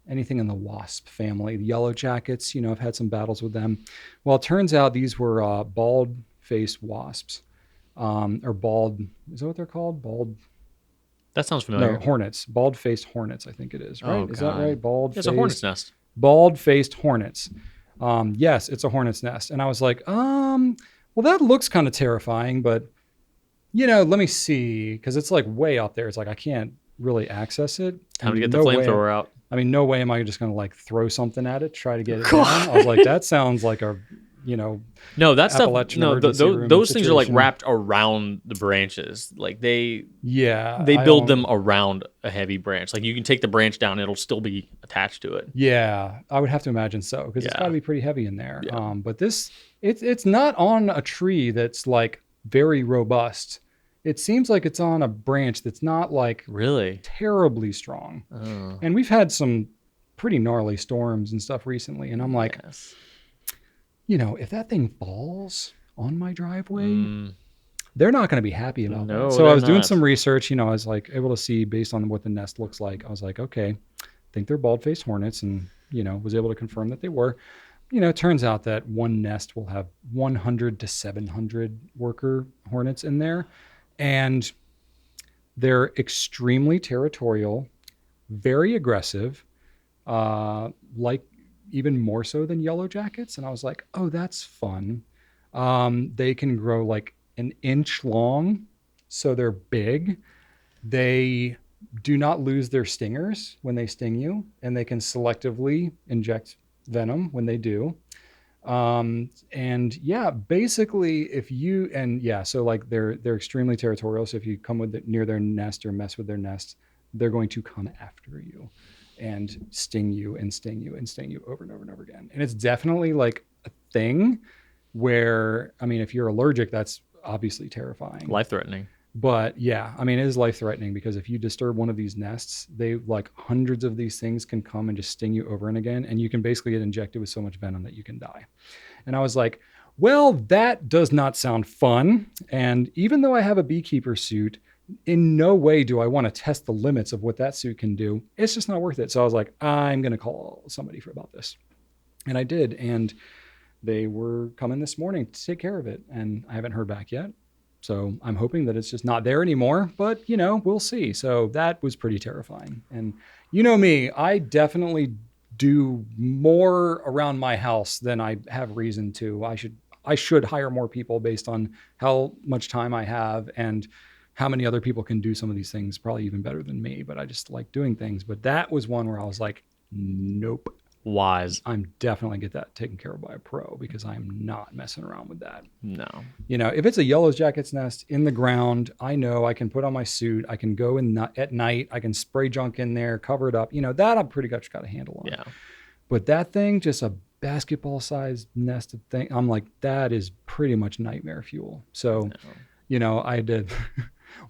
anything in the wasp family. The yellow jackets, you know, I've had some battles with them. Well, it turns out these were bald-faced wasps. Or bald, is that what they're called? Bald. That sounds familiar. No, hornets. Bald-faced hornets, I think it is, right? Oh, Is that God. right? Bald-faced. It's a hornet's nest. Bald-faced hornets. Yes, it's a hornet's nest. And I was like, well, that looks kind of terrifying, but, you know, let me see. Because it's like way out there. It's like I can't really access it. Time to And get the no way- flamethrower out. I mean, no way am I just going to like throw something at it, try to get it down. I was like, that sounds like a, you know, No, that stuff. Appalachian No, emergency room those things are like situation. wrapped around the branches. Like they yeah. build don't- them around a heavy branch. Like you can take the branch down, it'll still be attached to it. Yeah, I would have to imagine so because it's Yeah. got to be pretty heavy in there. Yeah. But this, it's not on a tree that's like very robust. It seems like it's on a branch that's not like Really? terribly strong. Oh, And we've had some pretty gnarly storms and stuff recently. And I'm like, yes. you know, if that thing falls on my driveway, Mm, they're not going to be happy about No, that. So I they're was doing not. some research, you know, I was like able to see based on what the nest looks like. I was like, okay, I think they're bald-faced hornets, and, you know, was able to confirm that they were. You know, it turns out that one nest will have 100 to 700 worker hornets in there, and they're extremely territorial, very aggressive, like even more so than yellow jackets. And I was like, oh, that's fun. They can grow like an inch long, so they're big. They do not lose their stingers when they sting you, and they can selectively inject venom when they do. And yeah, basically if you, and yeah, so like they're extremely territorial. So if you come near their nest or mess with their nest, they're going to come after you and sting you and sting you and sting you over and over and over again. And it's definitely like a thing where, I mean, if you're allergic, that's obviously terrifying. life-threatening. But yeah, I mean, it is life threatening because if you disturb one of these nests, they like hundreds of these things can come and just sting you over and again. And you can basically get injected with so much venom that you can die. And I was like, well, that does not sound fun. And even though I have a beekeeper suit, in no way do I want to test the limits of what that suit can do. It's just not worth it. So I was like, I'm going to call somebody about this. And I did. And they were coming this morning to take care of it. And I haven't heard back yet. So I'm hoping that it's just not there anymore, but you know, we'll see. So that was pretty terrifying. And you know me, I definitely do more around my house than I have reason to. I should hire more people based on how much time I have and how many other people can do some of these things, probably even better than me, but I just like doing things. But that was one where I was like, nope. Wise. I'm definitely get that taken care of by a pro because I'm not messing around with that. No. You know, if it's a yellow jacket's nest in the ground, I know I can put on my suit. I can go in at night. I can spray junk in there, cover it up. You know, that I'm pretty much got a handle on. Yeah. But that thing, just a basketball-sized nested thing, I'm like, that is pretty much nightmare fuel. So, No. you know, I did,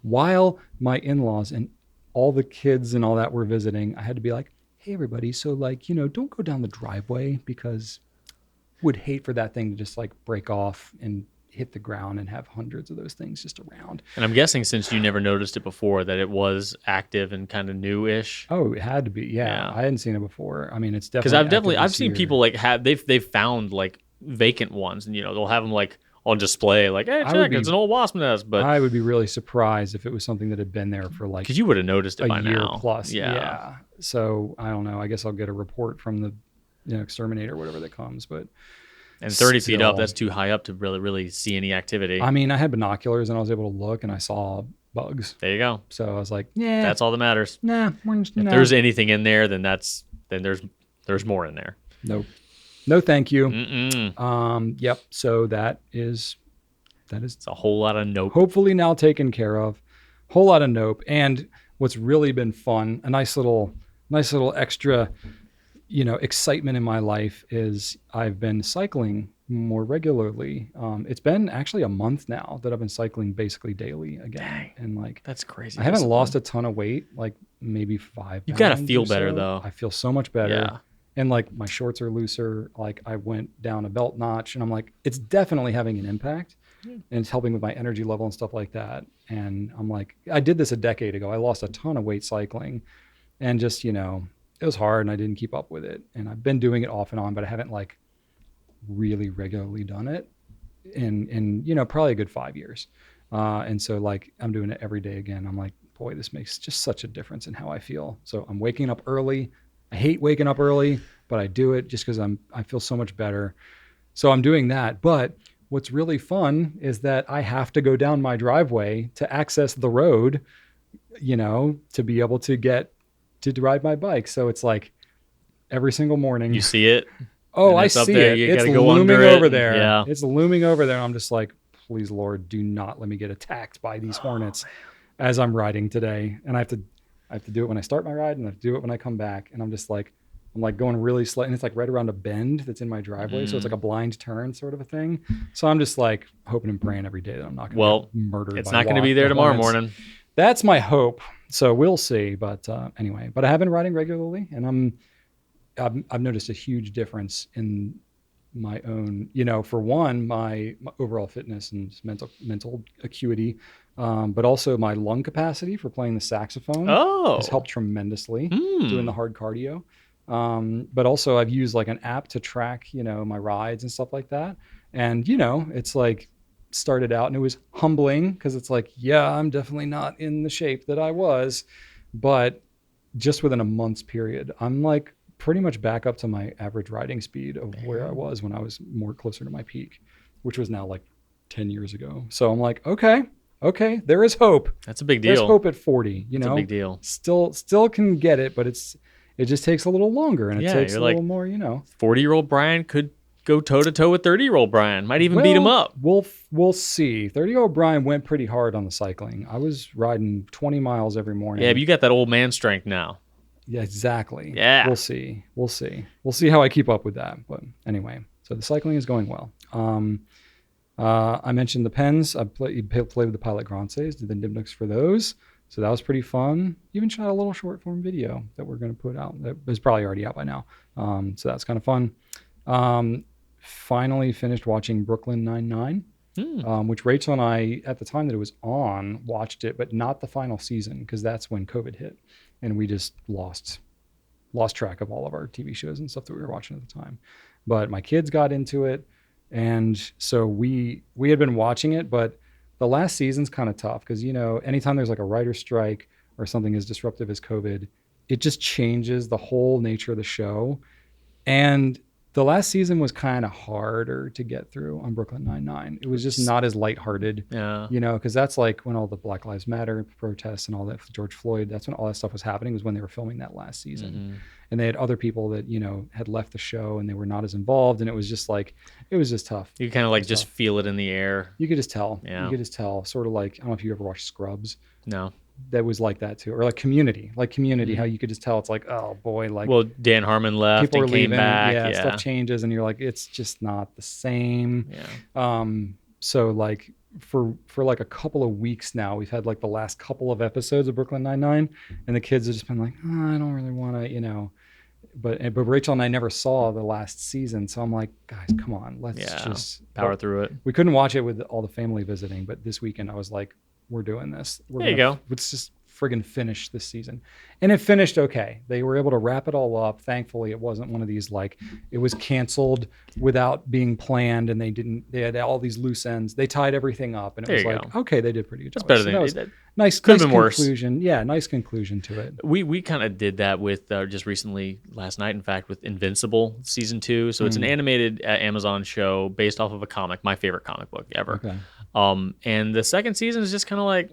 while my in-laws and all the kids and all that were visiting, I had to be like, hey, everybody, so like, you know, don't go down the driveway because would hate for that thing to just like break off and hit the ground and have hundreds of those things just around. And I'm guessing since you never noticed it before that it was active and kind of newish. Oh, it had to be. Yeah. Yeah. I hadn't seen it before. I mean, it's definitely Because I've active seen this year. people like they've found like vacant ones, and you know they'll have them like on display, like, hey, I would check, be- it's an old wasp nest. But I would be really surprised if it was something that had been there for like because you would have noticed it a by year now. plus. Yeah. So I don't know. I guess I'll get a report from the exterminator or whatever that comes. But And 30 feet up, Still. that's too high up to really see any activity. I mean, I had binoculars and I was able to look and I saw bugs. There you go. So I was like, yeah, That's all that matters. nah, we're just, If nah. there's anything in there, then there's more in there. Nope. No, thank you. Mm-mm. So that is It's a whole lot of nope. hopefully now taken care of. Whole lot of nope. And what's really been fun, a nice little extra, excitement in my life is I've been cycling more regularly. It's been actually a month now that I've been cycling basically daily again. Dang. And like, That's crazy. I haven't lost a ton of weight, like maybe 5 You gotta pounds feel or better so. though. I feel so much better. Yeah. And like my shorts are looser. Like I went down a belt notch and I'm like, it's definitely having an impact. And it's helping with my energy level and stuff like that. And I'm like, I did this a decade ago. I lost a ton of weight cycling and just, it was hard and I didn't keep up with it. And I've been doing it off and on, but I haven't like really regularly done it in probably a good 5 years. And so like I'm doing it every day again. I'm like, boy, this makes just such a difference in how I feel. So I'm waking up early. I hate waking up early, but I do it just because I feel so much better. So I'm doing that. But what's really fun is that I have to go down my driveway to access the road, to be able to ride my bike. So it's like every single morning. You see it? Oh, I it's up see there. it. You It's gotta go looming under it. over there. Yeah. It's looming over there. I'm just like, please, Lord, do not let me get attacked by these hornets as I'm riding today. And I have to do it when I start my ride and I have to do it when I come back. And I'm like going really slow. And it's like right around a bend that's in my driveway. So it's like a blind turn sort of a thing. So I'm just like hoping and praying every day that I'm not going to get murdered. It's by not going to be there tomorrow morning. That's my hope. So we'll see. But anyway, I have been riding regularly and I've noticed a huge difference in my own, for one, my overall fitness and mental acuity, but also my lung capacity for playing the saxophone has helped tremendously doing the hard cardio. But also I've used like an app to track, my rides and stuff like that. And, it's like started out and it was humbling because it's like, yeah, I'm definitely not in the shape that I was, but just within a month's period, I'm like pretty much back up to my average riding speed of where I was when I was more closer to my peak, which was now like 10 years ago. So I'm like, okay, there is hope. That's a big deal. There's hope at 40, That's a big deal. Still can get it, but it just takes a little longer and it takes a little like, more, 40-year-old Brian could go toe-to-toe with 30-year-old Brian. Might even beat him up. We'll see. 30-year-old Brian went pretty hard on the cycling. I was riding 20 miles every morning. Yeah, but you got that old man strength now. Yeah, exactly. Yeah. We'll see. We'll see how I keep up with that. But anyway, so the cycling is going well. I mentioned the pens. I played with the Pilot Grances, did the Nibnooks for those. So that was pretty fun. Even shot a little short form video that we're going to put out. That is probably already out by now. So that's kind of fun. Finally finished watching Brooklyn Nine-Nine, which Rachel and I, at the time that it was on, watched it, but not the final season because that's when COVID hit. And we just lost track of all of our TV shows and stuff that we were watching at the time. But my kids got into it. And so we had been watching it, but the last season's kind of tough because, anytime there's like a writer's strike or something as disruptive as COVID, it just changes the whole nature of the show. And the last season was kind of harder to get through on Brooklyn Nine-Nine. It was just not as lighthearted, because that's like when all the Black Lives Matter protests and all that, George Floyd, that's when all that stuff was happening, was when they were filming that last season. Mm-hmm. And they had other people that, had left the show and they were not as involved. And it was just tough. You kind of like just feel it in the air. You could just tell. Yeah. You could just tell. Sort of like, I don't know if you ever watched Scrubs. No. That was like that too, or like Community, how you could just tell it's like, oh boy, like, well, Dan Harmon left, people and came back, and stuff changes, and you're like, it's just not the same. Yeah. So like for like a couple of weeks now, we've had like the last couple of episodes of Brooklyn Nine-Nine, and the kids have just been like, oh, I don't really want to, But Rachel and I never saw the last season, so I'm like, guys, come on, let's just power through it. We couldn't watch it with all the family visiting, but this weekend I was like, we're doing this. There you go. Let's just friggin' finish this season. And it finished okay. They were able to wrap it all up. Thankfully, it wasn't one of these like it was canceled without being planned and they had all these loose ends. They tied everything up and it was like, okay, they did pretty good. That's better than they did. Nice conclusion. Worse. Yeah, nice conclusion to it. We kind of did that with just recently, last night, in fact, with Invincible season 2. So it's an animated Amazon show based off of a comic, my favorite comic book ever. Okay. And the second season is just kind of like,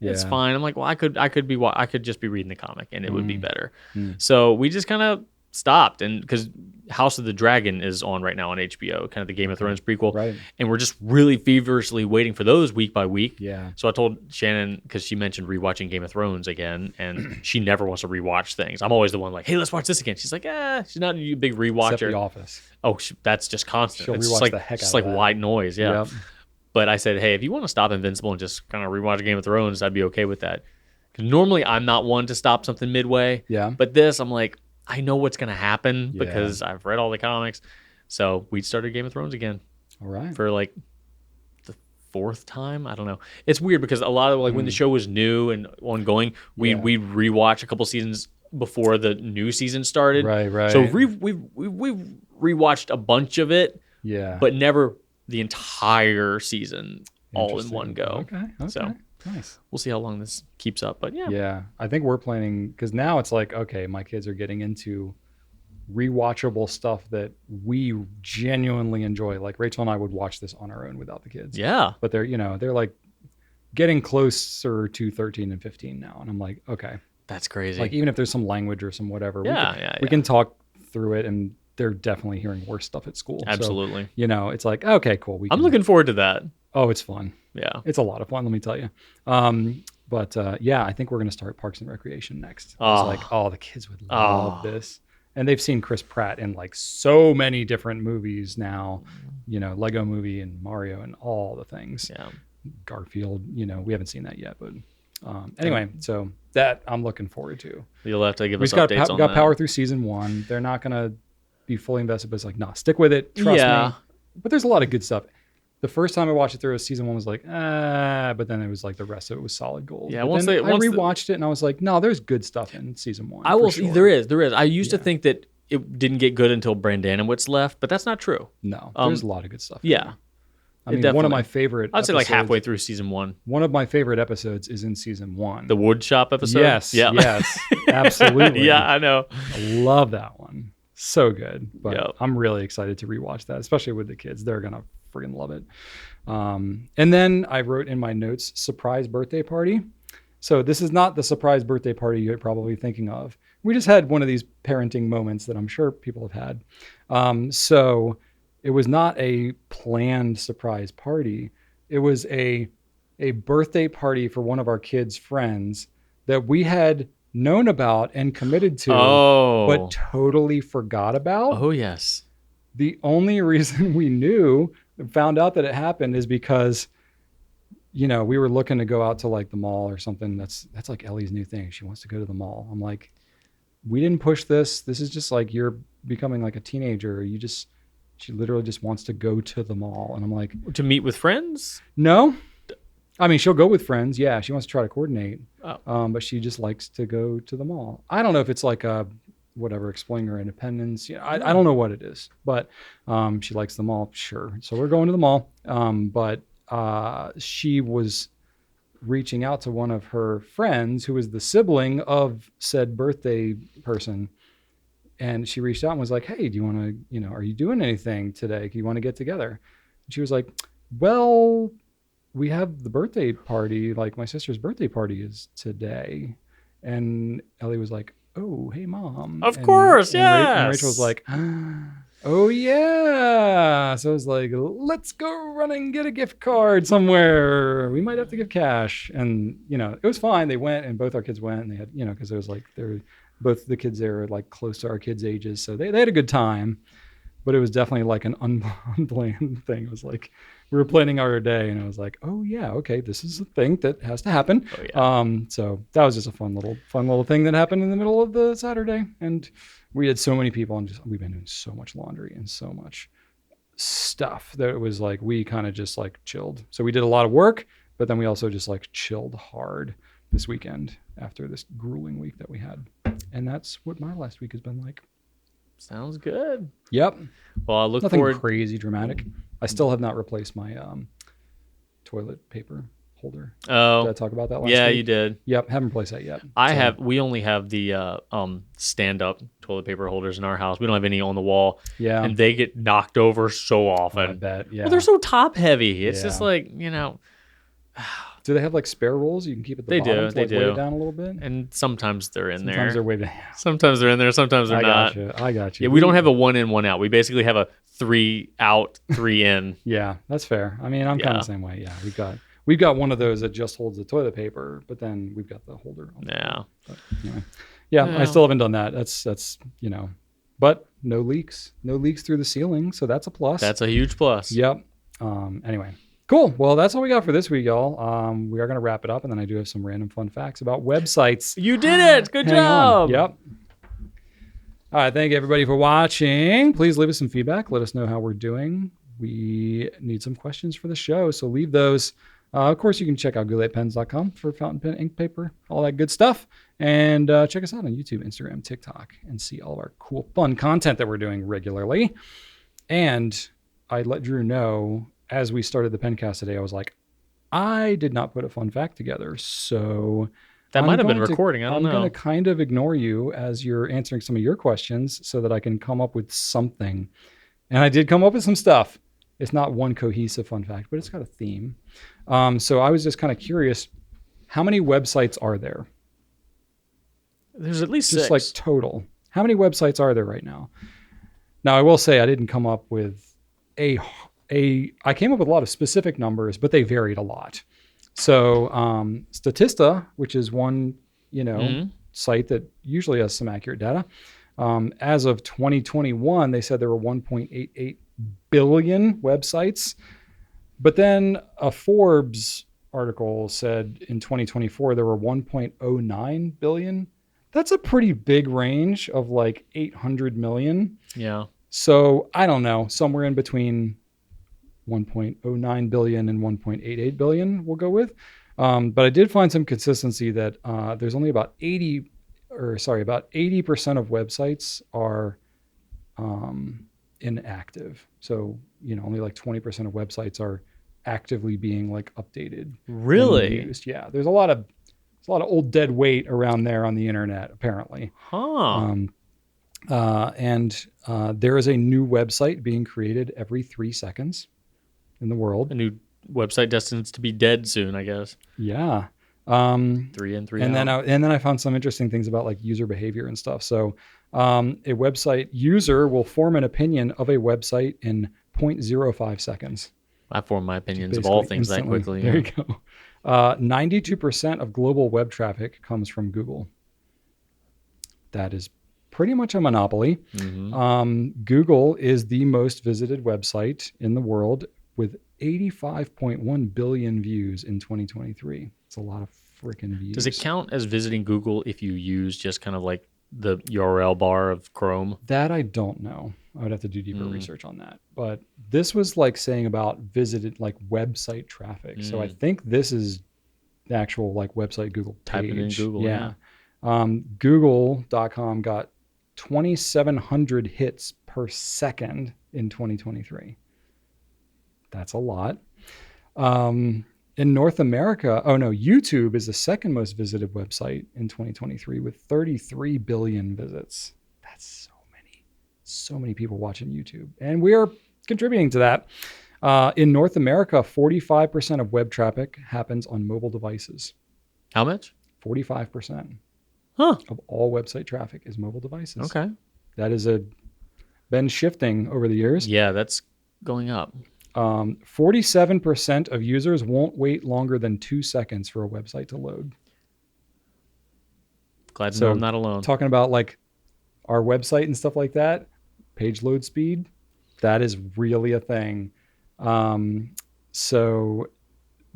it's fine. I'm like, well, I could just be reading the comic and it would be better. So we just kind of stopped, and because House of the Dragon is on right now on HBO, kind of the Game of Thrones prequel, Right. and we're just really feverishly waiting for those week by week. Yeah. So I told Shannon, because she mentioned rewatching Game of Thrones again, and she never wants to rewatch things. I'm always the one like, hey, let's watch this again. She's like, she's not a big rewatcher. Except The Office. Oh, that's just constant. She'll It's rewatch just like, the heck just out like of that. white noise. Yeah. Yep. But I said, hey, if you want to stop Invincible and just kind of rewatch Game of Thrones, I'd be okay with that. 'Cause normally I'm not one to stop something midway. Yeah. But this, I'm like, I know what's going to happen Yeah. because I've read all the comics. So we started Game of Thrones again All right. for like the 4th time. I don't know. It's weird because a lot of like when the show was new and ongoing, we rewatched a couple seasons before the new season started. Right. So we rewatched a bunch of it, Yeah. but never the entire season all in one go. Okay. So Nice. we'll see how long this keeps up. But yeah. Yeah. I think we're planning, because now it's like, okay, my kids are getting into rewatchable stuff that we genuinely enjoy. Like Rachel and I would watch this on our own without the kids. Yeah. But they're like getting closer to 13 and 15 now. And I'm like, okay. That's crazy. Like even if there's some language or some whatever, we Yeah. can talk through it, and they're definitely hearing worse stuff at school. Absolutely. So, it's like, okay, cool. I'm looking forward to that. Oh, it's fun. Yeah. It's a lot of fun, let me tell you. But I think we're going to start Parks and Recreation next. Oh. It's like, the kids would love this. And they've seen Chris Pratt in like so many different movies now, Lego Movie and Mario and all the things. Yeah. Garfield, we haven't seen that yet, but anyway, so that I'm looking forward to. You'll have to give We us just updates on got that. power through season 1. They're not going to be fully invested, but it's like, nah, stick with it. Trust me. But there's a lot of good stuff. The first time I watched it through, season 1 was like, but then it was like the rest of it was solid gold. Yeah, I rewatched it and I was like, no, there's good stuff in season 1. I will. for sure. There is. I used to think that it didn't get good until Brandanowitz left, but that's not true. No, there's a lot of good stuff. Yeah. there. I mean, one of my favorite. I'd say like episodes- halfway through season 1. One of my favorite episodes is in season 1. The wood shop episode. Yes. Yeah. Yes. Absolutely. Yeah, I know. I love that one. So good. But Yep. I'm really excited to rewatch that, especially with the kids. They're gonna freaking love it. And then I wrote in my notes, surprise birthday party. So this is not the surprise birthday party you're probably thinking of. We just had one of these parenting moments that I'm sure people have had. So it was not a planned surprise party. It was a birthday party for one of our kids' friends that we had known about and committed to, but totally forgot about. Oh, yes. The only reason we found out that it happened is because, we were looking to go out to like the mall or something. That's like Ellie's new thing. She wants to go to the mall. I'm like, we didn't push this. This is just like you're becoming like a teenager. She literally just wants to go to the mall. And I'm like, To meet with friends? no. I mean, she'll go with friends. Yeah, she wants to try to coordinate. Oh. But she just likes to go to the mall. I don't know if it's like a whatever, exploring her independence. I don't know what it is, but she likes the mall. Sure. So we're going to the mall. But she was reaching out to one of her friends who was the sibling of said birthday person. And she reached out and was like, hey, do you want to, are you doing anything today? Do you want to get together? And she was like, well, we have the birthday party. Like my sister's birthday party is today. And Ellie was like, oh, hey, Mom. Of course, And yes. Rachel was like, oh, yeah. So I was like, let's go run and get a gift card somewhere. We might have to give cash. And, it was fine. They went and both our kids went and they had, because it was like, both the kids there were like close to our kids' ages. So they had a good time. But it was definitely like an unplanned thing. It was like we were planning our day, and it was like, oh yeah, okay, this is a thing that has to happen. Oh, yeah. So that was just a fun little thing that happened in the middle of the Saturday, and we had so many people, and we've been doing so much laundry and so much stuff that it was like we kind of just like chilled. So we did a lot of work, but then we also just like chilled hard this weekend after this grueling week that we had, and that's what my last week has been like. Sounds good. Yep. Well, I look Nothing forward. crazy dramatic. I still have not replaced my toilet paper holder. Oh, Did I talk about that last yeah, week? you did. Yep, haven't replaced that yet. We only have the stand-up toilet paper holders in our house. We don't have any on the wall. Yeah. And they get knocked over so often. I bet. Yeah. Well, they're so top heavy. It's just Yeah. like, Do they have like spare rolls you can keep at the They bottom do, to they like weigh do. it down a little bit? And sometimes they're in Sometimes there. they're way down. Sometimes they're in there. Sometimes they're not. I got you. Yeah, we don't have a 1 in, 1 out. We basically have a 3 out, 3 in. Yeah, that's fair. I mean, I'm kind of the same way. Yeah, we've got one of those that just holds the toilet paper, but then we've got the holder. Yeah. But anyway. Yeah, I still haven't done that. That's but no leaks through the ceiling, so that's a plus. That's a huge plus. Yep. Anyway, cool. Well, that's all we got for this week, y'all. We are going to wrap it up, and then I do have some random fun facts about websites. You did it. Good Hang job. on. Yep. All right. Thank you, everybody, for watching. Please leave us some feedback. Let us know how we're doing. We need some questions for the show, so leave those. Of course, you can check out gouletpens.com for fountain pen, ink, paper, all that good stuff. And check us out on YouTube, Instagram, TikTok, and see all of our cool, fun content that we're doing regularly. And I let Drew know as we started the Pencast today, I was like, I did not put a fun fact together. So that might have been recording. I don't know. I'm going to kind of ignore you as you're answering some of your questions so that I can come up with something. And I did come up with some stuff. It's not one cohesive fun fact, but it's got a theme. So I was just kind of curious, how many websites are there? There's at least Just 6. like total. How many websites are there right now? Now, I will say I didn't come up with I came up with a lot of specific numbers, but they varied a lot. So Statista, which is one, site that usually has some accurate data, as of 2021, they said there were 1.88 billion websites. But then a Forbes article said in 2024 there were 1.09 billion. That's a pretty big range of like 800 million. Yeah. So I don't know, somewhere in between 1.09 billion and 1.88 billion we'll go with. But I did find some consistency that there's only about 80% of websites are inactive. So, only like 20% of websites are actively being like updated. Really? And used. Yeah. There's a lot of old dead weight around there on the internet, apparently. Huh. And there is a new website being created every 3 seconds in the world. A new website destined to be dead soon, I guess. Yeah. 3 in, 3 and out. then I found some interesting things about like user behavior and stuff. So a website user will form an opinion of a website in 0.05 seconds. I form my opinions of all things instantly. that quickly. There you go. 92% of global web traffic comes from Google. That is pretty much a monopoly. Mm-hmm. Google is the most visited website in the world with 85.1 billion views in 2023. It's a lot of freaking views. Does it count as visiting Google if you use just kind of like the URL bar of Chrome? That I don't know. I would have to do deeper research on that. But this was like saying about visited like website traffic. So I think this is the actual like website Google page. Type it in Google. Yeah. Google.com got 2,700 hits per second in 2023. That's a lot. In North America, YouTube is the second most visited website in 2023 with 33 billion visits. That's so many people watching YouTube. And we are contributing to that. In North America, 45% of web traffic happens on mobile devices. How much? 45% of all website traffic is mobile devices. Okay. That is been shifting over the years. Yeah, that's going up. 47% of users won't wait longer than 2 seconds for a website to load. Glad to know I'm not alone. Talking about like our website and stuff like that, page load speed, that is really a thing. So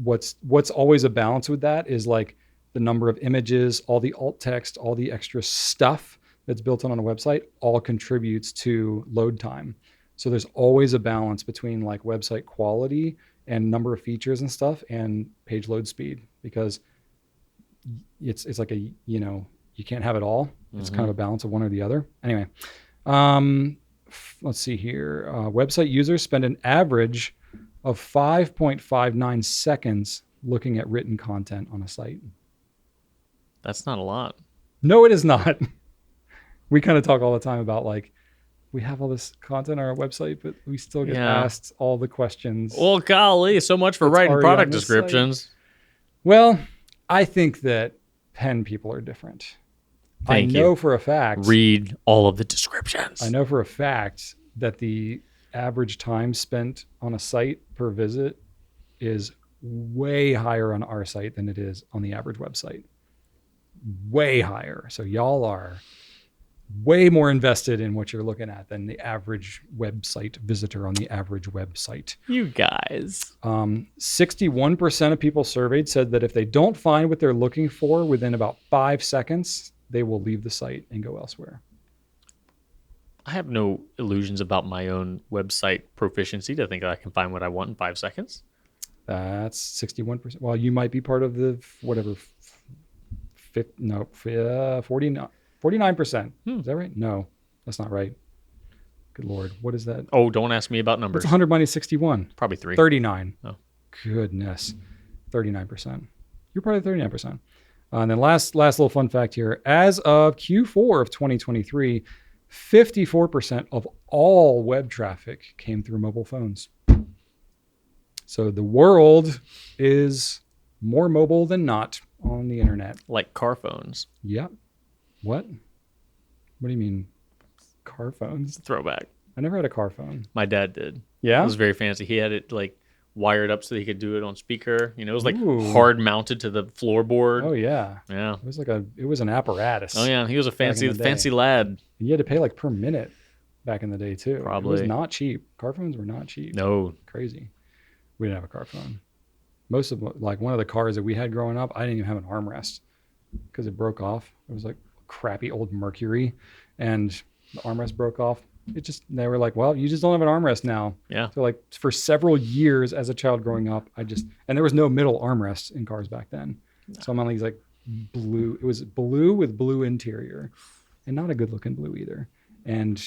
what's always a balance with that is like the number of images, all the alt text, all the extra stuff that's built on a website all contributes to load time. So there's always a balance between like website quality and number of features and stuff and page load speed, because it's like you can't have it all. It's kind of a balance of one or the other. Anyway, let's see here. Website users spend an average of 5.59 seconds looking at written content on a site. That's not a lot. No, it is not. We kind of talk all the time about like, we have all this content on our website, but we still get asked all the questions. Well, golly, so much for writing already product on the descriptions. Well, I think that pen people are different. Thank I know you. for a fact. Read all of the descriptions. I know for a fact that the average time spent on a site per visit is way higher on our site than it is on the average website. Way higher. So y'all are way more invested in what you're looking at than the average website visitor on the average website. You guys. 61% of people surveyed said that if they don't find what they're looking for within about 5 seconds, they will leave the site and go elsewhere. I have no illusions about my own website proficiency to think that I can find what I want in 5 seconds. That's 61%. Well, you might be part of the 49%. Is that right? No, that's not right. Good Lord. What is that? Oh, don't ask me about numbers. What's 100 minus 61? Probably 3. 39. Oh. Goodness. 39%. You're part of the 39%. And then last little fun fact here. As of Q4 of 2023, 54% of all web traffic came through mobile phones. So the world is more mobile than not on the internet. Like car phones. Yep. What? What do you mean? Car phones? Throwback. I never had a car phone. My dad did. Yeah? It was very fancy. He had it like wired up so he could do it on speaker. You know, it was like Ooh. hard mounted to the floorboard. Oh yeah. Yeah. It was an apparatus. Oh yeah. He was a Back in the day. fancy lad. And you had to pay like per minute back in the day too. Probably. It was not cheap. Car phones were not cheap. No. Crazy. We didn't have a car phone. Most of like one of the cars that we had growing up, I didn't even have an armrest because it broke off. It was like crappy old Mercury and the armrest broke off. They were like, well, you just don't have an armrest now. Yeah. So like for several years as a child growing up, and there was no middle armrest in cars back then. No. So I'm on these like blue, it was blue with blue interior and not a good looking blue either. And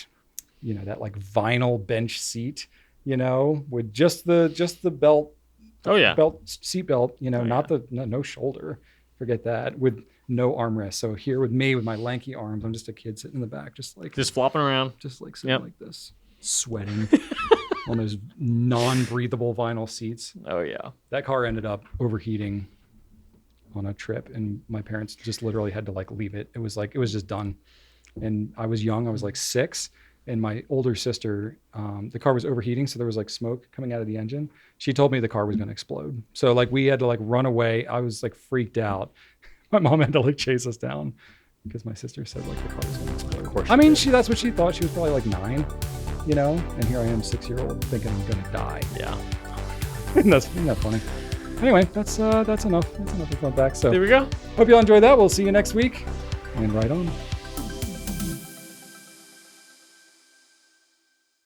you know, that like vinyl bench seat, you know, with just the belt. Oh yeah. Seat belt, you know, no shoulder. Forget that. With no armrest. So here with me with my lanky arms, I'm just a kid sitting in the back, just flopping around, just like sitting like this, sweating on those non-breathable vinyl seats. Oh yeah. That car ended up overheating on a trip, and my parents just literally had to like leave it. It was just done. And I was young. I was like 6. And my older sister, the car was overheating, so there was like smoke coming out of the engine. She told me the car was going to explode. So like we had to like run away. I was like freaked out. My mom had to like chase us down because my sister said like the car was going to explode. Of course. I mean, that's what she thought. She was probably like 9, you know. And here I am, 6-year-old, thinking I'm going to die. Yeah. Isn't that funny? Anyway, that's enough. That's enough of fun facts. So there we go. Hope you all enjoyed that. We'll see you next week. And right on.